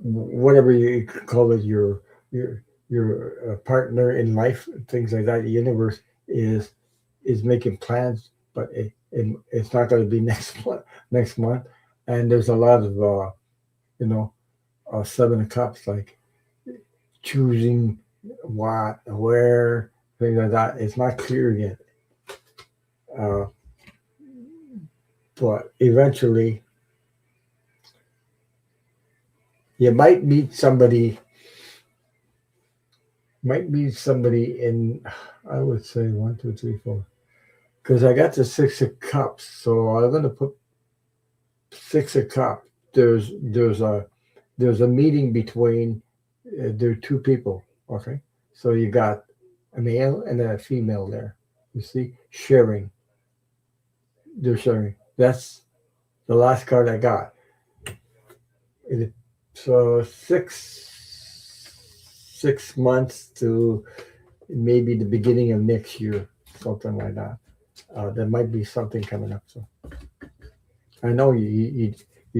whatever you call it, your partner in life, things like that. The universe is making plans, but it's not going to be next month. And there's a lot of you know seven of cups, like choosing what, where, things like that. It's not clear yet, uh, but eventually you might meet somebody in, I would say, one, two, three, four. Because I got the six of cups, so I'm gonna put six of cups. There's a meeting between there are two people. Okay, so you got a male and a female there. You see, sharing. They're sharing. That's the last card I got. It, so 6 months to maybe the beginning of next year, something like that. There might be something coming up. So I know you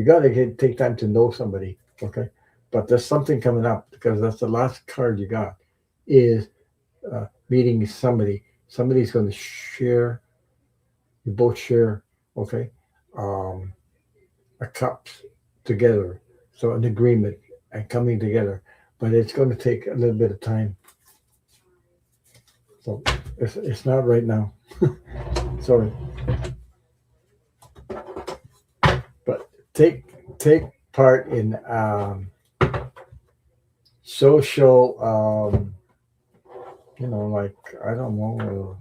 got to take time to know somebody, okay? But there's something coming up because that's the last card you got is meeting somebody. Somebody's going to share. You both share, okay, um, a cup together. So an agreement and coming together, but it's going to take a little bit of time. So it's not right now. Sorry, but take part in social. Like I don't know,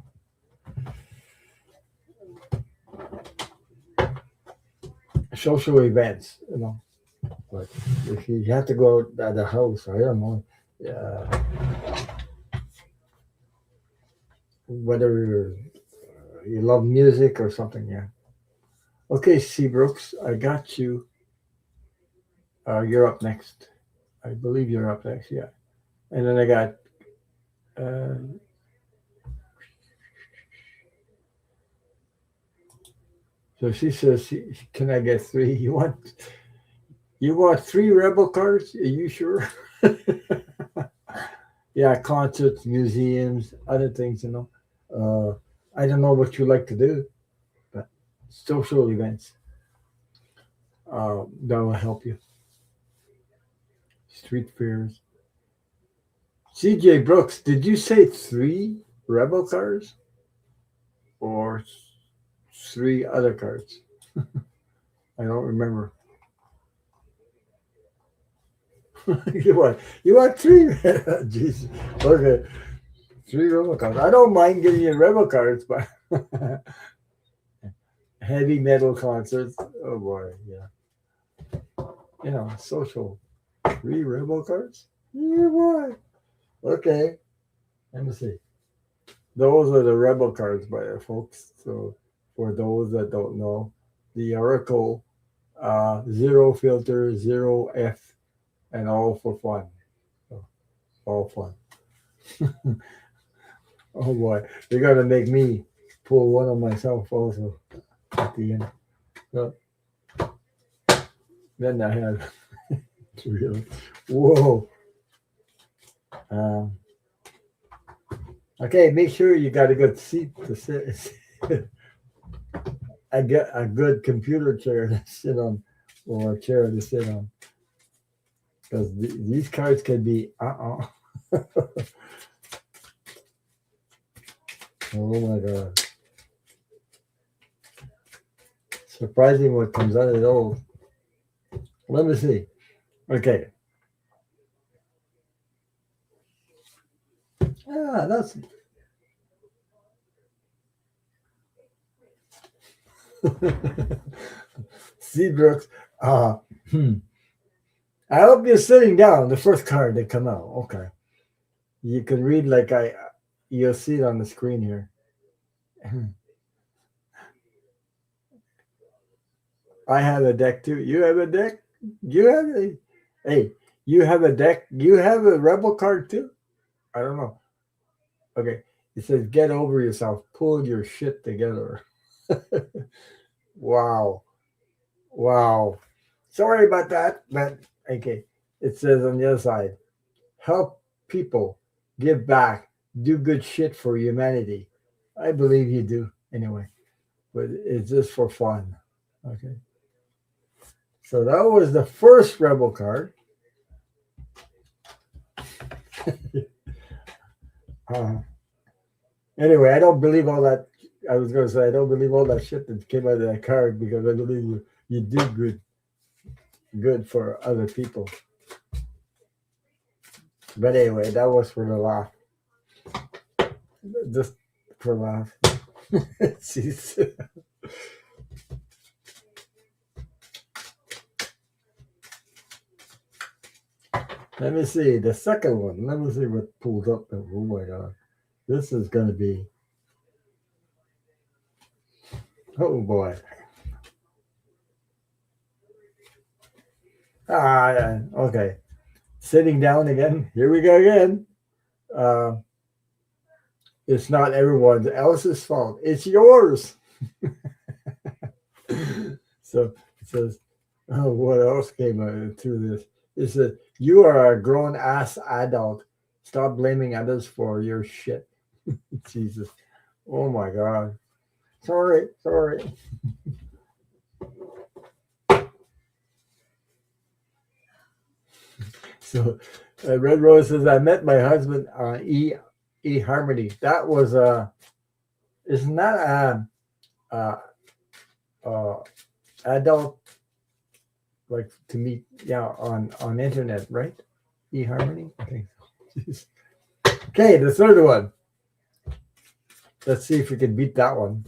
social events. Like if you have to go at the house, I don't know, whether you love music or something. Yeah. Okay, Seabrooks, I got you. You're up next. I believe you're up next. Yeah. And then I got. Uh, so she says, "Can I get three? You want three rebel cards? Are you sure?" Yeah, concerts, museums, other things. I don't know what you like to do, but social events that will help you. Street fairs. CJ Brooks, did you say three rebel cards or three other cards? I don't remember. You want three? Jesus. Okay, three rebel cards. I don't mind giving you rebel cards, but heavy metal concerts. Oh boy, yeah. Social. Three rebel cards? Yeah, boy. Okay. Let me see. Those are the rebel cards, by the folks. So for those that don't know, the Oracle, zero filter, zero F, and all for fun. So, all fun. Oh boy, you're gonna make me pull one of myself also at the end. So then I have really. Whoa. Um, okay, make sure you got a good seat to sit. I get a good computer chair to sit on, or a chair to sit on, because these cards can be Oh my god, surprising what comes out of those. Let me see. Okay, that's Seabrooks. Uh, hmm. I hope you're sitting down. The first card that come out. Okay, you can read like you'll see it on the screen here. I have a deck too. You have a deck. You have a. Hey, You have a deck. You have a rebel card too. I don't know. Okay. It says, "Get over yourself. Pull your shit together." Wow. Wow. Sorry about that, but okay. It says on the other side, help people, give back, do good shit for humanity. I believe you do anyway, but it's just for fun. Okay. So that was the first rebel card. Uh, anyway, I don't believe all that. I was going to say I don't believe all that shit that came out of that card because I believe you do good for other people. But anyway, that was for the laugh, just for laugh. Jeez. Let me see the second one. Let me see what pulls up. Oh my god, this is going to be. Oh boy. Ah, okay. Sitting down again. Here we go again. Uh, it's not everyone else's fault. It's yours. So it says, oh, what else came through this? It says, you are a grown ass adult. Stop blaming others for your shit. Jesus. Oh my God. Sorry, sorry. So Red Rose says, I met my husband E Harmony. That was isn't that uh, uh, adult like to meet on internet, right? E Harmony. Okay. Okay, the third one. Let's see if we can beat that one.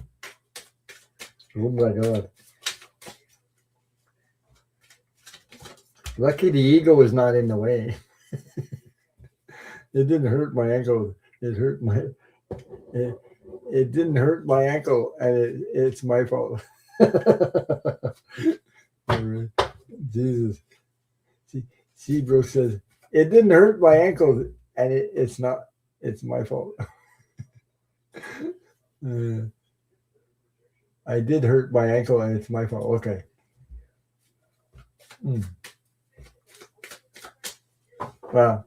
Oh my god. Lucky the ego is not in the way. It didn't hurt my ankle. It hurt my it, it didn't hurt my ankle and it's my fault. Jesus. Seabrook says, it didn't hurt my ankle and it's not, it's my fault. I did hurt my ankle and it's my fault. Okay. Well,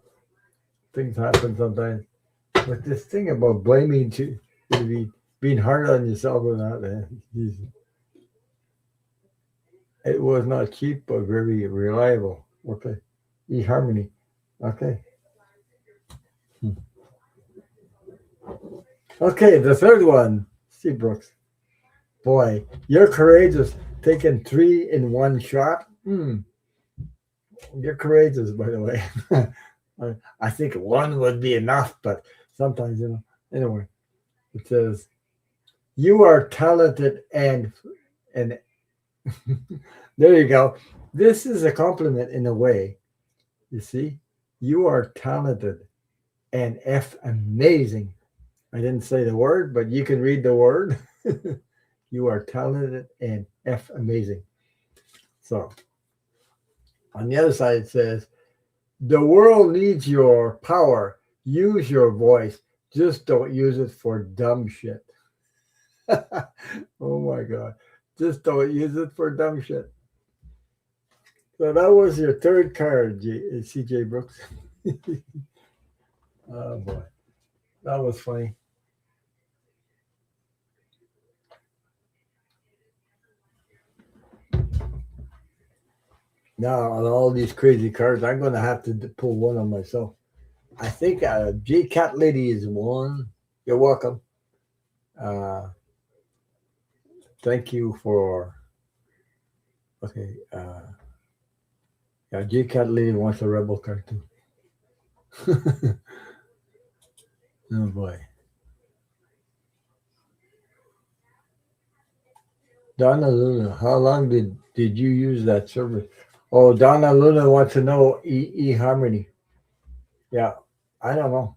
things happen sometimes. But this thing about blaming to be being hard on yourself or not, it was not cheap but very reliable. Okay. eHarmony. Okay. Okay, the third one, Seabrooks. Boy, you're courageous. Taking 3 in one shot. You're courageous, by the way. I think one would be enough, but sometimes, Anyway, it says, you are talented and there you go. This is a compliment in a way. You see, you are talented and amazing. I didn't say the word, but you can read the word. You are talented and amazing. So on the other side, it says, the world needs your power. Use your voice. Just don't use it for dumb shit. Oh my God. Just don't use it for dumb shit. So that was your third card, CJ Brooks. Oh boy. That was funny. Now, on all these crazy cards, I'm going to have to pull one on myself. I think J Cat Lady is one. You're welcome. Thank you for. Okay. Yeah, J Cat Lady wants a rebel card too. Oh boy. Donna Luna, how long did you use that service? Oh, Donna Luna wants to know eHarmony. Yeah, I don't know.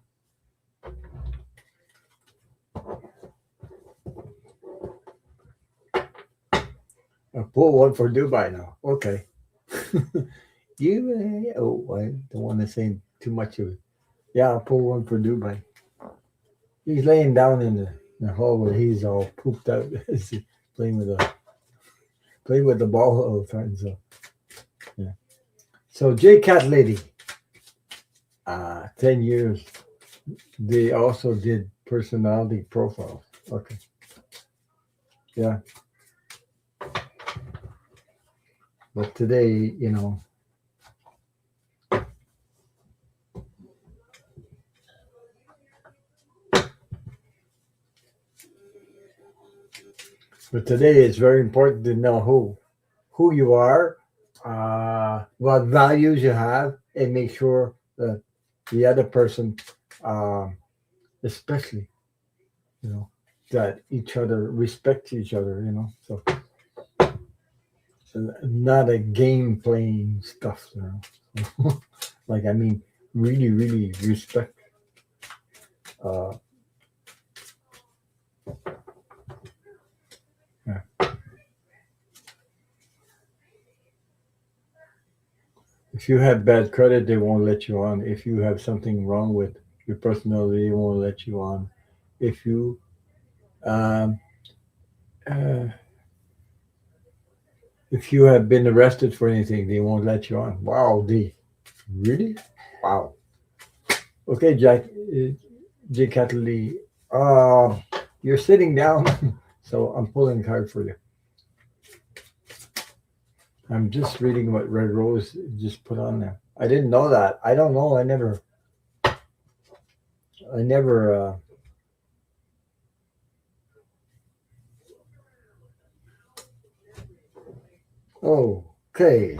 I pull one for Dubai now. Okay. Dubai. Oh, I don't want to say too much of it. Yeah, I'll pull one for Dubai. He's laying down in the hallway. He's all pooped out. playing with the playing with the ball all the time. So yeah. So J Cat Lady, 10 years. They also did personality profiles. Okay. Yeah. But today, but today it's very important to know who you are, what values you have, and make sure that the other person, um, especially, you know, that each other respects each other. So not a game playing stuff. Like I mean, really, really respect. Uh, yeah. If you have bad credit, they won't let you on. If you have something wrong with your personality, they won't let you on. If you um, uh, if you have been arrested for anything, they won't let you on. Wow, D, really? Wow. Okay, J. Catley, you're sitting down, so I'm pulling a card for you. I'm just reading what Red Rose just put on there. I didn't know that. I don't know. I never. Okay,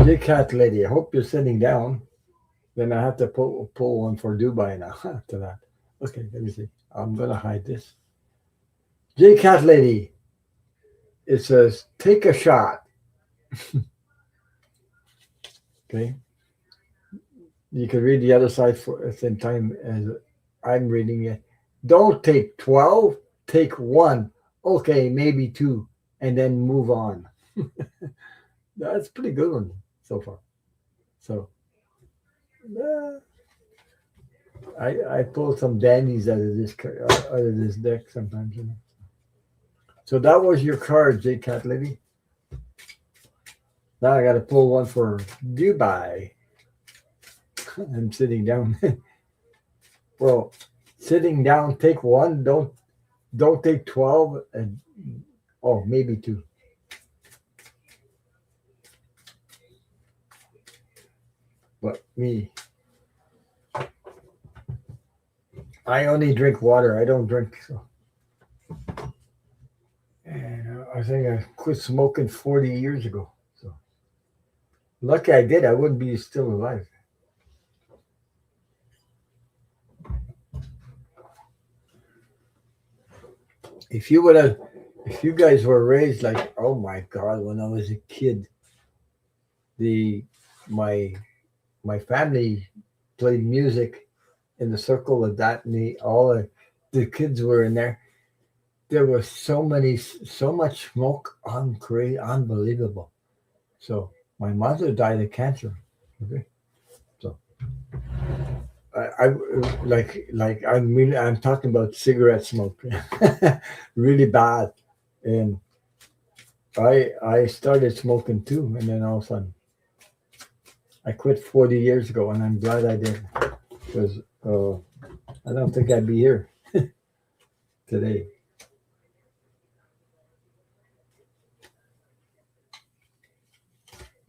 J. Cat Lady. I hope you're sitting down. Then I have to pull one for Dubai now. After that, okay. Let me see. I'm gonna hide this. J. Cat Lady. It says take a shot. Okay. You can read the other side for at the same time as I'm reading it. Don't take 12, take one. Okay, maybe two, and then move on. That's a pretty good one so far. So uh, I pull some dandies out of this deck sometimes. So that was your card, J Cat Lady. Now I got to pull one for Dubai. I'm sitting down. Well, sitting down, take one. Don't take 12, and maybe two. But me, I only drink water. I don't drink. So. And I think I quit smoking 40 years ago. So lucky I did. I wouldn't be still alive. If you would have, if you guys were raised like, oh my God, when I was a kid, the my my family played music in the circle of that, and all the kids were in there. There was so much smoke, unbelievable. So my mother died of cancer. Okay, so I I'm talking about cigarette smoke, really bad, and I started smoking too, and then all of a sudden I quit 40 years ago, and I'm glad I did because I don't think I'd be here today.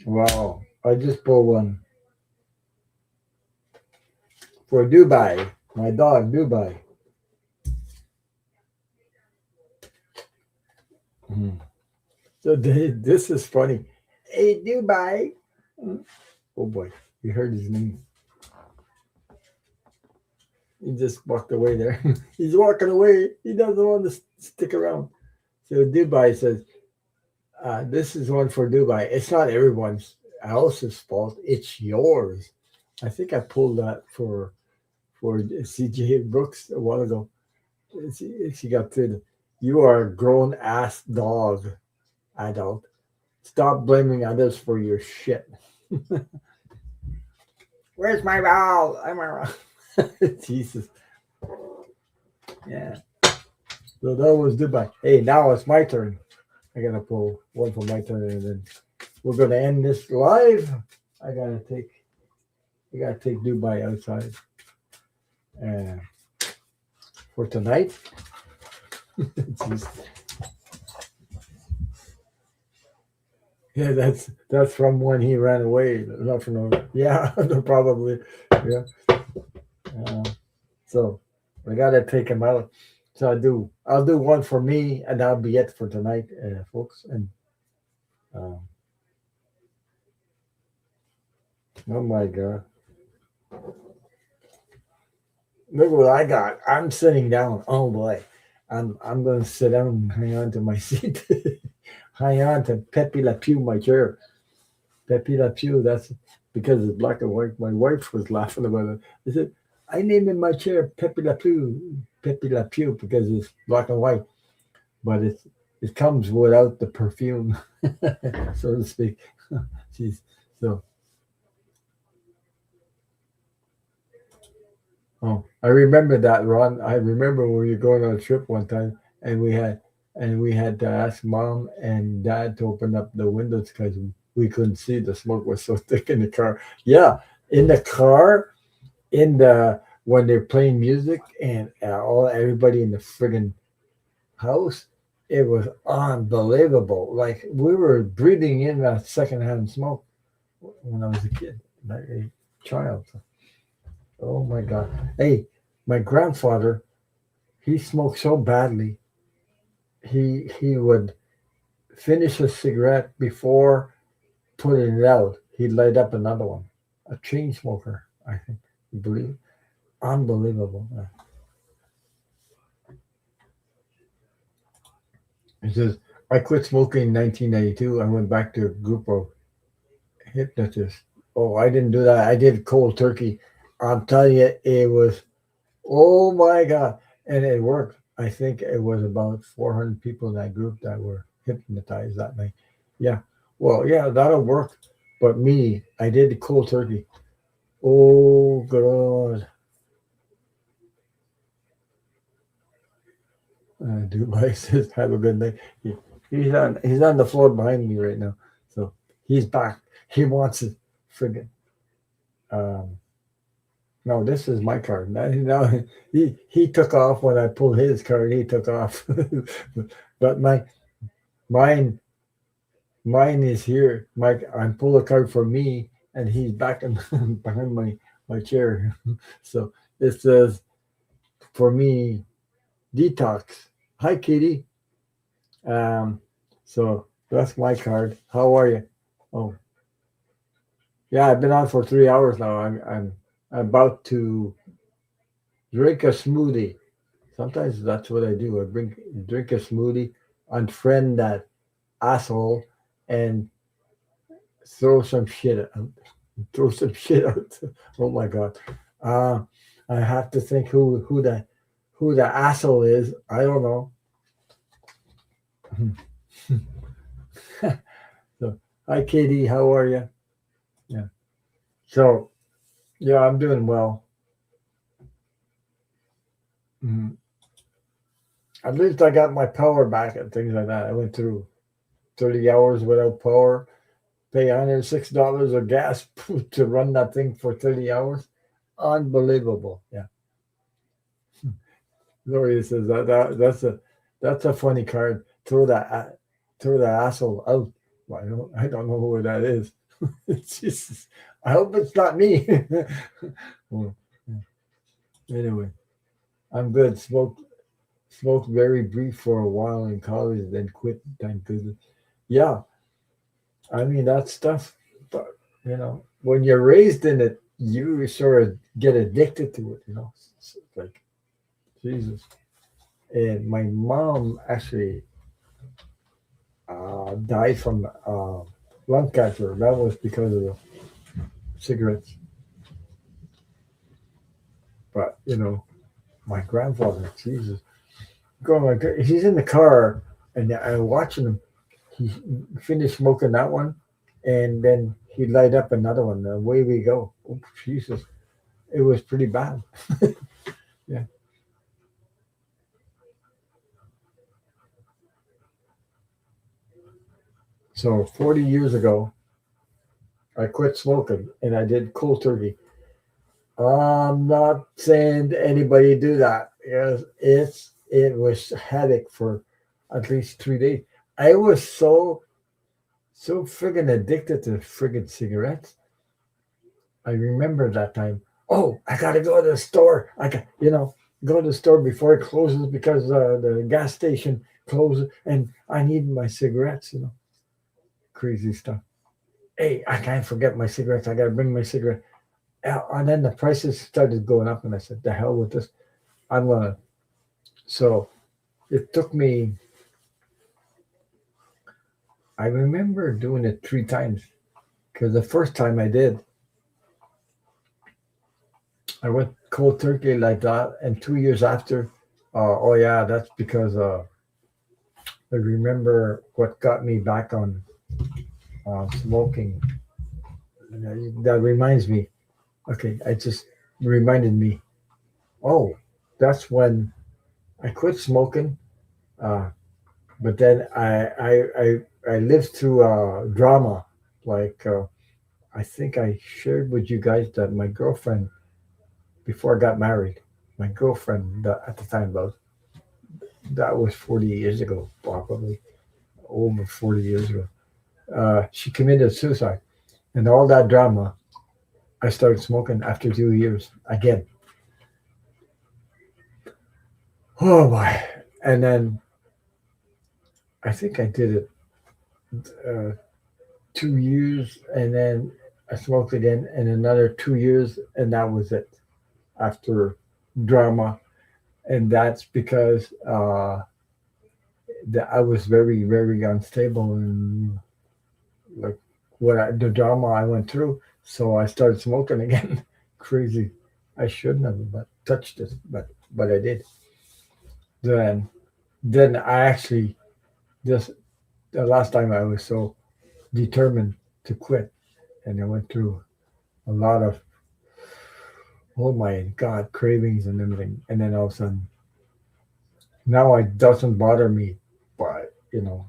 Wow, I just pulled one for Dubai, my dog Dubai. Mhm. So this is funny. Hey, Dubai. Oh boy, you heard his name. He just walked away there. He's walking away. He doesn't want to stick around. So Dubai says, this is one for Dubai. It's not everyone's else's fault. It's yours. I think I pulled that for CJ Brooks a while ago. She got to, you are a grown ass dog, adult. Stop blaming others for your shit. Where's my ball? I'm around. Jesus. Yeah. So that was Dubai. Hey, now it's my turn. I gotta pull one for my turn, and then we're gonna end this live. I gotta take. I gotta take Dubai outside uh, for tonight. Jeez. Yeah, that's from when he ran away. Not from yeah, probably yeah. Uh, so I gotta take him out. So I'll do one for me, and that'll be it for tonight, folks. And um, oh my god, look what I got! I'm sitting down. Oh boy, I'm gonna sit down and hang on to my seat, hang on to Pepe Le Pew, my chair. Pepe Le Pew. That's because it's black and white. My wife was laughing about it. I said I named in my chair Pepe Le Pew, Pepe Le Pew because it's black and white, but it comes without the perfume, so to speak. Jeez. So, oh, I remember that, Ron. I remember when we were going on a trip one time, and we had to ask mom and dad to open up the windows because we couldn't see. The smoke was so thick in the car. Yeah, in the car, in the when they're playing music, and all everybody in the friggin' house, it was unbelievable. Like we were breathing in that secondhand smoke when I was a kid, like a child. Oh my God. Hey, my grandfather, he smoked so badly. He would finish a cigarette before putting it out. He'd light up another one. A chain smoker, I think. You believe? Unbelievable. He says, I quit smoking in 1992. I went back to a group of hypnotists. Oh, I didn't do that. I did cold turkey. I'm telling you, it was, oh my God. And it worked. I think it was about 400 people in that group that were hypnotized that night. Yeah. Well, yeah, that'll work. But me, I did the cold turkey. Oh, God. Dubai says, have a good night. He's on the floor behind me right now. So he's back. He wants it. Friggin'. Um, no, this is my card. No, he took off when I pulled his card. He took off, but mine mine is here. Mike, I pull a card for me, and he's back in, behind my chair. So it says for me detox. Hi, Kitty. Um, so that's my card. How are you? Oh, yeah, I've been on for 3 hours now. I'm about to drink a smoothie. Sometimes that's what I do. Drink a smoothie, unfriend that asshole, and throw some shit out. Throw some shit out. Oh my god. Uh, I have to think who the asshole is. I don't know. So, hi Katie, how are you? Yeah. So yeah, I'm doing well. Mhm. At least I got my power back and things like that. I went through 30 hours without power, pay $106 of gas to run that thing for 30 hours. Unbelievable. Yeah. Gloria says that's a funny card. Throw the asshole out. Well, I don't know who that is. Jesus. I hope it's not me. Well, anyway, I'm good. Smoked very brief for a while in college, then quit. Thank goodness. Yeah, I mean that stuff. But when you're raised in it, you sort of get addicted to it. It's like Jesus. And my mom actually died from lung cancer. That was because of the cigarettes. But my grandfather, Jesus, he's in the car, and I'm watching him. He finished smoking that one, and then he'd light up another one. And away we go. Oh, Jesus. It was pretty bad. Yeah. So 40 years ago, I quit smoking and I did cold turkey. I'm not saying anybody do that. Yes, it was headache for at least 3 days. I was so friggin' addicted to friggin' cigarettes. I remember that time. Oh, I gotta go to the store. I got go to the store before it closes because the gas station closes, and I need my cigarettes. Crazy stuff. Hey, I can't forget my cigarettes. I gotta bring my cigarette. And then the prices started going up, and I said, "The hell with this! I'm gonna." So it took me. I remember doing it 3 times because the first time I did, I went cold turkey like that, and 2 years after, oh yeah, that's because I remember what got me back on smoking. That reminds me. Okay, I just reminded me. Oh, that's when I quit smoking. Uh, but then I lived through drama. Like I think I shared with you guys that my girlfriend before I got married, my girlfriend at the time that was 40 years ago, probably over 40 years ago. She committed suicide, and all that drama. I started smoking after 2 years again. Oh boy! And then I think I did it 2 years, and then I smoked again, and another 2 years, and that was it. After drama, and that's because I was very, very unstable and like the drama I went through. So I started smoking again. Crazy. I shouldn't have, but touched it, but I did. Then then I actually just the last time I was so determined to quit, and I went through a lot of oh my god cravings and everything, and then all of a sudden now it doesn't bother me, but yeah,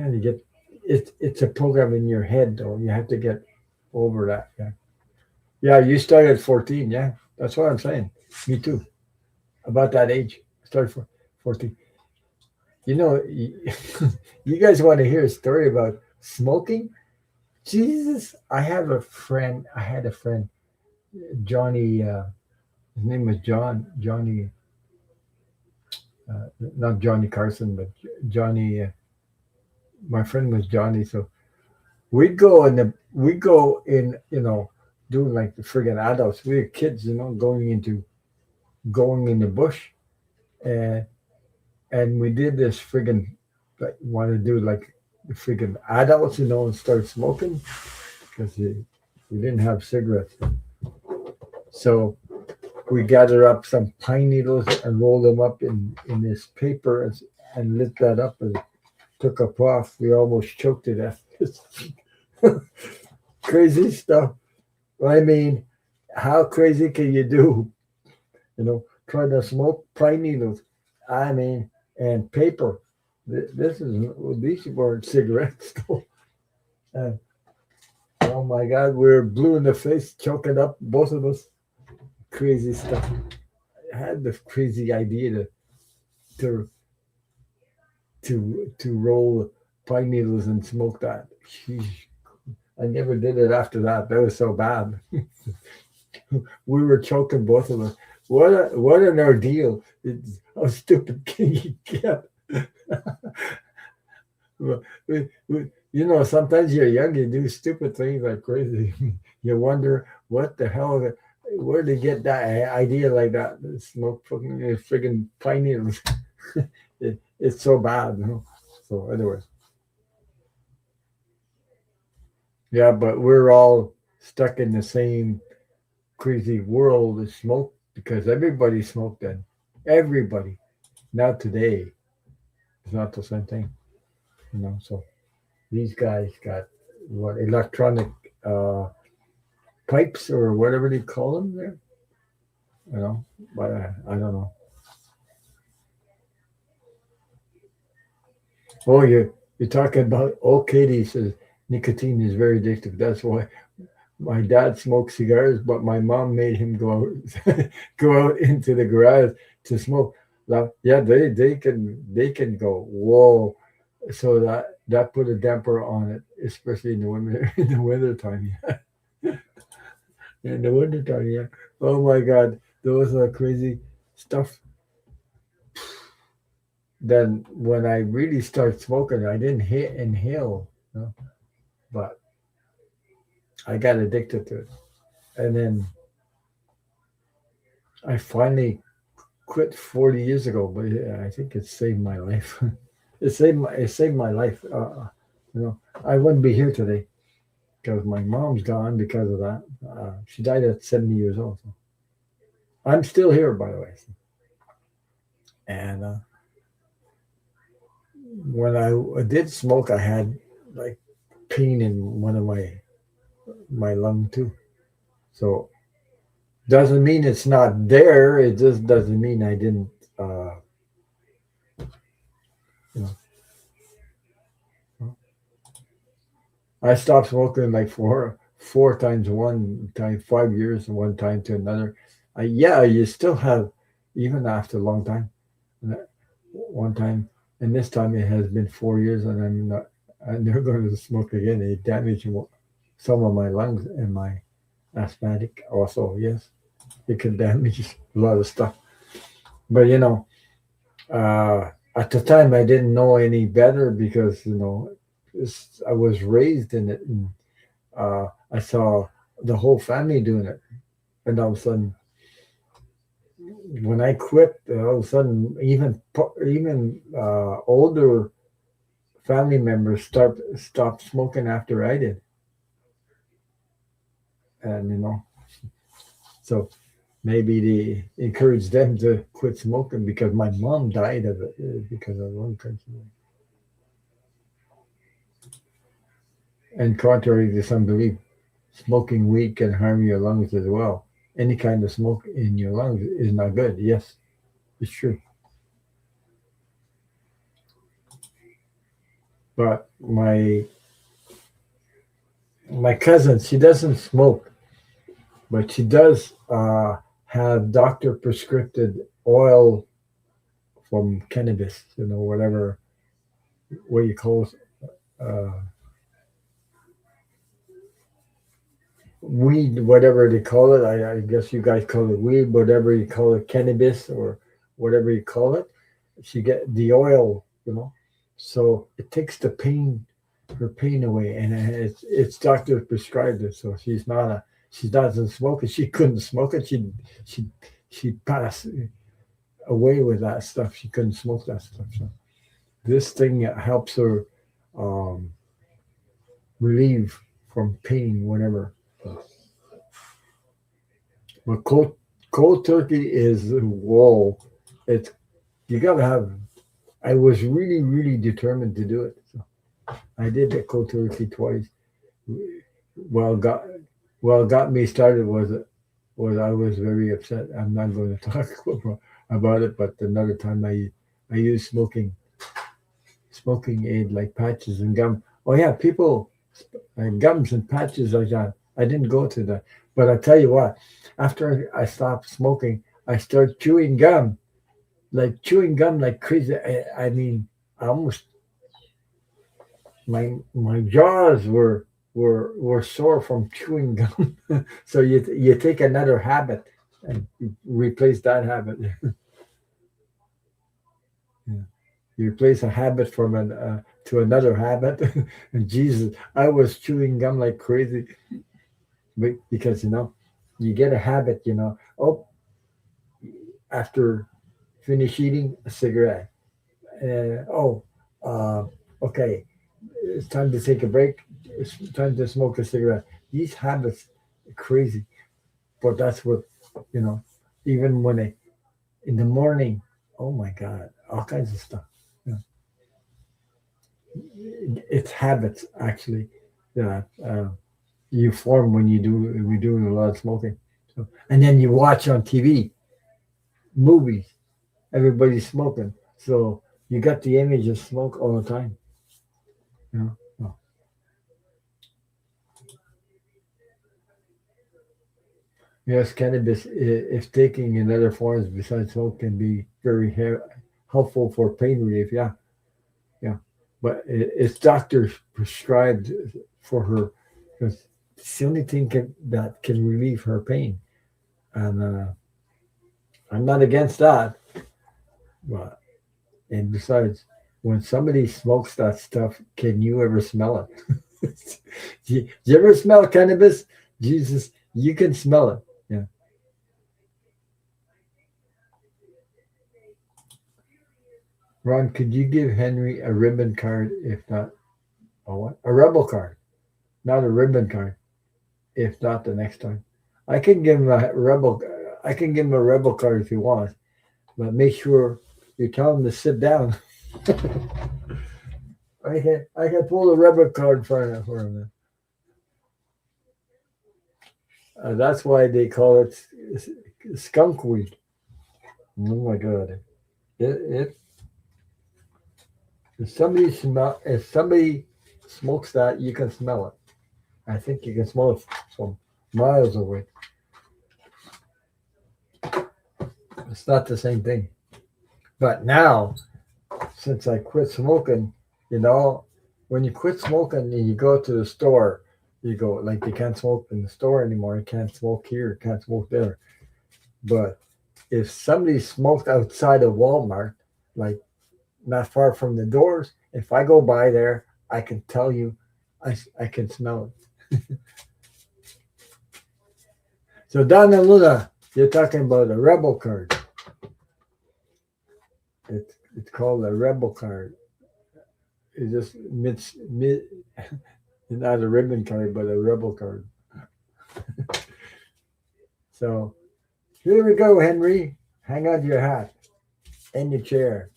you get it's a program in your head though. You have to get over that. Yeah. Yeah, you started at 14, yeah. That's what I'm saying. Me too. About that age. I started for 14. You, you guys want to hear a story about smoking? Jesus, I had a friend, Johnny, his name was Johnny, not Johnny Carson, but Johnny, my friend was Johnny. So we go in, doing like the friggin' adults. We were kids, going in the bush, and we did this friggin' like want to do like the friggin' adults, and start smoking because we didn't have cigarettes. So we gather up some pine needles and roll them up in this paper and lit that up and took a puff. We almost choked to death. Crazy stuff. I mean, how crazy can you do? Try to smoke pine needles. I mean, and paper. These weren't cigarettes. uh, oh my God, we were blue in the face, choking up, both of us. Crazy stuff. I had the crazy idea to to roll pine needles and smoke that. Sheesh. I never did it after that. That was so bad. We were choking both of us. What an ordeal! How stupid can you get? Sometimes you're young, you do stupid things like crazy. You wonder what the hell, where they get that idea like that. Smoke fucking friggin' pine needles. It's so bad. So, anyways, yeah, but we're all stuck in the same crazy world of smoke because everybody smoked then. Everybody. Now today, it's not the same thing. So these guys got what electronic uh, pipes or whatever they call them there. You know, but I don't know. Oh, you're talking about Katie says nicotine is very addictive. That's why my dad smoked cigars, but my mom made him go out go out into the garage to smoke. Yeah, they can go whoa. So that put a damper on it, especially in the winter in the winter time. In the winter time, yeah. Oh my God, those are crazy stuff. Then when I really started smoking, I didn't inhale, but I got addicted to it, and then I finally quit 40 years ago. But yeah, I think it saved my life. It saved my life. I wouldn't be here today because my mom's gone because of that. She died at 70 years old. So. I'm still here, by the way. And when I did smoke, I had like pain in one of my lung too. So doesn't mean it's not there. It just doesn't mean I didn't. You know, I stopped smoking like four times. One time 5 years, and one time to another. Yeah, you still have even after a long time. One time, and this time it has been 4 years, and I'm not. I'm never going to smoke again. It damaged some of my lungs and my asthmatic also. Yes, it can damage a lot of stuff. But at the time I didn't know any better because I was raised in it, and I saw the whole family doing it, and all of a sudden, when I quit, all of a sudden, even older family members stopped smoking after I did, and so maybe they encouraged them to quit smoking because my mom died of it because of lung cancer. And contrary to some belief, smoking weed can harm your lungs as well. Any kind of smoke in your lungs is not good. Yes, it's true. But my cousin, she doesn't smoke, but she does have doctor prescribed oil from cannabis. Whatever what you call uh, weed, whatever they call it. I guess you guys call it weed, whatever you call it, cannabis or whatever you call it. She get the oil, so it takes her pain away, and it's doctor prescribed it. So she doesn't smoke it. She couldn't smoke it. She she passed away with that stuff. She couldn't smoke that stuff. So this thing helps her um, relieve from pain, whatever. But cold turkey is whoa. It's you gotta have. I was really really determined to do it. So I did the cold turkey twice. Well, got me started was I was very upset. I'm not going to talk about it, but another time I used smoking aid like patches and gum. Oh yeah, people gums and patches like that. I didn't go to that, but I tell you what, after I stopped smoking, I started chewing gum like crazy. I mean, I almost my jaws were sore from chewing gum. So you take another habit and you replace that habit. Yeah. You replace a habit from an to another habit. And Jesus, I was chewing gum like crazy because you get a habit. Oh, after finish eating a cigarette. Oh, uh, okay, it's time to take a break. It's time to smoke a cigarette. These habits are crazy, but that's what you know. Even when in the morning, oh my God, all kinds of stuff. You know, it's habits actually. Yeah, you form when we do a lot of smoking. So, and then you watch on TV movies, everybody's smoking, so you got the image of smoke all the time. You know. So, yes, cannabis, if taking in other forms besides smoke, can be very helpful for pain relief. Yeah, yeah, but it's doctor prescribed for her because it's the only thing that can relieve her pain, and I'm not against that. But and besides, when somebody smokes that stuff, can you ever smell it? Do you ever smell cannabis? Jesus, you can smell it. Yeah. Ron, could you give Henry a ribbon card? If not, a what? A rebel card, not a ribbon card. If not, the next time, I can give him a rebel. I can give him a rebel card if he wants, but make sure you tell him to sit down. I can pull the rebel card for him. That's why they call it skunk weed. Oh my god! It if somebody smokes that, you can smell it. I think you can smell it from miles away. It's not the same thing. But now, since I quit smoking, you know, when you quit smoking and you go to the store, you go like you can't smoke in the store anymore. You can't smoke here. You can't smoke there. But if somebody smoked outside of Walmart, like not far from the doors, if I go by there, I can tell you, I can smell it. So Donna Luna, you're talking about a rebel card. It's called a rebel card. It's just mid not a ribbon card, but a rebel card. So here we go, Henry. Hang on to your hat and your chair.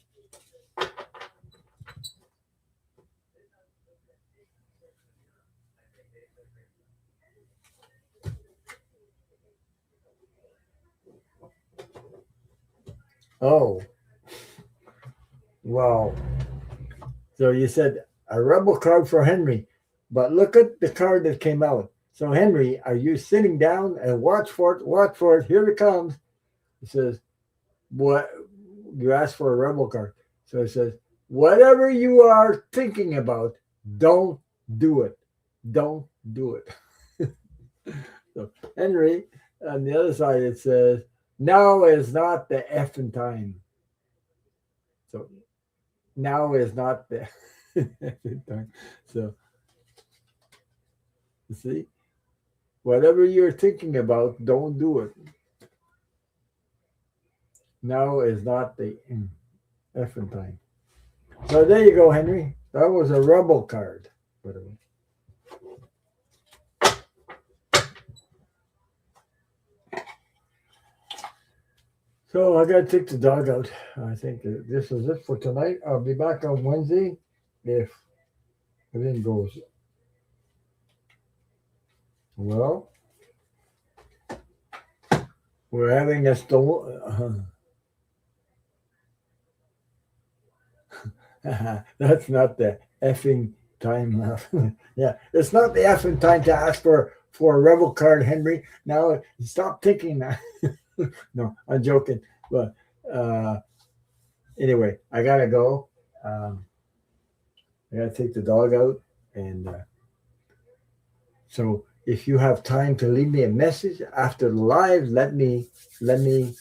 Oh, wow. So you said a rebel card for Henry, but look at the card that came out. So Henry, are you sitting down and watch for it? Watch for it. Here it comes. It says, "What you asked for a rebel card?" So it says, "Whatever you are thinking about, don't do it. Don't do it." So Henry, on the other side, it says, "Now is not the effing time." So now is not the effing time. So you see, whatever you're thinking about, don't do it. Now is not the effing time. So there you go, Henry. That was a rebel card, by the way. So I got to take the dog out. I think this is it for tonight. I'll be back on Wednesday if everything goes well. We're having a storm. That's not the effing time. Yeah, it's not the effing time to ask for a rebel card, Henry. Now stop thinking that. No, I'm joking. But uh, anyway, I gotta go. Um, I gotta take the dog out, and so if you have time to leave me a message after the live, let me let me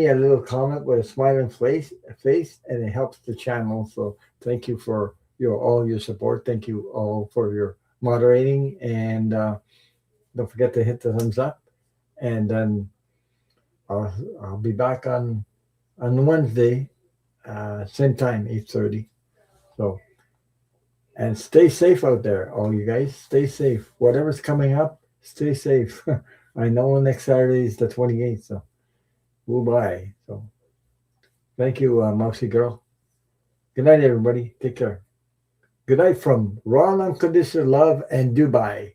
a little comment with a smiling face, and it helps the channel. So thank you for your all your support. Thank you all for your moderating, and don't forget to hit the thumbs up. And then I'll be back on Wednesday, same time, 8:30. So and stay safe out there, all you guys. Stay safe. Whatever's coming up, stay safe. I know next Saturday is the 28th, so goodbye. So thank you, Mousy Girl. Good night, everybody. Take care. Good night from Raw and Unconditional Love and Dubai.